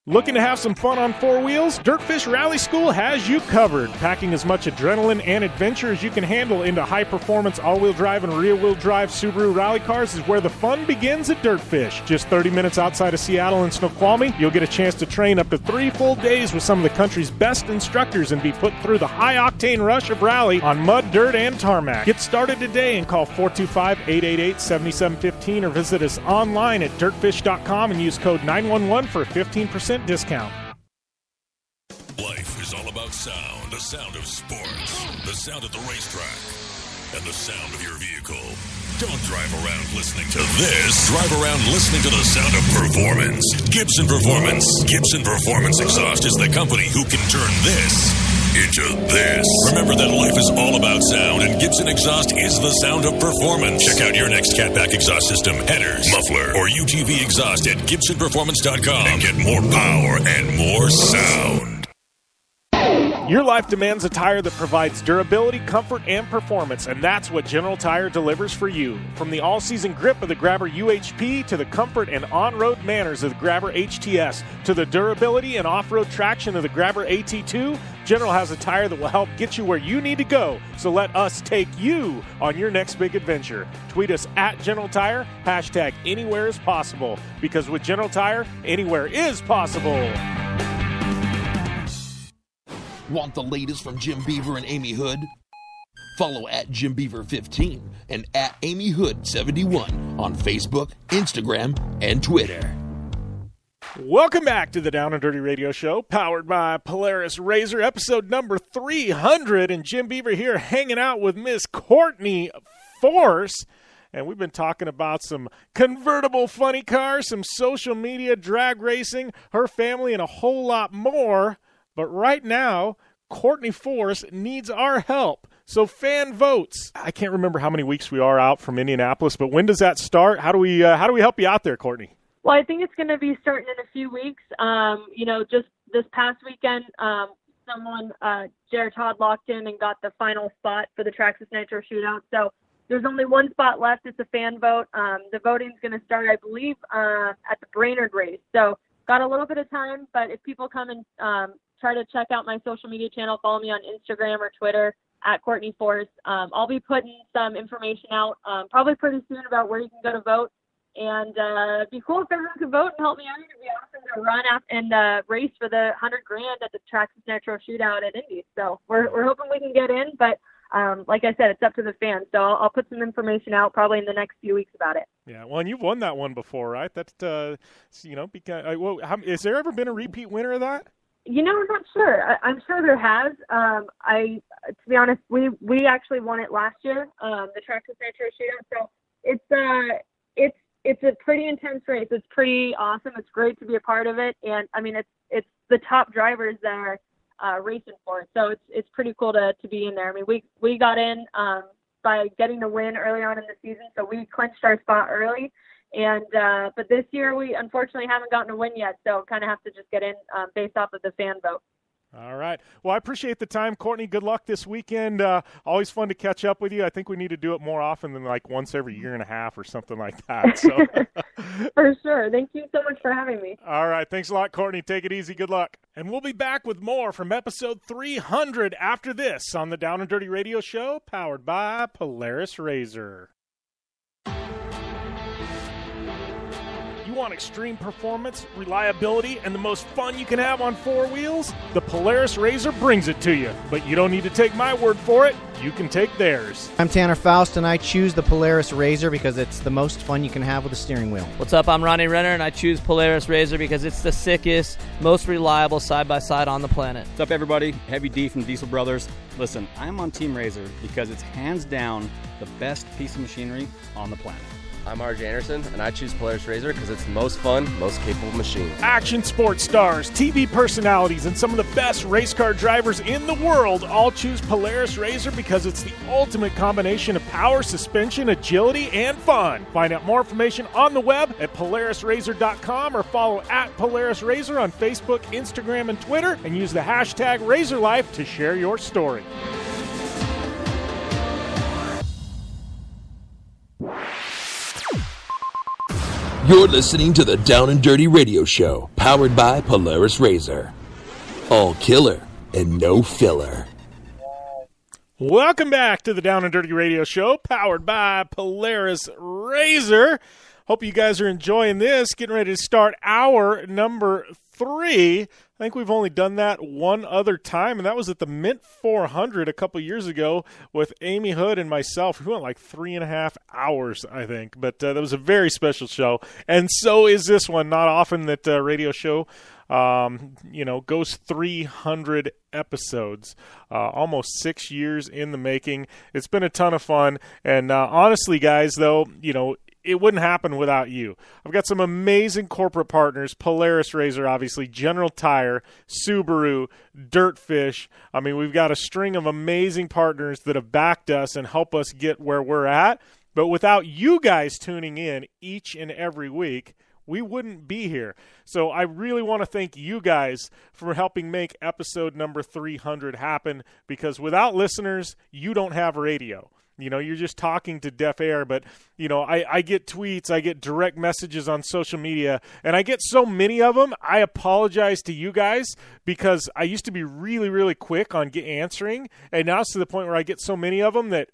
Looking to have some fun on four wheels? Dirtfish Rally School has you covered, packing as much adrenaline and adventure as you can handle into high-performance all-wheel drive and rear-wheel drive Subaru rally cars is where the fun begins at Dirtfish. Just 30 minutes outside of Seattle in Snoqualmie, you'll get a chance to train up to 3 full days with some of the country's best instructors and be put through the high-octane rush of rally on mud, dirt, and tarmac. Get started today and call 425-888-7715 or visit us online at dirtfish.com and use code 911 for a 15% discount. Life is all about sound. The sound of sports. The sound at the racetrack. And the sound of your vehicle. Don't drive around listening to this. Drive around listening to the sound of performance. Gibson Performance. Gibson Performance Exhaust is the company who can turn this into this. Remember that life is all about sound, and Gibson Exhaust is the sound of performance. Check out your next catback exhaust system, headers, muffler, or UTV exhaust at GibsonPerformance.com and get more power and more sound. Your life demands a tire that provides durability, comfort, and performance, and that's what General Tire delivers for you. From the all-season grip of the Grabber UHP to the comfort and on-road manners of the Grabber HTS to the durability and off-road traction of the Grabber AT2, General has a tire that will help get you where you need to go. So let us take you on your next big adventure. Tweet us at General Tire, hashtag anywhere is possible, because with General Tire, anywhere is possible. Want the latest from Jim Beaver and Amy Hood? Follow at Jim Beaver 15 and at Amy Hood 71 on Facebook, Instagram, and Twitter. Welcome back to the Down and Dirty Radio Show, powered by Polaris Razor, episode number 300. And Jim Beaver here hanging out with Miss Courtney Force. And we've been talking about some convertible funny cars, some social media, drag racing, her family, and a whole lot more. But right now, Courtney Force needs our help. So fan votes. I can't remember how many weeks we are out from Indianapolis, but when does that start? How do we help you out there, Courtney? Well, I think it's going to be starting in a few weeks. Just this past weekend, someone, Todd locked in and got the final spot for the Traxxas Nitro Shootout. So there's only one spot left. It's a fan vote. The voting's going to start, I believe, at the Brainerd race. So got a little bit of time, but if people come and try to check out my social media channel, follow me on Instagram or Twitter at Courtney Force. I'll be putting some information out probably pretty soon about where you can go to vote. And it'd be cool if everyone could vote and help me out. It'd be awesome to run up and race for the $100,000 at the Traxxas Nitro Shootout at Indy. So we're hoping we can get in, but like I said, it's up to the fans. So I'll put some information out probably in the next few weeks about it. Yeah, well, and you've won that one before, right? That's because has there ever been a repeat winner of that? I'm not sure. I'm sure there has. To be honest, we actually won it last year, the Traxxas Nitro Shootout. So it's a pretty intense race. It's pretty awesome. It's great to be a part of it, and I mean it's the top drivers that are racing for it. So it's pretty cool to be in there. I mean we got in by getting the win early on in the season, so we clinched our spot early. And but this year we unfortunately haven't gotten a win yet, so kind of have to just get in based off of the fan vote. All right. Well, I appreciate the time, Courtney. Good luck this weekend. Always fun to catch up with you. I think we need to do it more often than like once every year and a half or something like that. So. For sure. Thank you so much for having me. All right. Thanks a lot, Courtney. Take it easy. Good luck. And we'll be back with more from episode 300 after this on the Down and Dirty Radio Show, powered by Polaris Razor. You want extreme performance, reliability, and the most fun you can have on four wheels? The Polaris Razor brings it to you. But you don't need to take my word for it. You can take theirs. I'm Tanner Faust, and I choose the Polaris Razor because it's the most fun you can have with a steering wheel. What's up? I'm Ronnie Renner, and I choose Polaris Razor because it's the sickest, most reliable side-by-side on the planet. What's up, everybody? Heavy D from Diesel Brothers. Listen, I'm on Team Razor because it's hands down the best piece of machinery on the planet. I'm RJ Anderson, and I choose Polaris Razor because it's the most fun, most capable machine. Action sports stars, TV personalities, and some of the best race car drivers in the world all choose Polaris Razor because it's the ultimate combination of power, suspension, agility, and fun. Find out more information on the web at PolarisRazor.com or follow at Polaris Razor on Facebook, Instagram, and Twitter, and use the hashtag RazorLife to share your story. You're listening to the Down and Dirty Radio Show, powered by Polaris Razor. All killer and no filler. Welcome back to the Down and Dirty Radio Show, powered by Polaris Razor. Hope you guys are enjoying this. Getting ready to start hour number 3. I think we've only done that one other time, and that was at the Mint 400 a couple years ago with Amy Hood and myself. We went like 3.5 hours, I think, but that was a very special show, and so is this one. Not often that radio show goes 300 episodes, almost 6 years in the making. It's been a ton of fun. And honestly, guys, though, it wouldn't happen without you. I've got some amazing corporate partners, Polaris RZR, obviously, General Tire, Subaru, Dirtfish. I mean, we've got a string of amazing partners that have backed us and help us get where we're at. But without you guys tuning in each and every week, we wouldn't be here. So I really want to thank you guys for helping make episode number 300 happen, because without listeners, you don't have radio. You're just talking to deaf air, but, I get tweets, I get direct messages on social media, and I get so many of them. I apologize to you guys, because I used to be really, really quick on answering, and now it's to the point where I get so many of them that,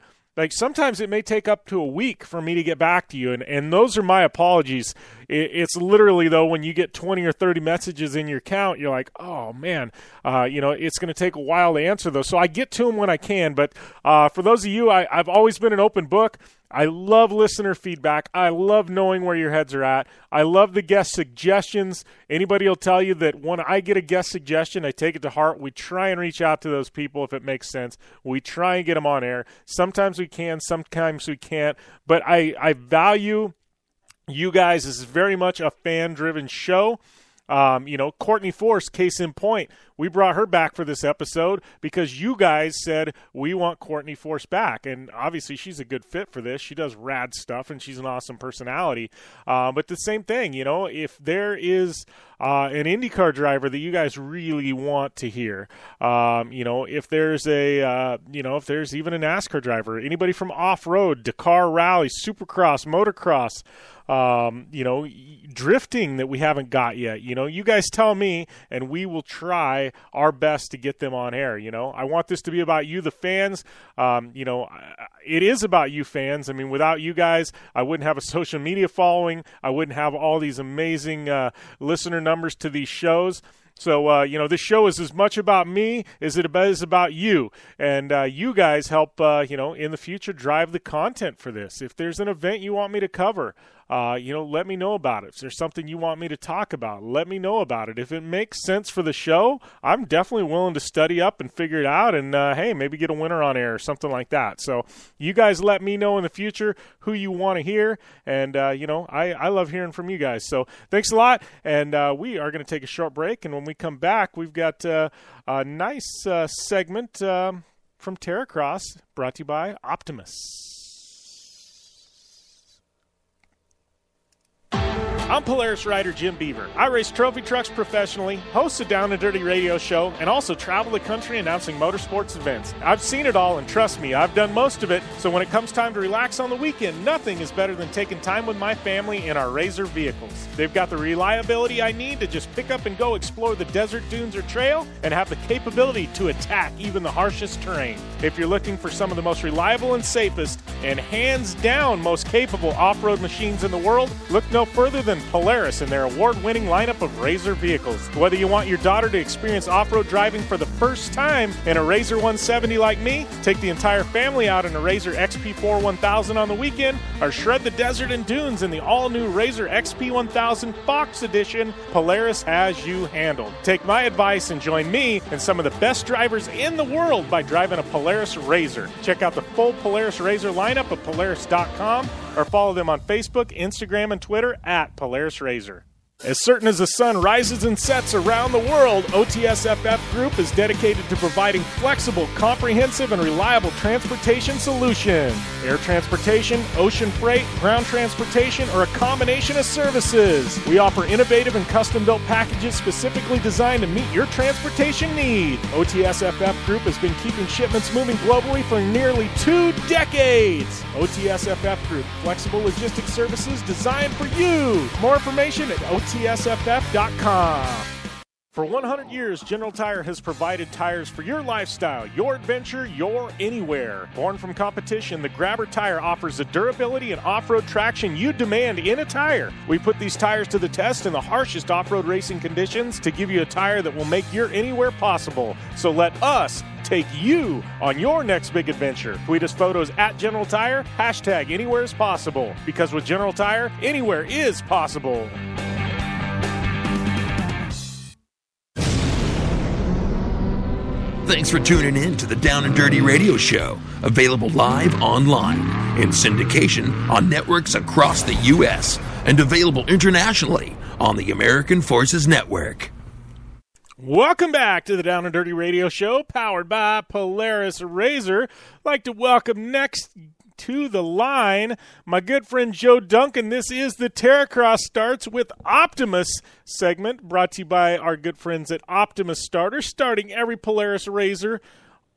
sometimes it may take up to a week for me to get back to you, and those are my apologies. It's literally, though, when you get 20 or 30 messages in your count, you're like, oh, man, it's going to take a while to answer those. So I get to them when I can, but for those of you, I've always been an open book. I love listener feedback. I love knowing where your heads are at. I love the guest suggestions. Anybody will tell you that when I get a guest suggestion, I take it to heart. We try and reach out to those people if it makes sense. We try and get them on air. Sometimes we can, sometimes we can't. But I value you guys. This is very much a fan-driven show. Courtney Force, case in point, we brought her back for this episode because you guys said we want Courtney Force back. And obviously she's a good fit for this. She does rad stuff and she's an awesome personality. But the same thing, if there is an IndyCar driver that you guys really want to hear, if there's if there's even a NASCAR driver, anybody from off-road, Dakar Rally, Supercross, Motocross, drifting that we haven't got yet, you guys tell me and we will try our best to get them on air. I want this to be about you, the fans. It is about you fans. I mean, without you guys, I wouldn't have a social media following. I wouldn't have all these amazing listener numbers to these shows. So, this show is as much about me as it is about you. And you guys help, in the future drive the content for this. If there's an event you want me to cover, let me know about it. If there's something you want me to talk about, let me know about it. If it makes sense for the show, I'm definitely willing to study up and figure it out and, hey, maybe get a winner on air or something like that. So you guys let me know in the future who you want to hear. And, I love hearing from you guys. So thanks a lot. And we are going to take a short break. And when we come back, we've got a nice segment from Terracross brought to you by Optimus. I'm Polaris rider Jim Beaver. I race trophy trucks professionally, host a Down and Dirty radio show, and also travel the country announcing motorsports events. I've seen it all, and trust me, I've done most of it, so when it comes time to relax on the weekend, nothing is better than taking time with my family in our RZR vehicles. They've got the reliability I need to just pick up and go explore the desert, dunes, or trail, and have the capability to attack even the harshest terrain. If you're looking for some of the most reliable and safest, and hands down most capable off-road machines in the world, look no further than Polaris and their award-winning lineup of RZR vehicles. Whether you want your daughter to experience off-road driving for the first time in a RZR 170 like me, take the entire family out in a RZR XP4 1000 on the weekend, or shred the desert and dunes in the all-new RZR XP 1000 Fox Edition, Polaris has you handled. Take my advice and join me and some of the best drivers in the world by driving a Polaris RZR. Check out the full Polaris RZR lineup at Polaris.com or follow them on Facebook, Instagram, and Twitter at Polaris RZR. As certain as the sun rises and sets around the world, OTSFF Group is dedicated to providing flexible, comprehensive, and reliable transportation solutions. Air transportation, ocean freight, ground transportation, or a combination of services. We offer innovative and custom-built packages specifically designed to meet your transportation needs. OTSFF Group has been keeping shipments moving globally for nearly 2 decades. OTSFF Group, flexible logistics services designed for you. More information at OTSFF.com. For 100 years, General Tire has provided tires for your lifestyle, your adventure, your anywhere. Born from competition, the Grabber tire offers the durability and off-road traction you demand in a tire. We put these tires to the test in the harshest off-road racing conditions to give you a tire that will make your anywhere possible. So let us take you on your next big adventure. Tweet us photos at General Tire, hashtag anywhere is possible. Because with General Tire, anywhere is possible. Thanks for tuning in to the Down and Dirty Radio Show, available live online, in syndication on networks across the U.S., and available internationally on the American Forces Network. Welcome back to the Down and Dirty Radio Show, powered by Polaris Razor. I'd like to welcome next to the line my good friend Joe Duncan. This is the Terracross Starts with Optimus segment, brought to you by our good friends at Optimus Starter, starting every Polaris Razor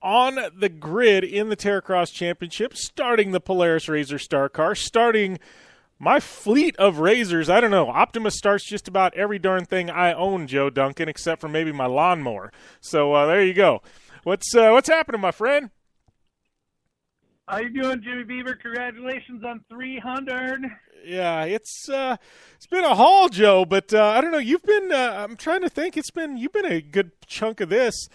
on the grid in the Terracross Championship, starting the Polaris Razor Star Car, starting my fleet of Razors. I don't know. Optimus starts just about every darn thing I own, Joe Duncan, except for maybe my lawnmower. So there you go. What's happening, my friend? How you doing, Jimmy Beaver? Congratulations on 300. Yeah, it's been a haul, Joe. But I don't know. You've been. I'm trying to think. You've been a good chunk of this.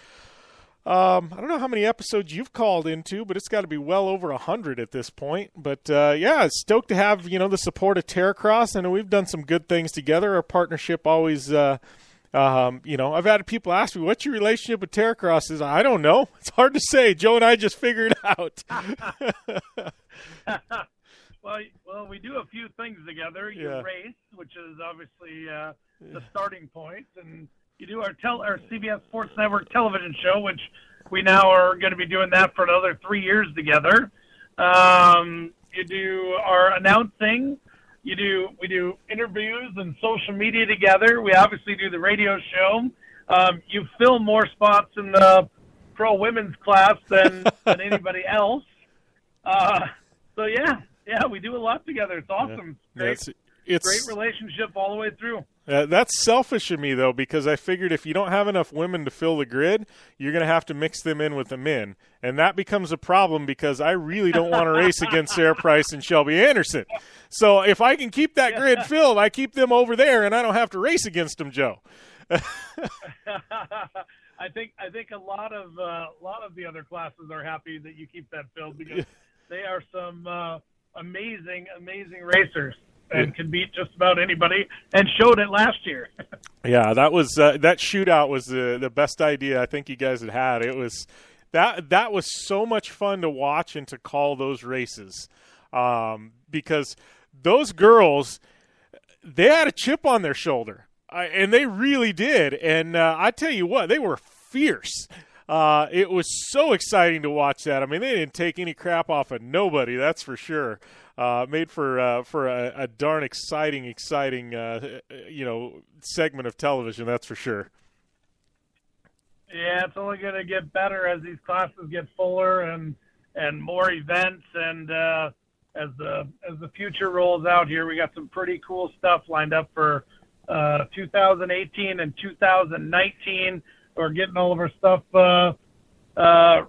I don't know how many episodes you've called into, but it's got to be well over 100 at this point. But yeah, stoked to have the support of Terracross. I know we've done some good things together. Our partnership always, I've had people ask me, "What's your relationship with Terracross?" Is I don't know. It's hard to say. Joe and I just figured it out. Well, we do a few things together. You race, which is obviously the starting point, and you do our CBS Sports Network television show, which we now are going to be doing that for another 3 years together. You do our announcing. We do interviews and social media together. We obviously do the radio show. You fill more spots in the pro women's class than anybody else. So yeah, we do a lot together. It's awesome. It's great relationship all the way through. That's selfish of me, though, because I figured if you don't have enough women to fill the grid, you're going to have to mix them in with the men. And that becomes a problem because I really don't want to race against Sarah Price and Shelby Anderson. So if I can keep that grid filled, I keep them over there, and I don't have to race against them, Joe. I think a lot of the other classes are happy that you keep that filled because they are some amazing racers. And can beat just about anybody, and showed it last year. Yeah, that was that shootout was the best idea I think you guys had. It was that was so much fun to watch and to call those races because those girls, they had a chip on their shoulder, and they really did. And I tell you what, they were fierce. It was so exciting to watch that. I mean, they didn't take any crap off of nobody, that's for sure. Made for a darn exciting segment of television, that's for sure. Yeah, it's only going to get better as these classes get fuller and more events, and as the future rolls out here, we got some pretty cool stuff lined up for 2018 and 2019. We're getting all of our stuff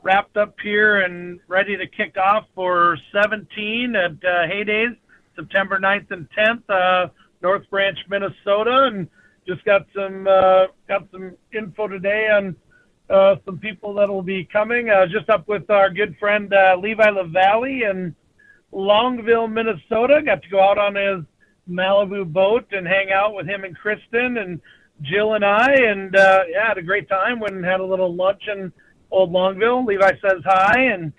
wrapped up here and ready to kick off for 17 at Heydays, September 9th and 10th, North Branch, Minnesota, and just got some info today on some people that will be coming. Just up with our good friend Levi LaValle in Longville, Minnesota. Got to go out on his Malibu boat and hang out with him and Kristen and Jill and I, and had a great time. Went and had a little lunch in Old Longville. Levi says hi, and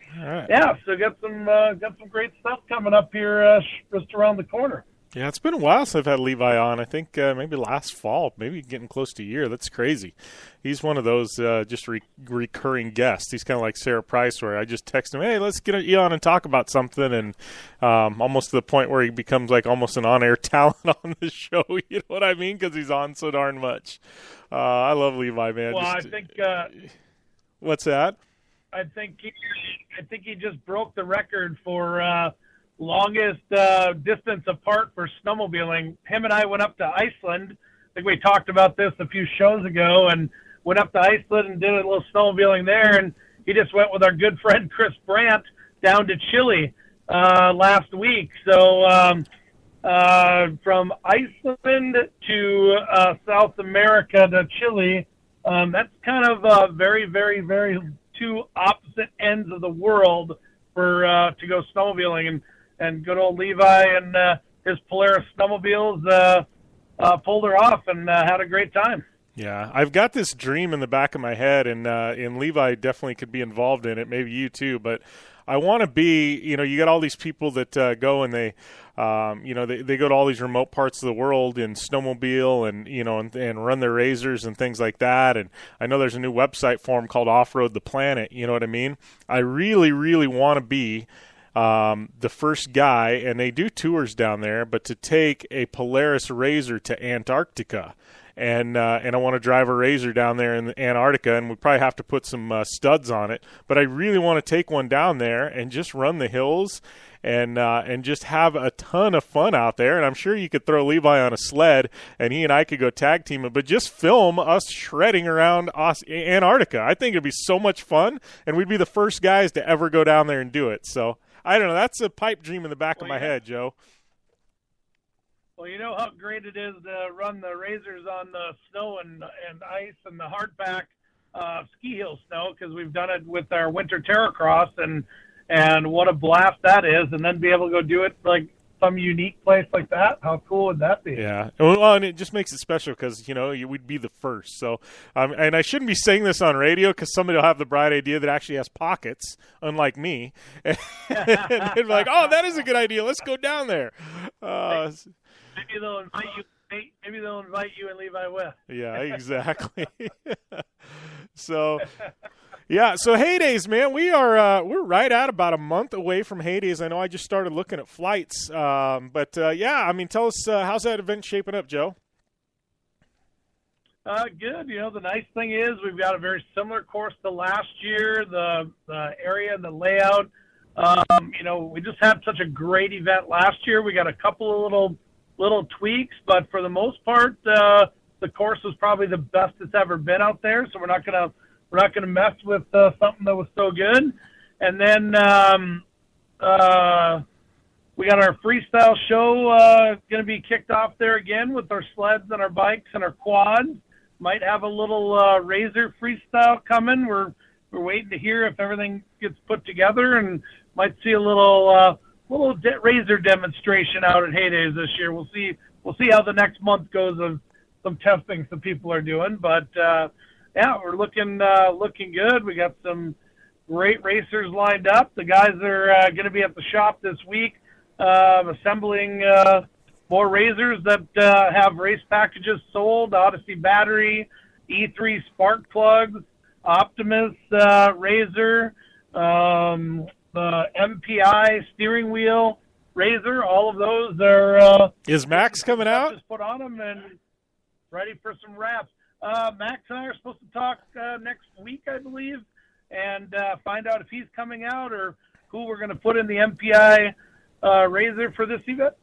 so got some great stuff coming up here just around the corner. Yeah, it's been a while since I've had Levi on. I think maybe last fall, maybe getting close to a year. That's crazy. He's one of those just recurring guests. He's kind of like Sarah Price, where I just text him, hey, let's get you on and talk about something, and almost to the point where he becomes like almost an on-air talent on the show. You know what I mean? Because he's on so darn much. I love Levi, man. Well, I think what's that? I think he just broke the record for longest distance apart for snowmobiling. Him and I went up to Iceland. I think we talked about this a few shows ago, and went up to Iceland and did a little snowmobiling there. And he just went with our good friend Chris Brandt down to Chile last week. So from Iceland to South America to Chile, that's kind of very, very, very two opposite ends of the world for to go snowmobiling. And good old Levi and his Polaris snowmobiles pulled her off and had a great time. Yeah, I've got this dream in the back of my head, and Levi definitely could be involved in it, maybe you too, but I want to be, you got all these people that go and they go to all these remote parts of the world in snowmobile and run their razors and things like that. And I know there's a new website for them called Off-Road the Planet. You know what I mean? I really, really want to be the first guy, and they do tours down there, but to take a Polaris Razor to Antarctica. And I want to drive a Razor down there in Antarctica, and we probably have to put some studs on it. But I really want to take one down there and just run the hills and just have a ton of fun out there. And I'm sure you could throw Levi on a sled, and he and I could go tag team it, but just film us shredding around Antarctica. I think it'd be so much fun, and we'd be the first guys to ever go down there and do it. So I don't know. That's a pipe dream in the back of my head, Joe. Well, you know how great it is to run the Razors on the snow and ice and the hardpack ski hill snow, because we've done it with our winter Terracross, and what a blast that is, and then be able to go do it like some unique place like that. How cool would that be? Yeah, well, and it just makes it special because we'd be the first. So, and I shouldn't be saying this on radio because somebody will have the bright idea that actually has pockets, unlike me, and they'd be like, "Oh, that is a good idea. Let's go down there." Maybe they'll invite you. Maybe they'll invite you and Levi with. Yeah, exactly. So, yeah. So Heydays, man, we're right at about a month away from Heydays. I know I just started looking at flights, but yeah. I mean, tell us how's that event shaping up, Joe? Good. The nice thing is we've got a very similar course to last year. The area and the layout. We just had such a great event last year. We got a couple of little tweaks, but for the most part, the course was probably the best it's ever been out there. So we're not gonna mess with something that was so good. And then we got our freestyle show going to be kicked off there again with our sleds and our bikes and our quads. Might have a little Razor freestyle coming. We're waiting to hear if everything gets put together, and might see a little Razor demonstration out at Heydays this year. We'll see how the next month goes of some testing some people are doing. But yeah, we're looking good. We got some great racers lined up. The guys are going to be at the shop this week assembling more Razors that have race packages sold: Odyssey battery, E3 spark plugs, Optimus Razor, the MPI steering wheel Razor. All of those are is Max coming out? Just put on them and ready for some wraps. Max and I are supposed to talk next week, I believe, and find out if he's coming out or who we're going to put in the MPI Razor for this event.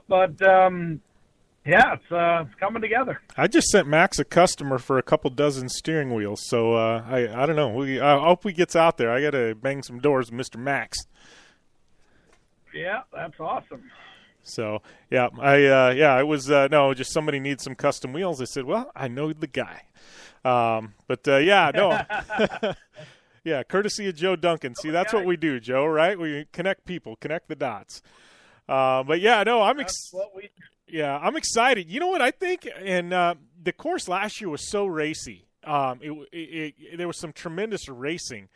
But yeah, it's coming together. I just sent Max a customer for a couple dozen steering wheels, so I don't know. I hope he gets out there. I got to bang some doors with Mr. Max. Yeah, that's awesome. So yeah, I was just somebody needs some custom wheels. I said, well, I know the guy. But yeah, no. Yeah, courtesy of Joe Duncan. See, that's what we do, Joe, right? We connect people, connect the dots. But yeah, no, I'm excited. You know what I think? And the course last year was so racy. There was some tremendous racing.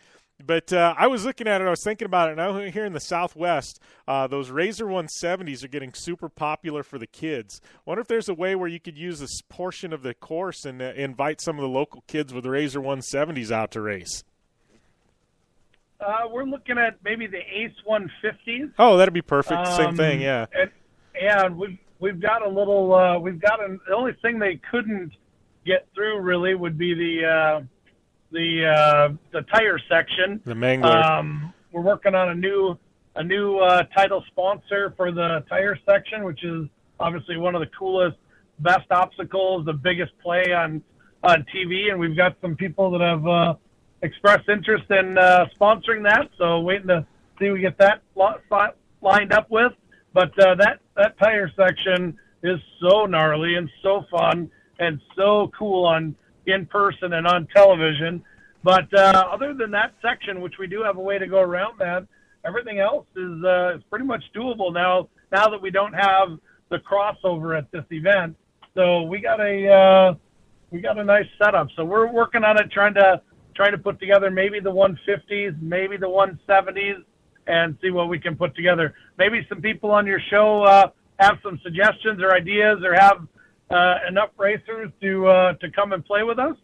But I was looking at it, I was thinking about it, and now here in the Southwest, those Razor 170s are getting super popular for the kids. I wonder if there's a way where you could use this portion of the course and invite some of the local kids with the Razor 170s out to race. We're looking at maybe the Ace 150s. Oh, that'd be perfect. Same thing, yeah. And we've got a little. The only thing they couldn't get through really would be the tire section. The Mangler. We're working on a new title sponsor for the tire section, which is obviously one of the coolest, best obstacles, the biggest play on TV, and we've got some people that have expressed interest in sponsoring that. So waiting to see we get that lined up with. But that tire section is so gnarly and so fun and so cool in person and on television. But other than that section, which we do have a way to go around that, everything else is pretty much doable now that we don't have the crossover at this event. So we got a a nice setup. So we're working on it, trying to put together maybe the 150s, maybe the 170s, and see what we can put together. Maybe some people on your show have some suggestions or ideas, or have enough racers to come and play with us.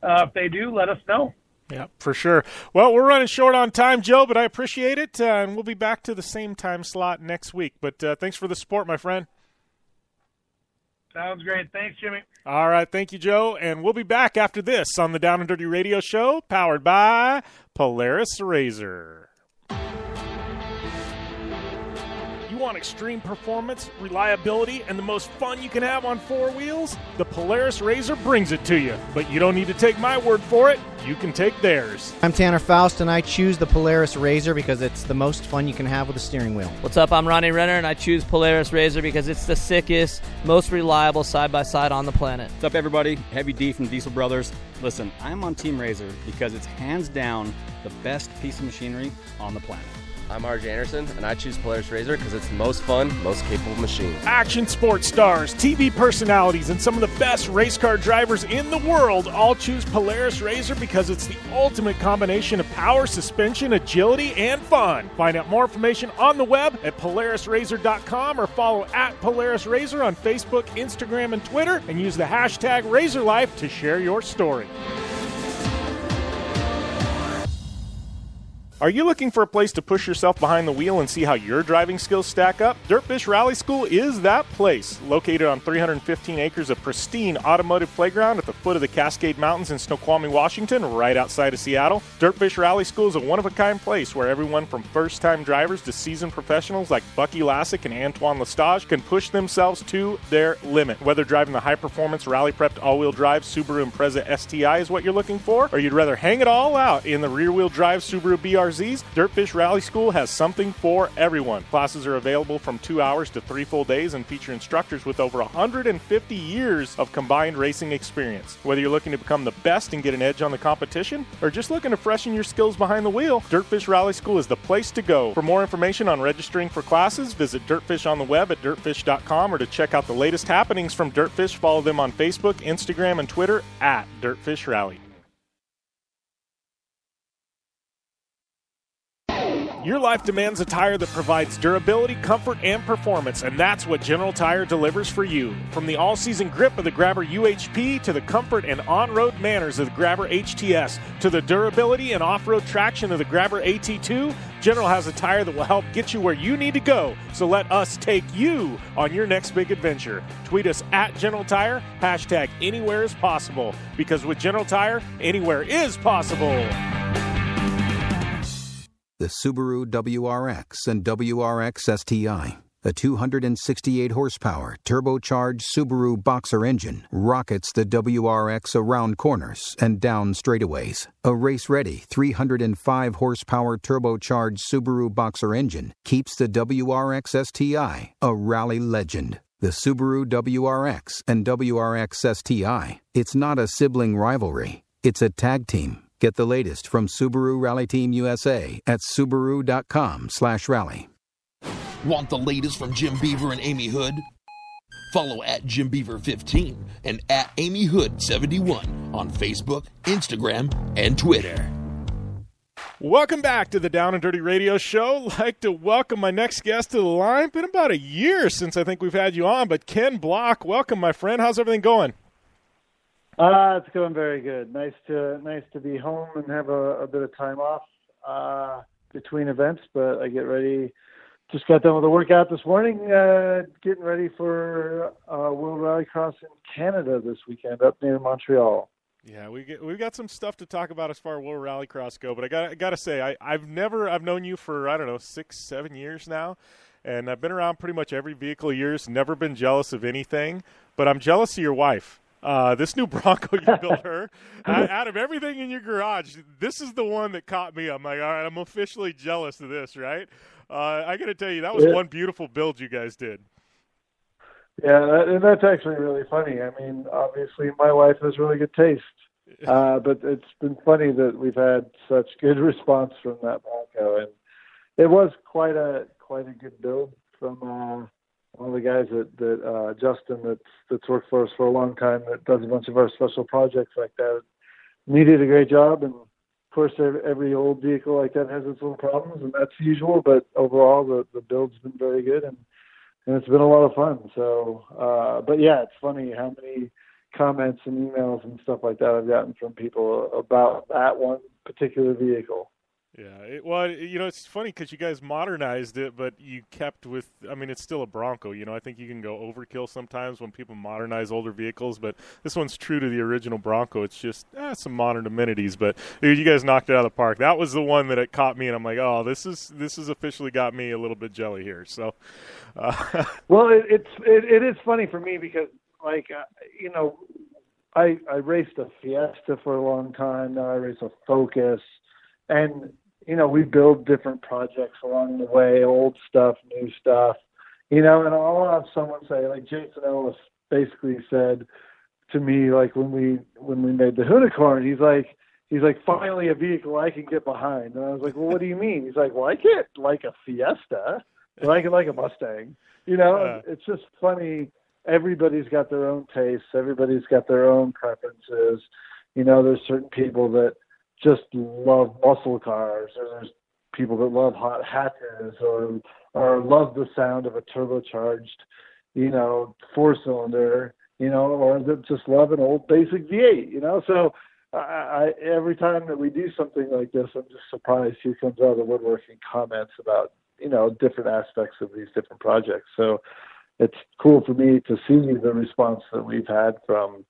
If they do, let us know. Yeah, for sure. Well, we're running short on time, Joe, but I appreciate it, and we'll be back to the same time slot next week. But thanks for the support, my friend. Sounds great. Thanks, Jimmy. All right, thank you, Joe, and we'll be back after this on the Down and Dirty Radio Show, powered by Polaris Razor. You want extreme performance, reliability, and the most fun you can have on four wheels? The Polaris Razor brings it to you. But you don't need to take my word for it. You can take theirs. I'm Tanner Faust, and I choose the Polaris Razor because it's the most fun you can have with a steering wheel. What's up? I'm Ronnie Renner, and I choose Polaris Razor because it's the sickest, most reliable side-by-side on the planet. What's up, everybody? Heavy D from Diesel Brothers. Listen, I'm on Team Razor because it's hands down the best piece of machinery on the planet. I'm RJ Anderson, and I choose Polaris Razor because it's the most fun, most capable machine. Action sports stars, TV personalities, and some of the best race car drivers in the world all choose Polaris Razor because it's the ultimate combination of power, suspension, agility, and fun. Find out more information on the web at PolarisRazor.com or follow at Polaris Razor on Facebook, Instagram, and Twitter, and use the hashtag RazorLife to share your story. Are you looking for a place to push yourself behind the wheel and see how your driving skills stack up? Dirtfish Rally School is that place. Located on 315 acres of pristine automotive playground at the foot of the Cascade Mountains in Snoqualmie, Washington, right outside of Seattle, Dirtfish Rally School is a one-of-a-kind place where everyone from first-time drivers to seasoned professionals like Bucky Lassick and Antoine Lestage can push themselves to their limit. Whether driving the high-performance rally-prepped all-wheel drive Subaru Impreza STI is what you're looking for, or you'd rather hang it all out in the rear-wheel drive Subaru BRZ, Dirtfish Rally School has something for everyone. Classes are available from 2 hours to 3 full days and feature instructors with over 150 years of combined racing experience. Whether you're looking to become the best and get an edge on the competition, or just looking to freshen your skills behind the wheel, Dirtfish Rally School is the place to go. For more information on registering for classes, visit Dirtfish on the web at dirtfish.com, or to check out the latest happenings from Dirtfish, follow them on Facebook, Instagram, and Twitter at Dirtfish Rally. Your life demands a tire that provides durability, comfort, and performance, and that's what General Tire delivers for you. From the all-season grip of the Grabber UHP to the comfort and on-road manners of the Grabber HTS to the durability and off-road traction of the Grabber AT2, General has a tire that will help get you where you need to go. So let us take you on your next big adventure. Tweet us at General Tire, hashtag anywhere is possible, because with General Tire, anywhere is possible. The Subaru WRX and WRX STI, a 268 horsepower turbocharged Subaru Boxer engine, rockets the WRX around corners and down straightaways. A race-ready 305 horsepower turbocharged Subaru Boxer engine keeps the WRX STI a rally legend. The Subaru WRX and WRX STI, it's not a sibling rivalry, it's a tag team. Get the latest from Subaru Rally Team USA at Subaru.com/rally. Want the latest from Jim Beaver and Amy Hood? Follow at Jim Beaver 15 and at Amy Hood 71 on Facebook, Instagram, and Twitter. Welcome back to the Down and Dirty Radio Show. I'd like to welcome my next guest to the line. Been about a year since I think we've had you on, but Ken Block, welcome, my friend. How's everything going? It's going very good. Nice to be home and have a bit of time off between events, but I get ready. Just got done with a workout this morning, getting ready for World Rallycross in Canada this weekend up near Montreal. Yeah, we've got some stuff to talk about as far as World Rallycross go, but I got to say I've known you for 6-7 years now, and I've been around pretty much every vehicle of yours. Never been jealous of anything, but I'm jealous of your wife. This new Bronco you built her, out of everything in your garage, this is the one that caught me. I'm like, all right, I'm officially jealous of this, right? I got to tell you, that was one beautiful build you guys did. Yeah, and that's actually really funny. I mean, obviously my wife has really good taste, but it's been funny that we've had such good response from that Bronco, and it was quite a good build from one of the guys that Justin that's worked for us for a long time that does a bunch of our special projects like that. And he did a great job, and of course every old vehicle like that has its little problems, and that's usual, but overall the build's been very good, and it's been a lot of fun. So but yeah, it's funny how many comments and emails and stuff like that I've gotten from people about that one particular vehicle. Yeah, well, it's funny because you guys modernized it, but you kept with, I mean, it's still a Bronco. I think you can go overkill sometimes when people modernize older vehicles, but this one's true to the original Bronco. It's just some modern amenities, but dude, you guys knocked it out of the park. That was the one that it caught me, and I'm like, oh, this has officially got me a little bit jelly here. So, well, it is funny for me because, like, I raced a Fiesta for a long time. Now I race a Focus, and we build different projects along the way, old stuff, new stuff, and I'll have someone say, like Jason Ellis basically said to me, like when we made the Unicorn, he's like, finally a vehicle I can get behind. And I was like, well, what do you mean? He's like, well, I can't like a Fiesta, but I can like a Mustang. It's just funny. Everybody's got their own tastes. Everybody's got their own preferences. There's certain people that just love muscle cars, or there's people that love hot hatches, or love the sound of a turbocharged, 4-cylinder, or that just love an old basic V8, So I every time that we do something like this, I'm just surprised who comes out of the woodworking comments about, different aspects of these different projects. So it's cool for me to see the response that we've had from,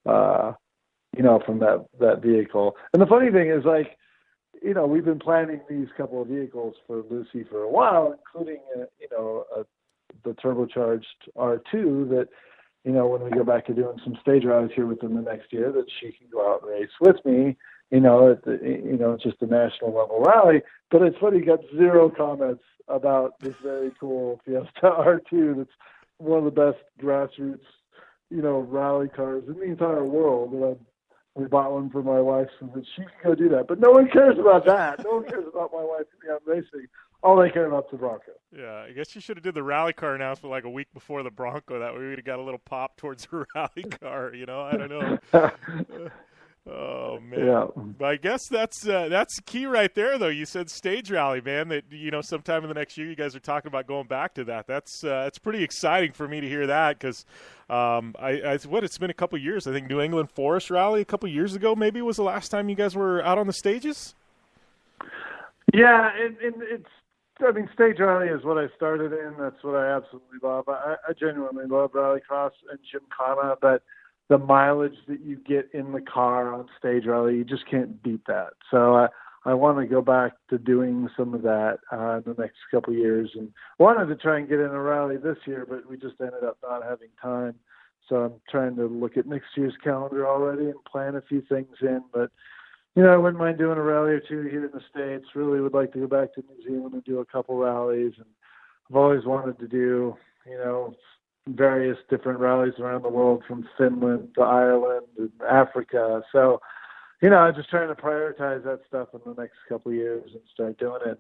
from that vehicle. And the funny thing is, like, we've been planning these couple of vehicles for Lucy for a while, including, the turbocharged R2 that, when we go back to doing some stage rides here within the next year, that she can go out and race with me, it's just a national level rally. But it's funny, got zero comments about this very cool Fiesta R2 that's one of the best grassroots, rally cars in the entire world. And we bought one for my wife so that she can go do that. But no one cares about that. No one cares about my wife racing. All they care about is the Bronco. Yeah, I guess you should have did the rally car announcement like a week before the Bronco. That way we would have got a little pop towards the rally car. I don't know. Oh man! Yeah. But I guess that's key right there, though. You said stage rally, man. That sometime in the next year you guys are talking about going back to that. That's pretty exciting for me to hear that because it's been a couple of years. I think New England Forest Rally a couple of years ago maybe was the last time you guys were out on the stages. Yeah, stage rally is what I started in. That's what I absolutely love. I genuinely love rallycross and Gymkhana, but the mileage that you get in the car on stage rally, you just can't beat that. So I want to go back to doing some of that in the next couple of years, and wanted to try and get in a rally this year, but we just ended up not having time. So I'm trying to look at next year's calendar already and plan a few things in. But I wouldn't mind doing a rally or two here in the States. Really would like to go back to New Zealand and do a couple rallies, and I've always wanted to do various different rallies around the world, from Finland to Ireland and Africa. So, I'm just trying to prioritize that stuff in the next couple of years and start doing it.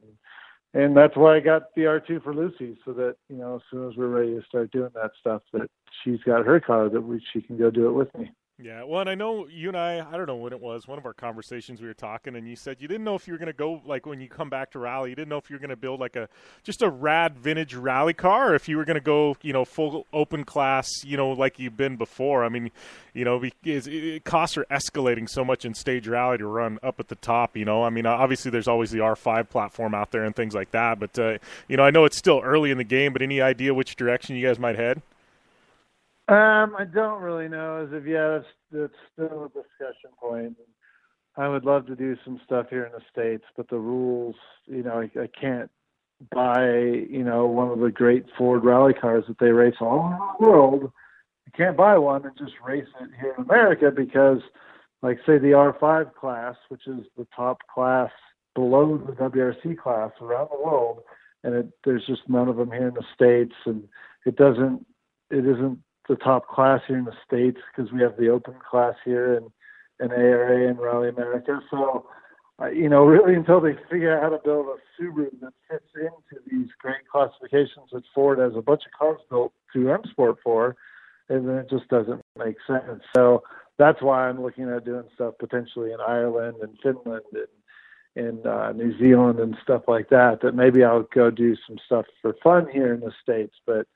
And that's why I got the R2 for Lucy, so that, as soon as we're ready to start doing that stuff, that she's got her car that she can go do it with me. Yeah, well, and I know you and I don't know when it was, one of our conversations we were talking, and you said you didn't know if you were going to go, like when you come back to rally, you didn't know if you were going to build like just a rad vintage rally car, or if you were going to go, full open class, like you've been before. I mean, because costs are escalating so much in stage rally to run up at the top, I mean, obviously there's always the R5 platform out there and things like that, but, I know it's still early in the game, but any idea which direction you guys might head? I don't really know as of yet. It's still a discussion point. I would love to do some stuff here in the States, but the rules, I can't buy, one of the great Ford rally cars that they race all over the world. I can't buy one and just race it here in America because, like, say, the R5 class, which is the top class below the WRC class around the world, and there's just none of them here in the States, and it isn't the top class here in the States because we have the open class here and ARA and Rally America. So really until they figure out how to build a Subaru that fits into these great classifications that Ford has a bunch of cars built to M Sport for, and then it just doesn't make sense. So that's why I'm looking at doing stuff potentially in Ireland and Finland and in New Zealand and stuff like that, that maybe I'll go do some stuff for fun here in the States. But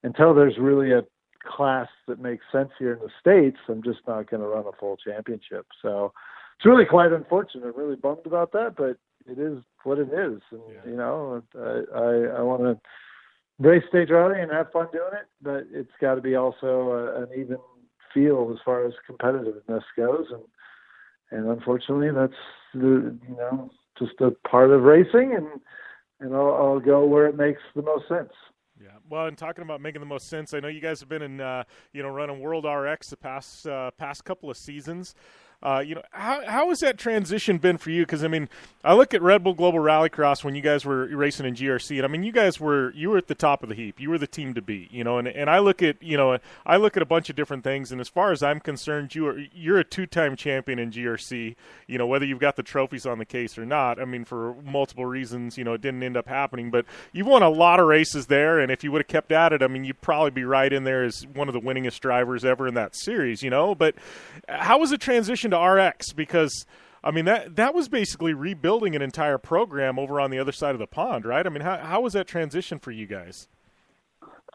until there's really a class that makes sense here in the States, I'm just not going to run a full championship. So it's really quite unfortunate. I'm really bummed about that, but it is what it is. And, I want to race stage rally and have fun doing it, but it's got to be also an even feel as far as competitiveness goes. And unfortunately, that's just a part of racing, and I'll go where it makes the most sense. Yeah. Well, and talking about making the most sense, I know you guys have been in, running World RX the past couple of seasons. How has that transition been for you? Because, I look at Red Bull Global Rallycross when you guys were racing in GRC, and you were at the top of the heap. You were the team to beat, and I look at, a bunch of different things, and as far as I'm concerned, you're a two-time champion in GRC, whether you've got the trophies on the case or not. For multiple reasons, it didn't end up happening, but you've won a lot of races there, and if you would have kept at it, you'd probably be right in there as one of the winningest drivers ever in that series, but how was the transition to RX? Because that was basically rebuilding an entire program over on the other side of the pond, right? How was that transition for you guys?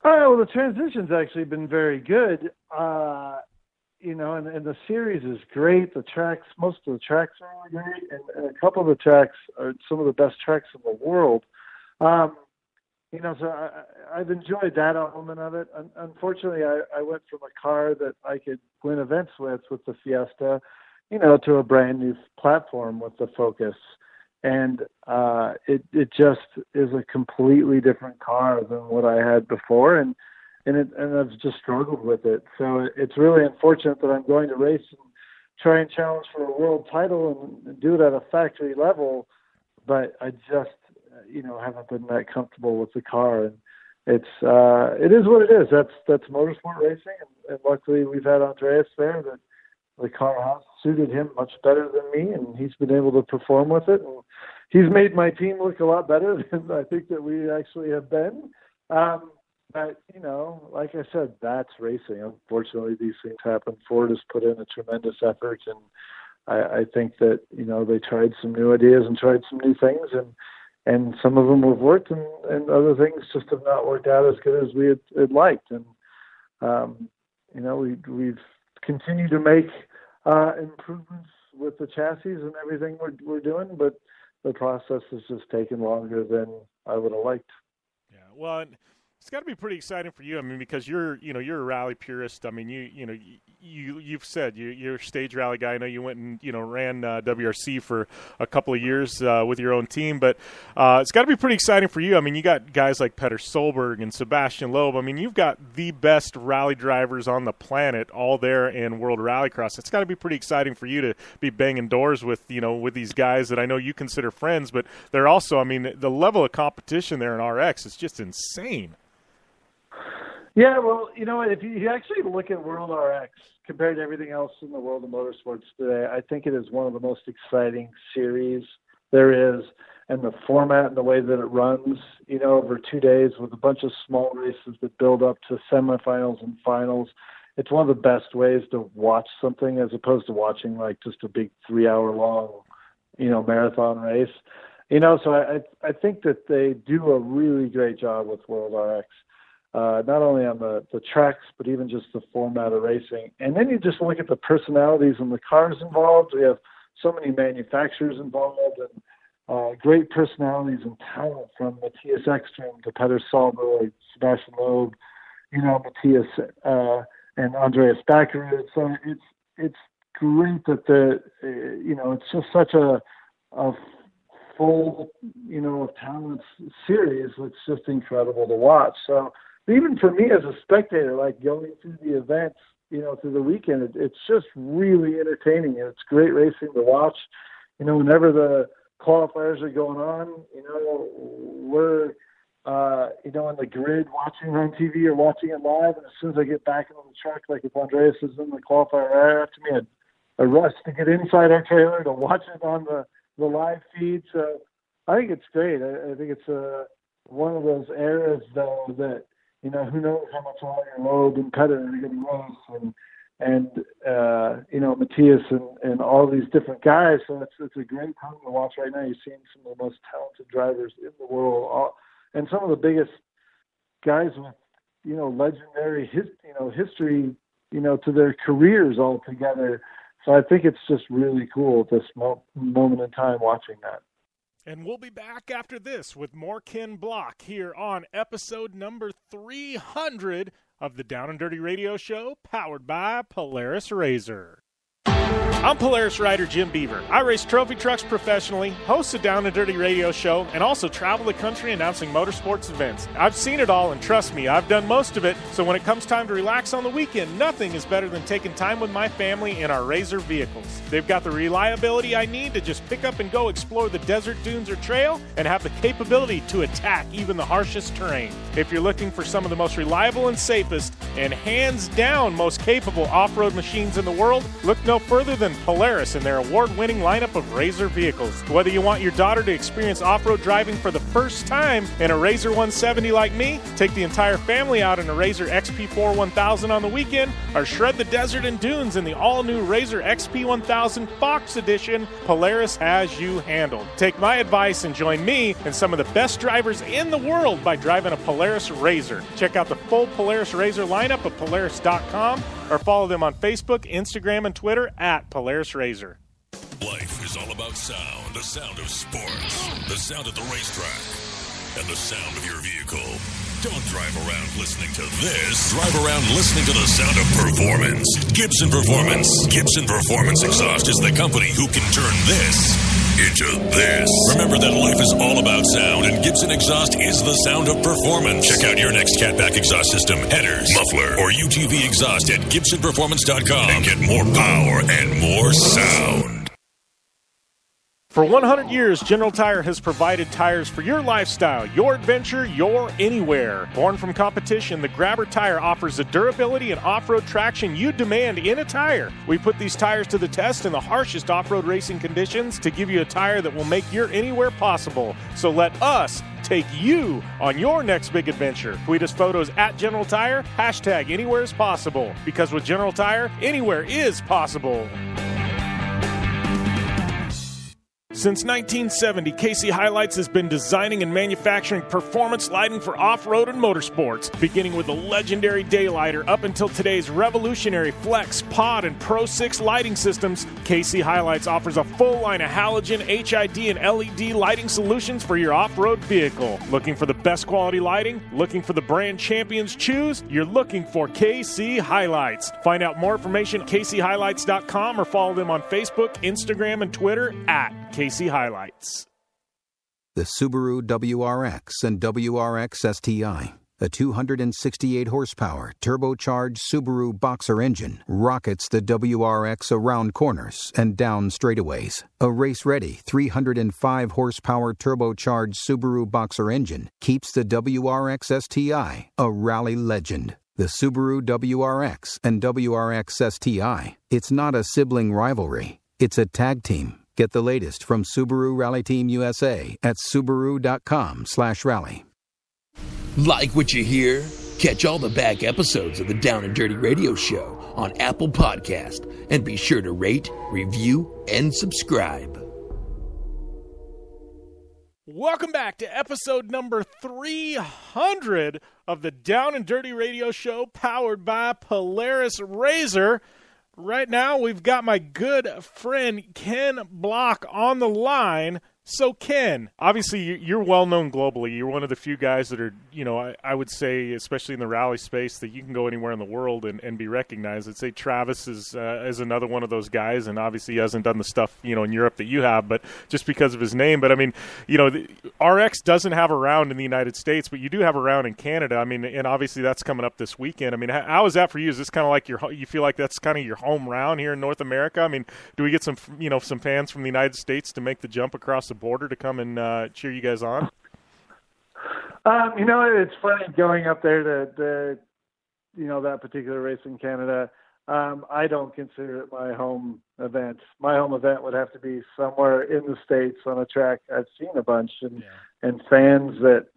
Well, the transition's actually been very good. And the series is great. Most of the tracks are really great, and a couple of the tracks are some of the best tracks in the world. So I've enjoyed that element of it. Unfortunately, I went from a car that I could win events with the Fiesta, to a brand new platform with the Focus. And it just is a completely different car than what I had before. And I've just struggled with it. So it's really unfortunate that I'm going to race and try and challenge for a world title and do it at a factory level. But I just, haven't been that comfortable with the car. And it is what it is. That's motorsport racing. And luckily we've had Andreas there that the car has suited him much better than me, and he's been able to perform with it. And he's made my team look a lot better than I think that we actually have been. But, like I said, that's racing. Unfortunately, these things happen. Ford has put in a tremendous effort, and I think that, they tried some new ideas and tried some new things, and some of them have worked, and other things just have not worked out as good as we had liked. And, we've continued to make improvements with the chassis and everything we're doing, but the process has just taken longer than I would have liked. Yeah, well, it's got to be pretty exciting for you. Because you're a rally purist. You've said you're a stage rally guy. I know you went and ran WRC for a couple of years with your own team, but it's got to be pretty exciting for you. You got guys like Petter Solberg and Sebastian Loeb. You've got the best rally drivers on the planet all there in World Rallycross. It's got to be pretty exciting for you to be banging doors with with these guys that I know you consider friends, but they're also the level of competition there in RX is just insane. Yeah, well, if you actually look at World RX compared to everything else in the world of motorsports today, I think it is one of the most exciting series there is, and the format and the way that it runs, over 2 days with a bunch of small races that build up to semifinals and finals. It's one of the best ways to watch something as opposed to watching like just a big 3-hour long, marathon race. So I think that they do a really great job with World RX. Not only on the tracks, but even just the format of racing. And then you just look at the personalities and the cars involved. We have so many manufacturers involved and great personalities and talent from Matthias Ekström to Petter Solberg, Sebastian Loeb, Matthias and Andreas Backerud. So it's great that it's just such a full, of talent series. It's just incredible to watch. So even for me as a spectator, like going through the events, through the weekend, it's just really entertaining, and it's great racing to watch. Whenever the qualifiers are going on, we're, in the grid watching on TV or watching it live. And as soon as I get back on the track, like if Andreas is in the qualifier right after me, I rush to get inside our trailer to watch it on the the live feed. So I think it's great. I think it's one of those eras, though, that, you know, who knows how much longer Loeb and Cutter are going to race, and you know, Matthias and all these different guys. So it's a great time to watch right now. You're seeing some of the most talented drivers in the world, and some of the biggest guys with, you know, legendary history, you know, to their careers all together. So I think it's just really cool at this moment in time watching that. And we'll be back after this with more Ken Block here on episode number 300 of the Down and Dirty Radio Show, powered by Polaris Razor. I'm Polaris rider Jim Beaver. I race trophy trucks professionally, host a Down and Dirty Radio Show, and also travel the country announcing motorsports events. I've seen it all, and trust me, I've done most of it, so when it comes time to relax on the weekend, nothing is better than taking time with my family in our Razor vehicles. They've got the reliability I need to just pick up and go explore the desert, dunes, or trail, and have the capability to attack even the harshest terrain. If you're looking for some of the most reliable and safest, and hands down most capable off-road machines in the world, look no further than Polaris and their award-winning lineup of Razor vehicles. Whether you want your daughter to experience off-road driving for the first time in a Razor 170 like me, take the entire family out in a Razor XP4 1000 on the weekend, or shred the desert and dunes in the all-new Razor XP 1000 Fox Edition, Polaris has you handled. Take my advice and join me and some of the best drivers in the world by driving a Polaris Razor. Check out the full Polaris Razor lineup at Polaris.com, or follow them on Facebook, Instagram, and Twitter at Polaris Razor. Life is all about sound, the sound of sports, the sound at the racetrack, and the sound of your vehicle. Don't drive around listening to this. Drive around listening to the sound of performance. Gibson Performance. Gibson Performance Exhaust is the company who can turn this into this. Remember that life is all about sound, and Gibson Exhaust is the sound of performance. Check out your next catback exhaust system, headers, muffler, or UTV exhaust at GibsonPerformance.com and get more power and more sound. For 100 years, General Tire has provided tires for your lifestyle, your adventure, your anywhere. Born from competition, the Grabber tire offers the durability and off-road traction you demand in a tire. We put these tires to the test in the harshest off-road racing conditions to give you a tire that will make your anywhere possible. So let us take you on your next big adventure. Tweet us photos at General Tire, hashtag anywhere is possible. Because with General Tire, anywhere is possible. Since 1970, KC Highlights has been designing and manufacturing performance lighting for off-road and motorsports, beginning with the legendary Daylighter up until today's revolutionary Flex, Pod, and Pro 6 lighting systems. KC Highlights offers a full line of halogen, HID, and LED lighting solutions for your off-road vehicle. Looking for the best quality lighting? Looking for the brand champions choose? You're looking for KC Highlights. Find out more information at kchighlights.com or follow them on Facebook, Instagram, and Twitter at KC Highlights. The Subaru WRX and WRX STI, a 268 horsepower turbocharged Subaru Boxer engine, rockets the WRX around corners and down straightaways. A race-ready 305 horsepower turbocharged Subaru Boxer engine keeps the WRX STI a rally legend. The Subaru WRX and WRX STI, it's not a sibling rivalry, it's a tag team. Get the latest from Subaru Rally Team USA at Subaru.com/rally. Like what you hear? Catch all the back episodes of the Down and Dirty Radio Show on Apple Podcast, and be sure to rate, review, and subscribe. Welcome back to episode number 300 of the Down and Dirty Radio Show, powered by Polaris Razor. Right now, we've got my good friend Ken Block on the line. So, Ken, obviously you're well-known globally. You're one of the few guys that are, you know, I would say, especially in the rally space, that you can go anywhere in the world and be recognized. I'd say Travis is another one of those guys, and obviously he hasn't done the stuff, you know, in Europe that you have, but just because of his name. But, I mean, you know, RX doesn't have a round in the United States, but you do have a round in Canada. I mean, and obviously that's coming up this weekend. I mean, how is that for you? Is this kind of like you feel like that's kind of your home round here in North America? I mean, do we get some fans from the United States to make the jump across the border to come and cheer you guys on? You know, it's funny going up there to you know, that particular race in Canada. I don't consider it my home event. My home event would have to be somewhere in the States on a track I've seen a bunch, and fans that,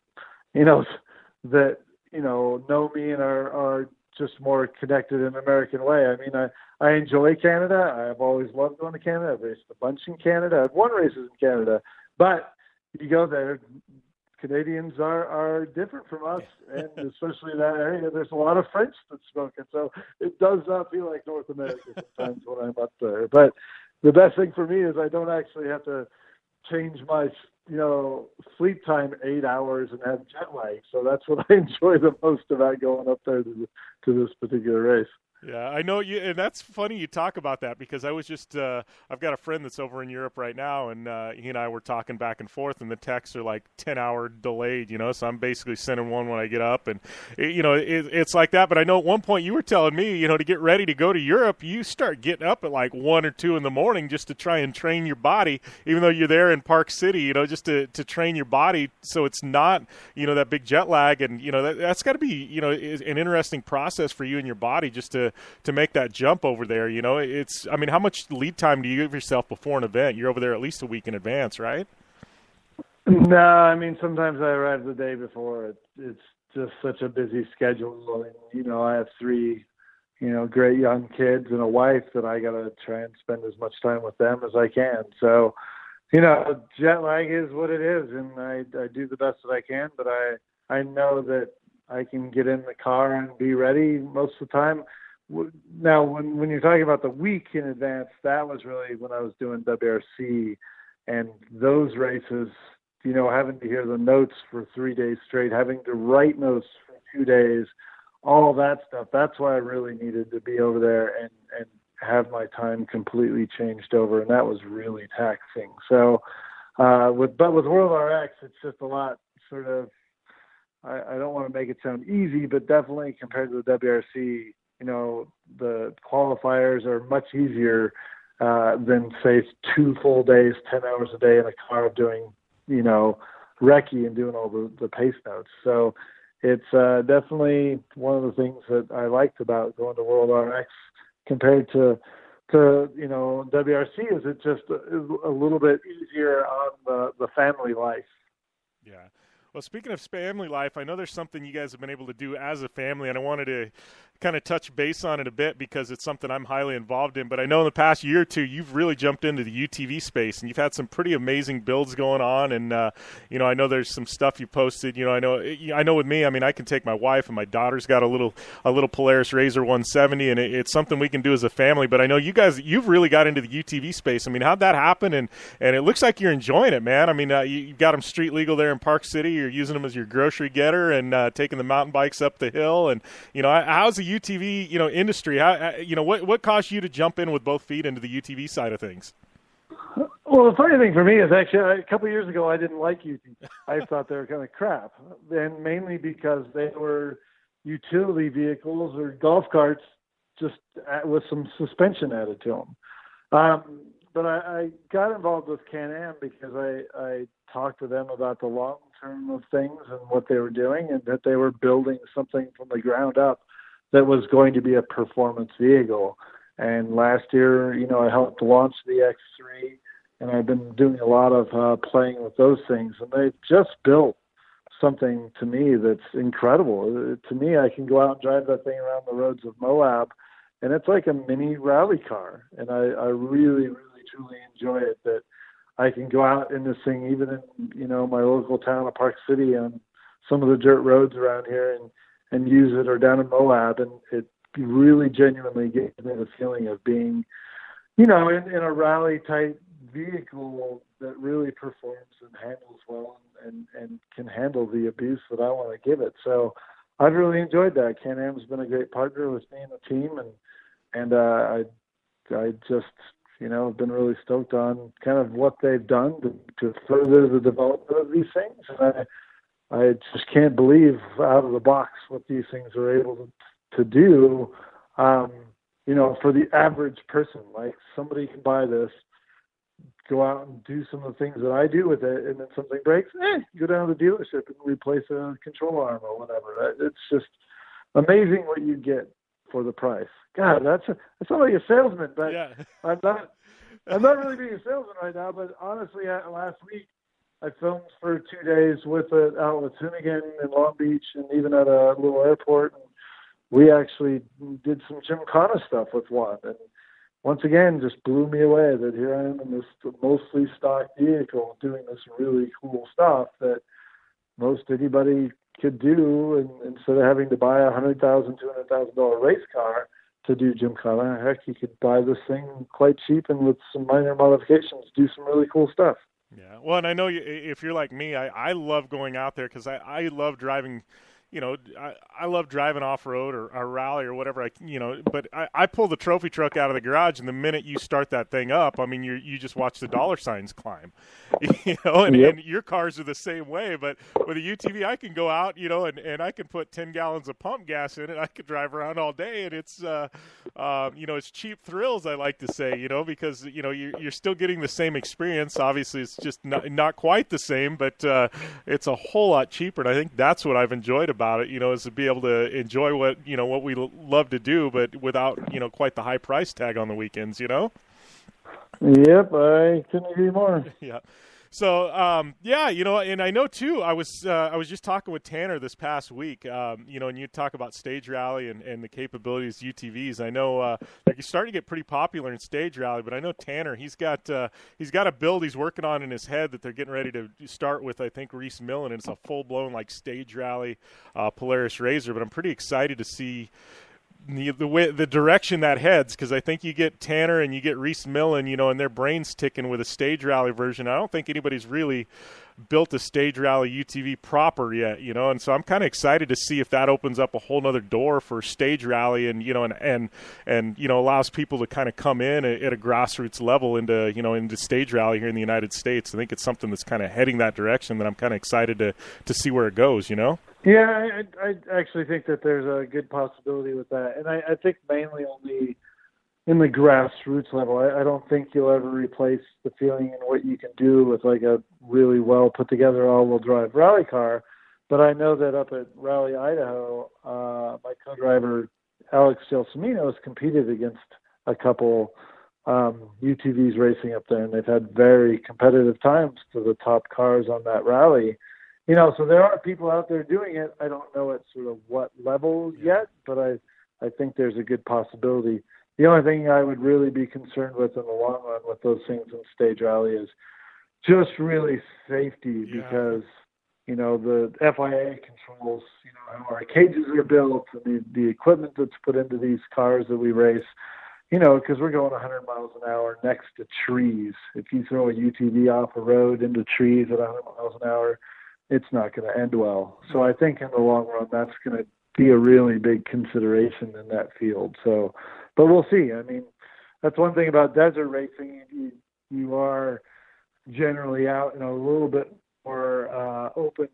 know me and are just more connected in an American way. I mean, I enjoy Canada. I've always loved going to Canada. I've raced a bunch in Canada. I've won races in Canada. But you go there, Canadians are different from us, and especially in that area, there's a lot of French that's spoken. So it does not feel like North America sometimes when I'm up there. But the best thing for me is I don't actually have to change my, sleep time 8 hours and have jet lag. So that's what I enjoy the most about going up there to this particular race. Yeah, I know you, and that's funny you talk about that because I was just, I've got a friend that's over in Europe right now, and he and I were talking back and forth, and the texts are like 10-hour delayed, so I'm basically sending one when I get up, and, it's like that. But I know at one point you were telling me, to get ready to go to Europe, you start getting up at like 1 or 2 in the morning just to try and train your body, even though you're there in Park City, just to train your body so it's not, that big jet lag, and, that's got to be, an interesting process for you and your body just to make that jump over there. How much lead time do you give yourself before an event? You're over there at least a week in advance, right? No, I mean, sometimes I arrive the day before. It's just such a busy schedule. And, I have 3, great young kids and a wife that I got to try and spend as much time with them as I can. So, jet lag is what it is, and I do the best that I can, but I know that I can get in the car and be ready most of the time. Now, when you're talking about the week in advance, that was really when I was doing WRC, and those races, having to hear the notes for 3 days straight, having to write notes for 2 days, all that stuff. That's why I really needed to be over there and have my time completely changed over, and that was really taxing. So, with World RX, it's just a lot sort of. I don't want to make it sound easy, but definitely compared to the WRC. The qualifiers are much easier than, say, 2 full days, 10 hours a day in a car doing, recce and doing all the pace notes. So it's definitely one of the things that I liked about going to World RX compared to WRC is it just is a little bit easier on the family life. Yeah. Well, speaking of family life, I know there's something you guys have been able to do as a family, and I wanted to kind of touch base on it a bit because it's something I'm highly involved in. But I know in the past year or two, you've really jumped into the UTV space, and you've had some pretty amazing builds going on. And I know there's some stuff you posted. I know with me, I can take my wife, and my daughter's got a little Polaris Razor 170, and it's something we can do as a family. But I know you've really got into the UTV space. How'd that happen? And it looks like you're enjoying it, man. You've got them street legal there in Park City. You're using them as your grocery getter and taking the mountain bikes up the hill. And how's the UTV industry? How what caused you to jump in with both feet into the UTV side of things? Well, the funny thing for me is actually a couple of years ago I didn't like UTV. I thought they were kind of crap, and mainly because they were utility vehicles or golf carts just with some suspension added to them. But I got involved with Can-Am because I talked to them about the long term of things and what they were doing, and that they were building something from the ground up that was going to be a performance vehicle. And last year, I helped launch the X3, and I've been doing a lot of playing with those things. And they've just built something to me that's incredible. To me, I can go out and drive that thing around the roads of Moab, and it's like a mini rally car. And I really, really, truly enjoy it, that I can go out in this thing, even in, my local town of Park City on some of the dirt roads around here and use it, or down in Moab. And it really genuinely gives me the feeling of being, in a rally type vehicle that really performs and handles well and can handle the abuse that I want to give it. So I've really enjoyed that. Can-Am's been a great partner with me and the team, and I just, I've been really stoked on kind of what they've done to further the development of these things. And I just can't believe out of the box what these things are able to do, for the average person. Like, somebody can buy this, go out and do some of the things that I do with it, and then something breaks, go down to the dealership and replace a control arm or whatever. It's just amazing what you get for the price. God, that's not like a salesman, but yeah. I'm not really being a salesman right now. But honestly, last week I filmed for 2 days with it out with Hoonigan in Long Beach, and even at a little airport. And we actually did some Gymkhana stuff with one, and once again, just blew me away that here I am in this mostly stock vehicle doing this really cool stuff that most anybody could do, and instead of having to buy a $100,000, $200,000 race car to do Gymkhana, heck, you could buy this thing quite cheap and with some minor modifications do some really cool stuff. Yeah, well, and I know if you're like me, I love going out there because I love driving. You know, I love driving off-road or rally or whatever, but I pull the trophy truck out of the garage, and the minute you start that thing up, I mean, you just watch the dollar signs climb, and your cars are the same way. But with a UTV, I can go out, and I can put 10 gallons of pump gas in it. I could drive around all day, and it's, it's cheap thrills, I like to say, because, you're still getting the same experience. Obviously, it's just not quite the same, but it's a whole lot cheaper, and I think that's what I've enjoyed about it, is to be able to enjoy what we love to do, but without, quite the high price tag on the weekends, Yep, I couldn't agree more. Yeah. So, and I know too, I was just talking with Tanner this past week, and you talk about stage rally and the capabilities of UTVs. I know they're starting to get pretty popular in stage rally, but I know Tanner, he's got a build he's working on in his head that they're getting ready to start with, I think, Reese Millen, and it's a full-blown, like, stage rally Polaris RZR, but I'm pretty excited to see the direction that heads, because I think you get Tanner and you get Reese Millen, and their brains ticking with a stage rally version. I don't think anybody's really built a stage rally UTV proper yet, and so I'm kind of excited to see if that opens up a whole nother door for stage rally and allows people to kind of come in at a grassroots level into stage rally here in the United States. I think it's something that's kind of heading that direction that I'm kind of excited to see where it goes, Yeah, I actually think that there's a good possibility with that. And I think mainly only in the grassroots level. I don't think you'll ever replace the feeling and what you can do with like a really well put together all-wheel drive rally car. But I know that up at Rally Idaho, my co-driver Alex Gelsomino has competed against a couple UTVs racing up there, and they've had very competitive times to the top cars on that rally. So there are people out there doing it. I don't know at sort of what level yet, but I think there's a good possibility. The only thing I would really be concerned with in the long run with those things in stage rally is just really safety, because, the FIA controls, how our cages are built and the equipment that's put into these cars that we race, because we're going 100 miles an hour next to trees. If you throw a UTV off a road into trees at 100 miles an hour, it's not going to end well. So I think in the long run, that's going to be a really big consideration in that field. So, but we'll see. I mean, that's one thing about desert racing. You are generally out in a little bit more open,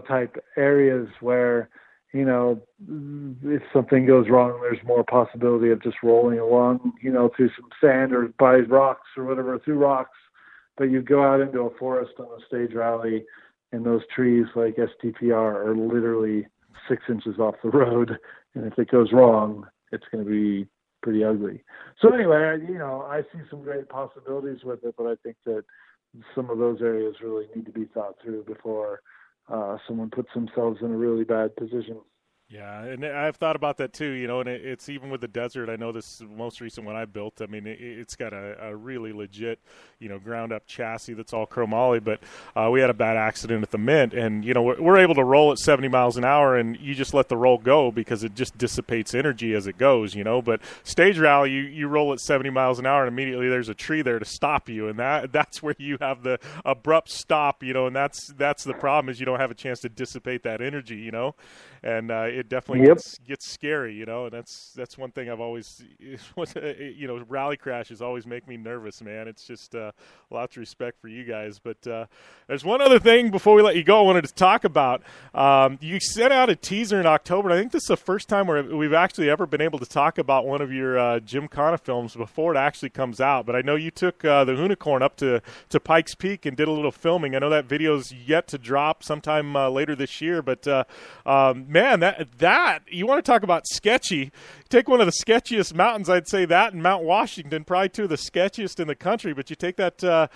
type areas where, if something goes wrong, there's more possibility of just rolling along, through some sand or by rocks or whatever, through rocks. But you go out into a forest on a stage rally, and those trees like STPR are literally 6 inches off the road. And if it goes wrong, it's going to be pretty ugly. So anyway, I see some great possibilities with it, but I think that some of those areas really need to be thought through before someone puts themselves in a really bad position. Yeah, and I've thought about that too, and it's even with the desert. I know this most recent one I built. I mean, it's got a really legit, ground-up chassis that's all chromoly, but we had a bad accident at the Mint, and, we're able to roll at 70 miles an hour, and you just let the roll go because it just dissipates energy as it goes, but stage rally, you roll at 70 miles an hour, and immediately there's a tree there to stop you, and that's where you have the abrupt stop, and that's the problem is you don't have a chance to dissipate that energy, and it definitely gets scary, and that's one thing I've always, rally crashes always make me nervous, man. It's just lots of respect for you guys. But there's one other thing before we let you go I wanted to talk about. You sent out a teaser in October. I think this is the first time where we've actually ever been able to talk about one of your Gymkhana films before it actually comes out. But I know you took the Unicorn up to Pikes Peak and did a little filming. I know that video's yet to drop sometime later this year, but man, that you want to talk about sketchy. Take one of the sketchiest mountains, I'd say that, and Mount Washington, probably two of the sketchiest in the country. But you take that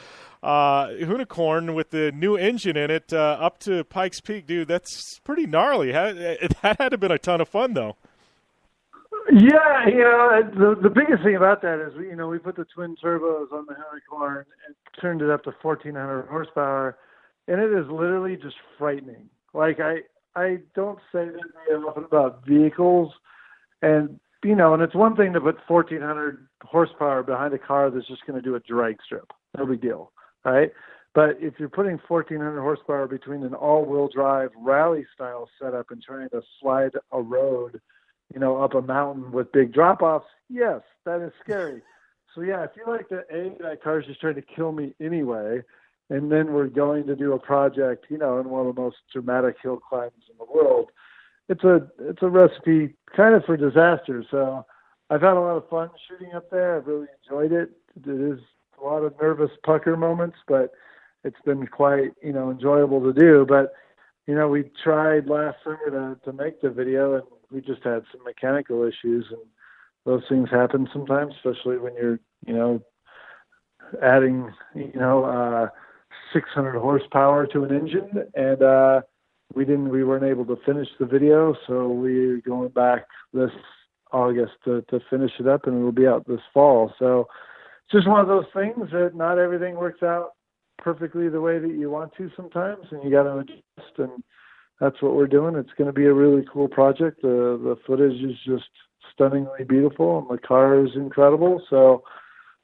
unicorn with the new engine in it up to Pikes Peak, dude. That's pretty gnarly. That had to have been a ton of fun, though. Yeah, the biggest thing about that is we put the twin turbos on the unicorn and turned it up to 1,400 horsepower, and it is literally just frightening. Like I don't say that very often about vehicles, and and it's one thing to put 1,400 horsepower behind a car that's just going to do a drag strip, no big deal, right? But if you're putting 1,400 horsepower between an all-wheel drive rally style setup and trying to slide a road, up a mountain with big drop-offs, yes, that is scary. So, yeah, I feel like that car's just trying to kill me anyway, and then we're going to do a project, in one of the most dramatic hill climbs in the world. It's a recipe kind of for disaster. So I've had a lot of fun shooting up there. I've really enjoyed it. It is a lot of nervous pucker moments, but it's been quite, enjoyable to do. But, we tried last summer to make the video, and we just had some mechanical issues, and those things happen sometimes, especially when you're, adding, 600 horsepower to an engine, and we weren't able to finish the video, so we're going back this August to finish it up, and it'll be out this fall. So it's just one of those things that not everything works out perfectly the way that you want to sometimes, and you got to adjust, and that's what we're doing. It's going to be a really cool project. The footage is just stunningly beautiful, and the car is incredible. So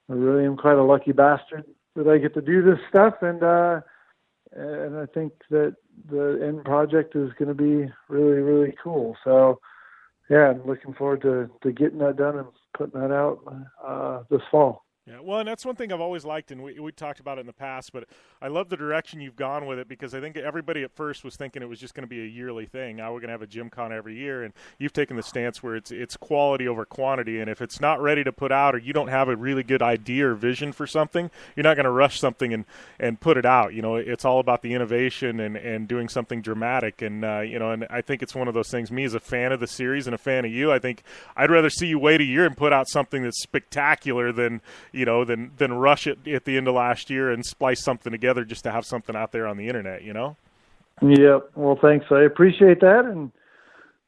I really am quite a lucky bastard that I get to do this stuff, and I think that the end project is going to be really, really cool. So yeah, I'm looking forward to getting that done and putting that out this fall. Yeah, well, and that's one thing I've always liked, and we talked about it in the past, but I love the direction you've gone with it, because I think everybody at first was thinking it was just going to be a yearly thing. Now we're going to have a Gymkhana every year, and you've taken the stance where it's quality over quantity, and if it's not ready to put out, or you don't have a really good idea or vision for something, you're not going to rush something and put it out. It's all about the innovation and doing something dramatic, and and I think it's one of those things. Me as a fan of the series and a fan of you, I think I'd rather see you wait a year and put out something that's spectacular than than rush it at the end of last year and splice something together just to have something out there on the internet, Yep. Well, thanks. I appreciate that. And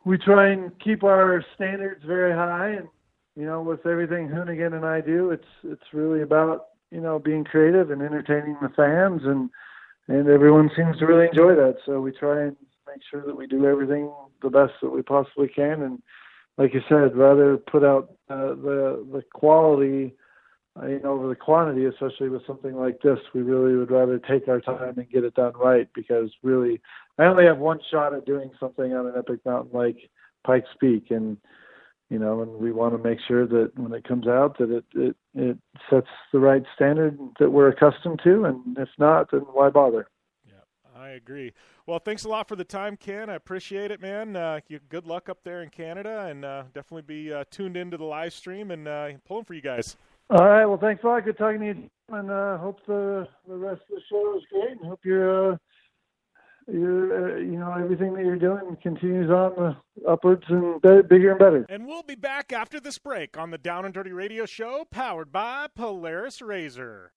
we try and keep our standards very high. And, with everything Hoonigan and I do, it's really about, being creative and entertaining the fans, and everyone seems to really enjoy that. So we try and make sure that we do everything the best that we possibly can. And like you said, rather put out the quality over the quantity, especially with something like this. We really would rather take our time and get it done right, because really I only have one shot at doing something on an epic mountain like Pikes Peak, and and we want to make sure that when it comes out that it sets the right standard that we're accustomed to, and if not, then why bother? Yeah, I agree. Well, thanks a lot for the time, Ken. I appreciate it, man. Good luck up there in Canada, and definitely be tuned into the live stream and pulling for you guys. All right. Well, thanks a lot. Good talking to you, and hope the rest of the show is great, and hope you're everything that you're doing continues on upwards and bigger and better. And we'll be back after this break on the Down and Dirty Radio Show, powered by Polaris Razor.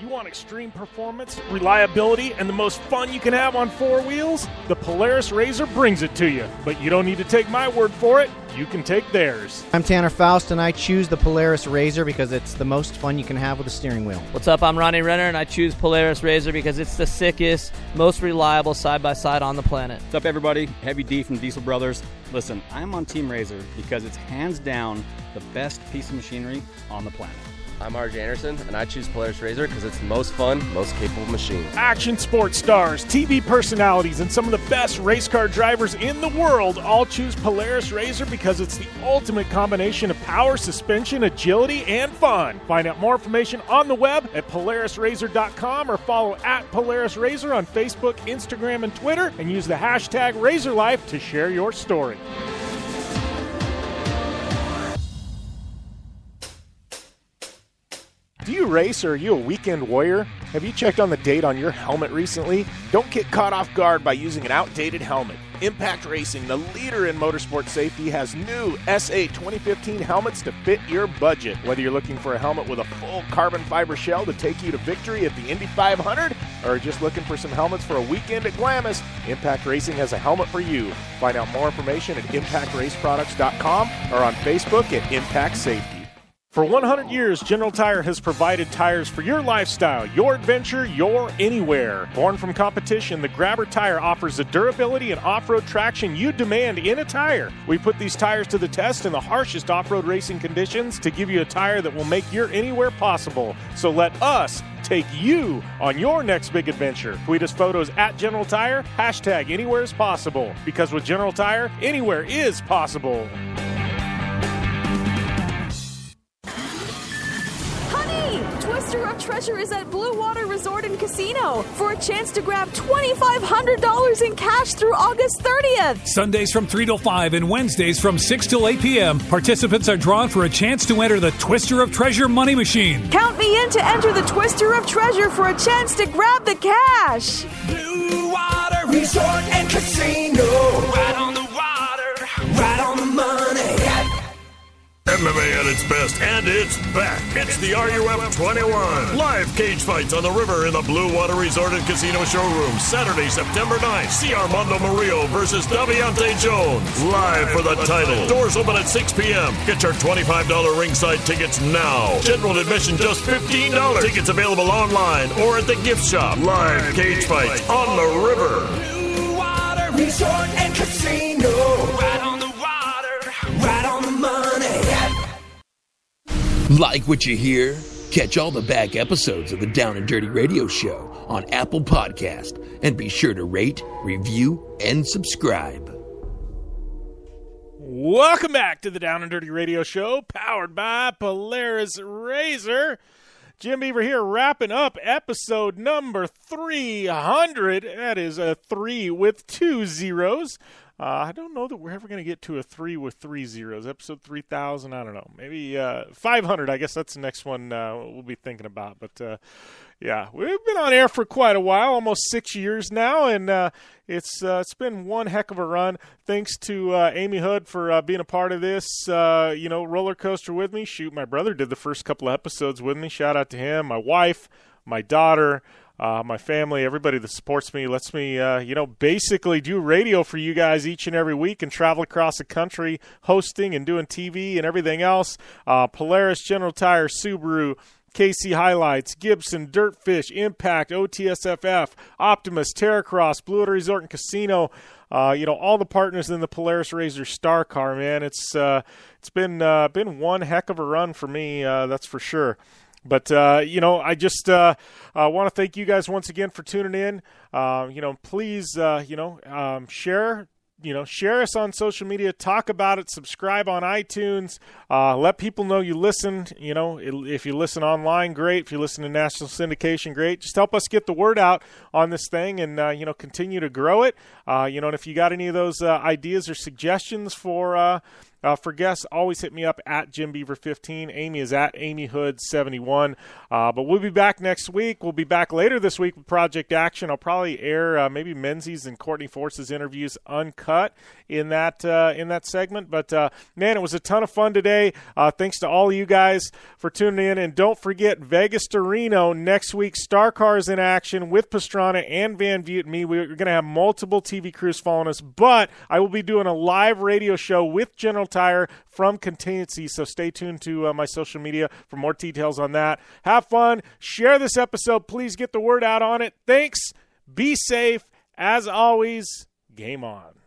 You want extreme performance, reliability, and the most fun you can have on four wheels? The Polaris Razor brings it to you. But you don't need to take my word for it. You can take theirs. I'm Tanner Faust, and I choose the Polaris Razor because it's the most fun you can have with a steering wheel. What's up? I'm Ronnie Renner, and I choose Polaris Razor because it's the sickest, most reliable side-by-side on the planet. What's up, everybody? Heavy D from Diesel Brothers. Listen, I'm on Team Razor because it's hands down the best piece of machinery on the planet. I'm RJ Anderson, and I choose Polaris Razor because it's the most fun, most capable machine. Action sports stars, TV personalities, and some of the best race car drivers in the world all choose Polaris Razor because it's the ultimate combination of power, suspension, agility, and fun. Find out more information on the web at PolarisRazor.com or follow at Polaris Razor on Facebook, Instagram, and Twitter, and use the hashtag RazorLife to share your story. Do you race or are you a weekend warrior? Have you checked on the date on your helmet recently? Don't get caught off guard by using an outdated helmet. Impact Racing, the leader in motorsport safety, has new SA 2015 helmets to fit your budget. Whether you're looking for a helmet with a full carbon fiber shell to take you to victory at the Indy 500 or just looking for some helmets for a weekend at Glamis, Impact Racing has a helmet for you. Find out more information at impactraceproducts.com or on Facebook at Impact Safety. For 100 years, General Tire has provided tires for your lifestyle, your adventure, your anywhere. Born from competition, the Grabber tire offers the durability and off-road traction you demand in a tire. We put these tires to the test in the harshest off-road racing conditions to give you a tire that will make your anywhere possible. So let us take you on your next big adventure. Tweet us photos at General Tire, hashtag anywhere is possible. Because with General Tire, anywhere is possible. Twister of Treasure is at Blue Water Resort and Casino for a chance to grab $2,500 in cash through August 30th. Sundays from 3 till 5 and Wednesdays from 6 till 8 p.m. Participants are drawn for a chance to enter the Twister of Treasure money machine. Count me in to enter the Twister of Treasure for a chance to grab the cash. Blue Water Resort and Casino. Right on the water, right on the money. MMA at its best, and it's back. It's the RUF 21. Live cage fights on the river in the Blue Water Resort and Casino showroom. Saturday, September 9th. See Armando Murillo versus Daviante Jones. Live for the title. Doors open at 6 p.m. Get your $25 ringside tickets now. General admission just $15. Tickets available online or at the gift shop. Live cage fights on the river. Blue Water Resort and Casino. Right on the water, right on the money. Like what you hear? Catch all the back episodes of the Down and Dirty Radio Show on Apple Podcast, and be sure to rate, review, and subscribe. Welcome back to the Down and Dirty Radio Show, powered by Polaris Razor. Jim Beaver here, wrapping up episode number 300. That is a 3 with 2 zeros. I don't know that we're ever going to get to a 3 with 3 zeros. Episode 3000, I don't know. Maybe 500, I guess that's the next one we'll be thinking about. But, yeah, we've been on air for quite a while, almost 6 years now, and it's been one heck of a run. Thanks to Amy Hood for being a part of this, roller coaster with me. Shoot, my brother did the first couple of episodes with me. Shout out to him, my wife, my daughter, my family, everybody that supports me, lets me, basically do radio for you guys each and every week and travel across the country hosting and doing TV and everything else. Polaris, General Tire, Subaru, KC Highlights, Gibson, Dirtfish, Impact, OTSFF, Optimus, Terracross, Blue Water Resort and Casino, all the partners in the Polaris Razor Star Car, man. It's been one heck of a run for me, that's for sure. But, I just want to thank you guys once again for tuning in. Please, share. Share us on social media, talk about it, subscribe on iTunes, let people know you listen. If you listen online, great. If you listen to national syndication, great. Just help us get the word out on this thing and, continue to grow it. And if you got any of those ideas or suggestions for guests, always hit me up at JimBeaver15. Amy is at AmyHood71. But we'll be back next week. We'll be back later this week with Project Action. I'll probably air maybe Menzies and Courtney Force's interviews uncut in that segment. But, man, it was a ton of fun today. Thanks to all of you guys for tuning in. And don't forget, Vegas to Reno next week. Star Cars in action with Pastrana and Van Vliet and me. We're going to have multiple TV crews following us. But I will be doing a live radio show with General Tire from Contingency, so stay tuned to my social media for more details on that. Have fun. Share this episode. Please get the word out on it. Thanks. Be safe. As always, game on.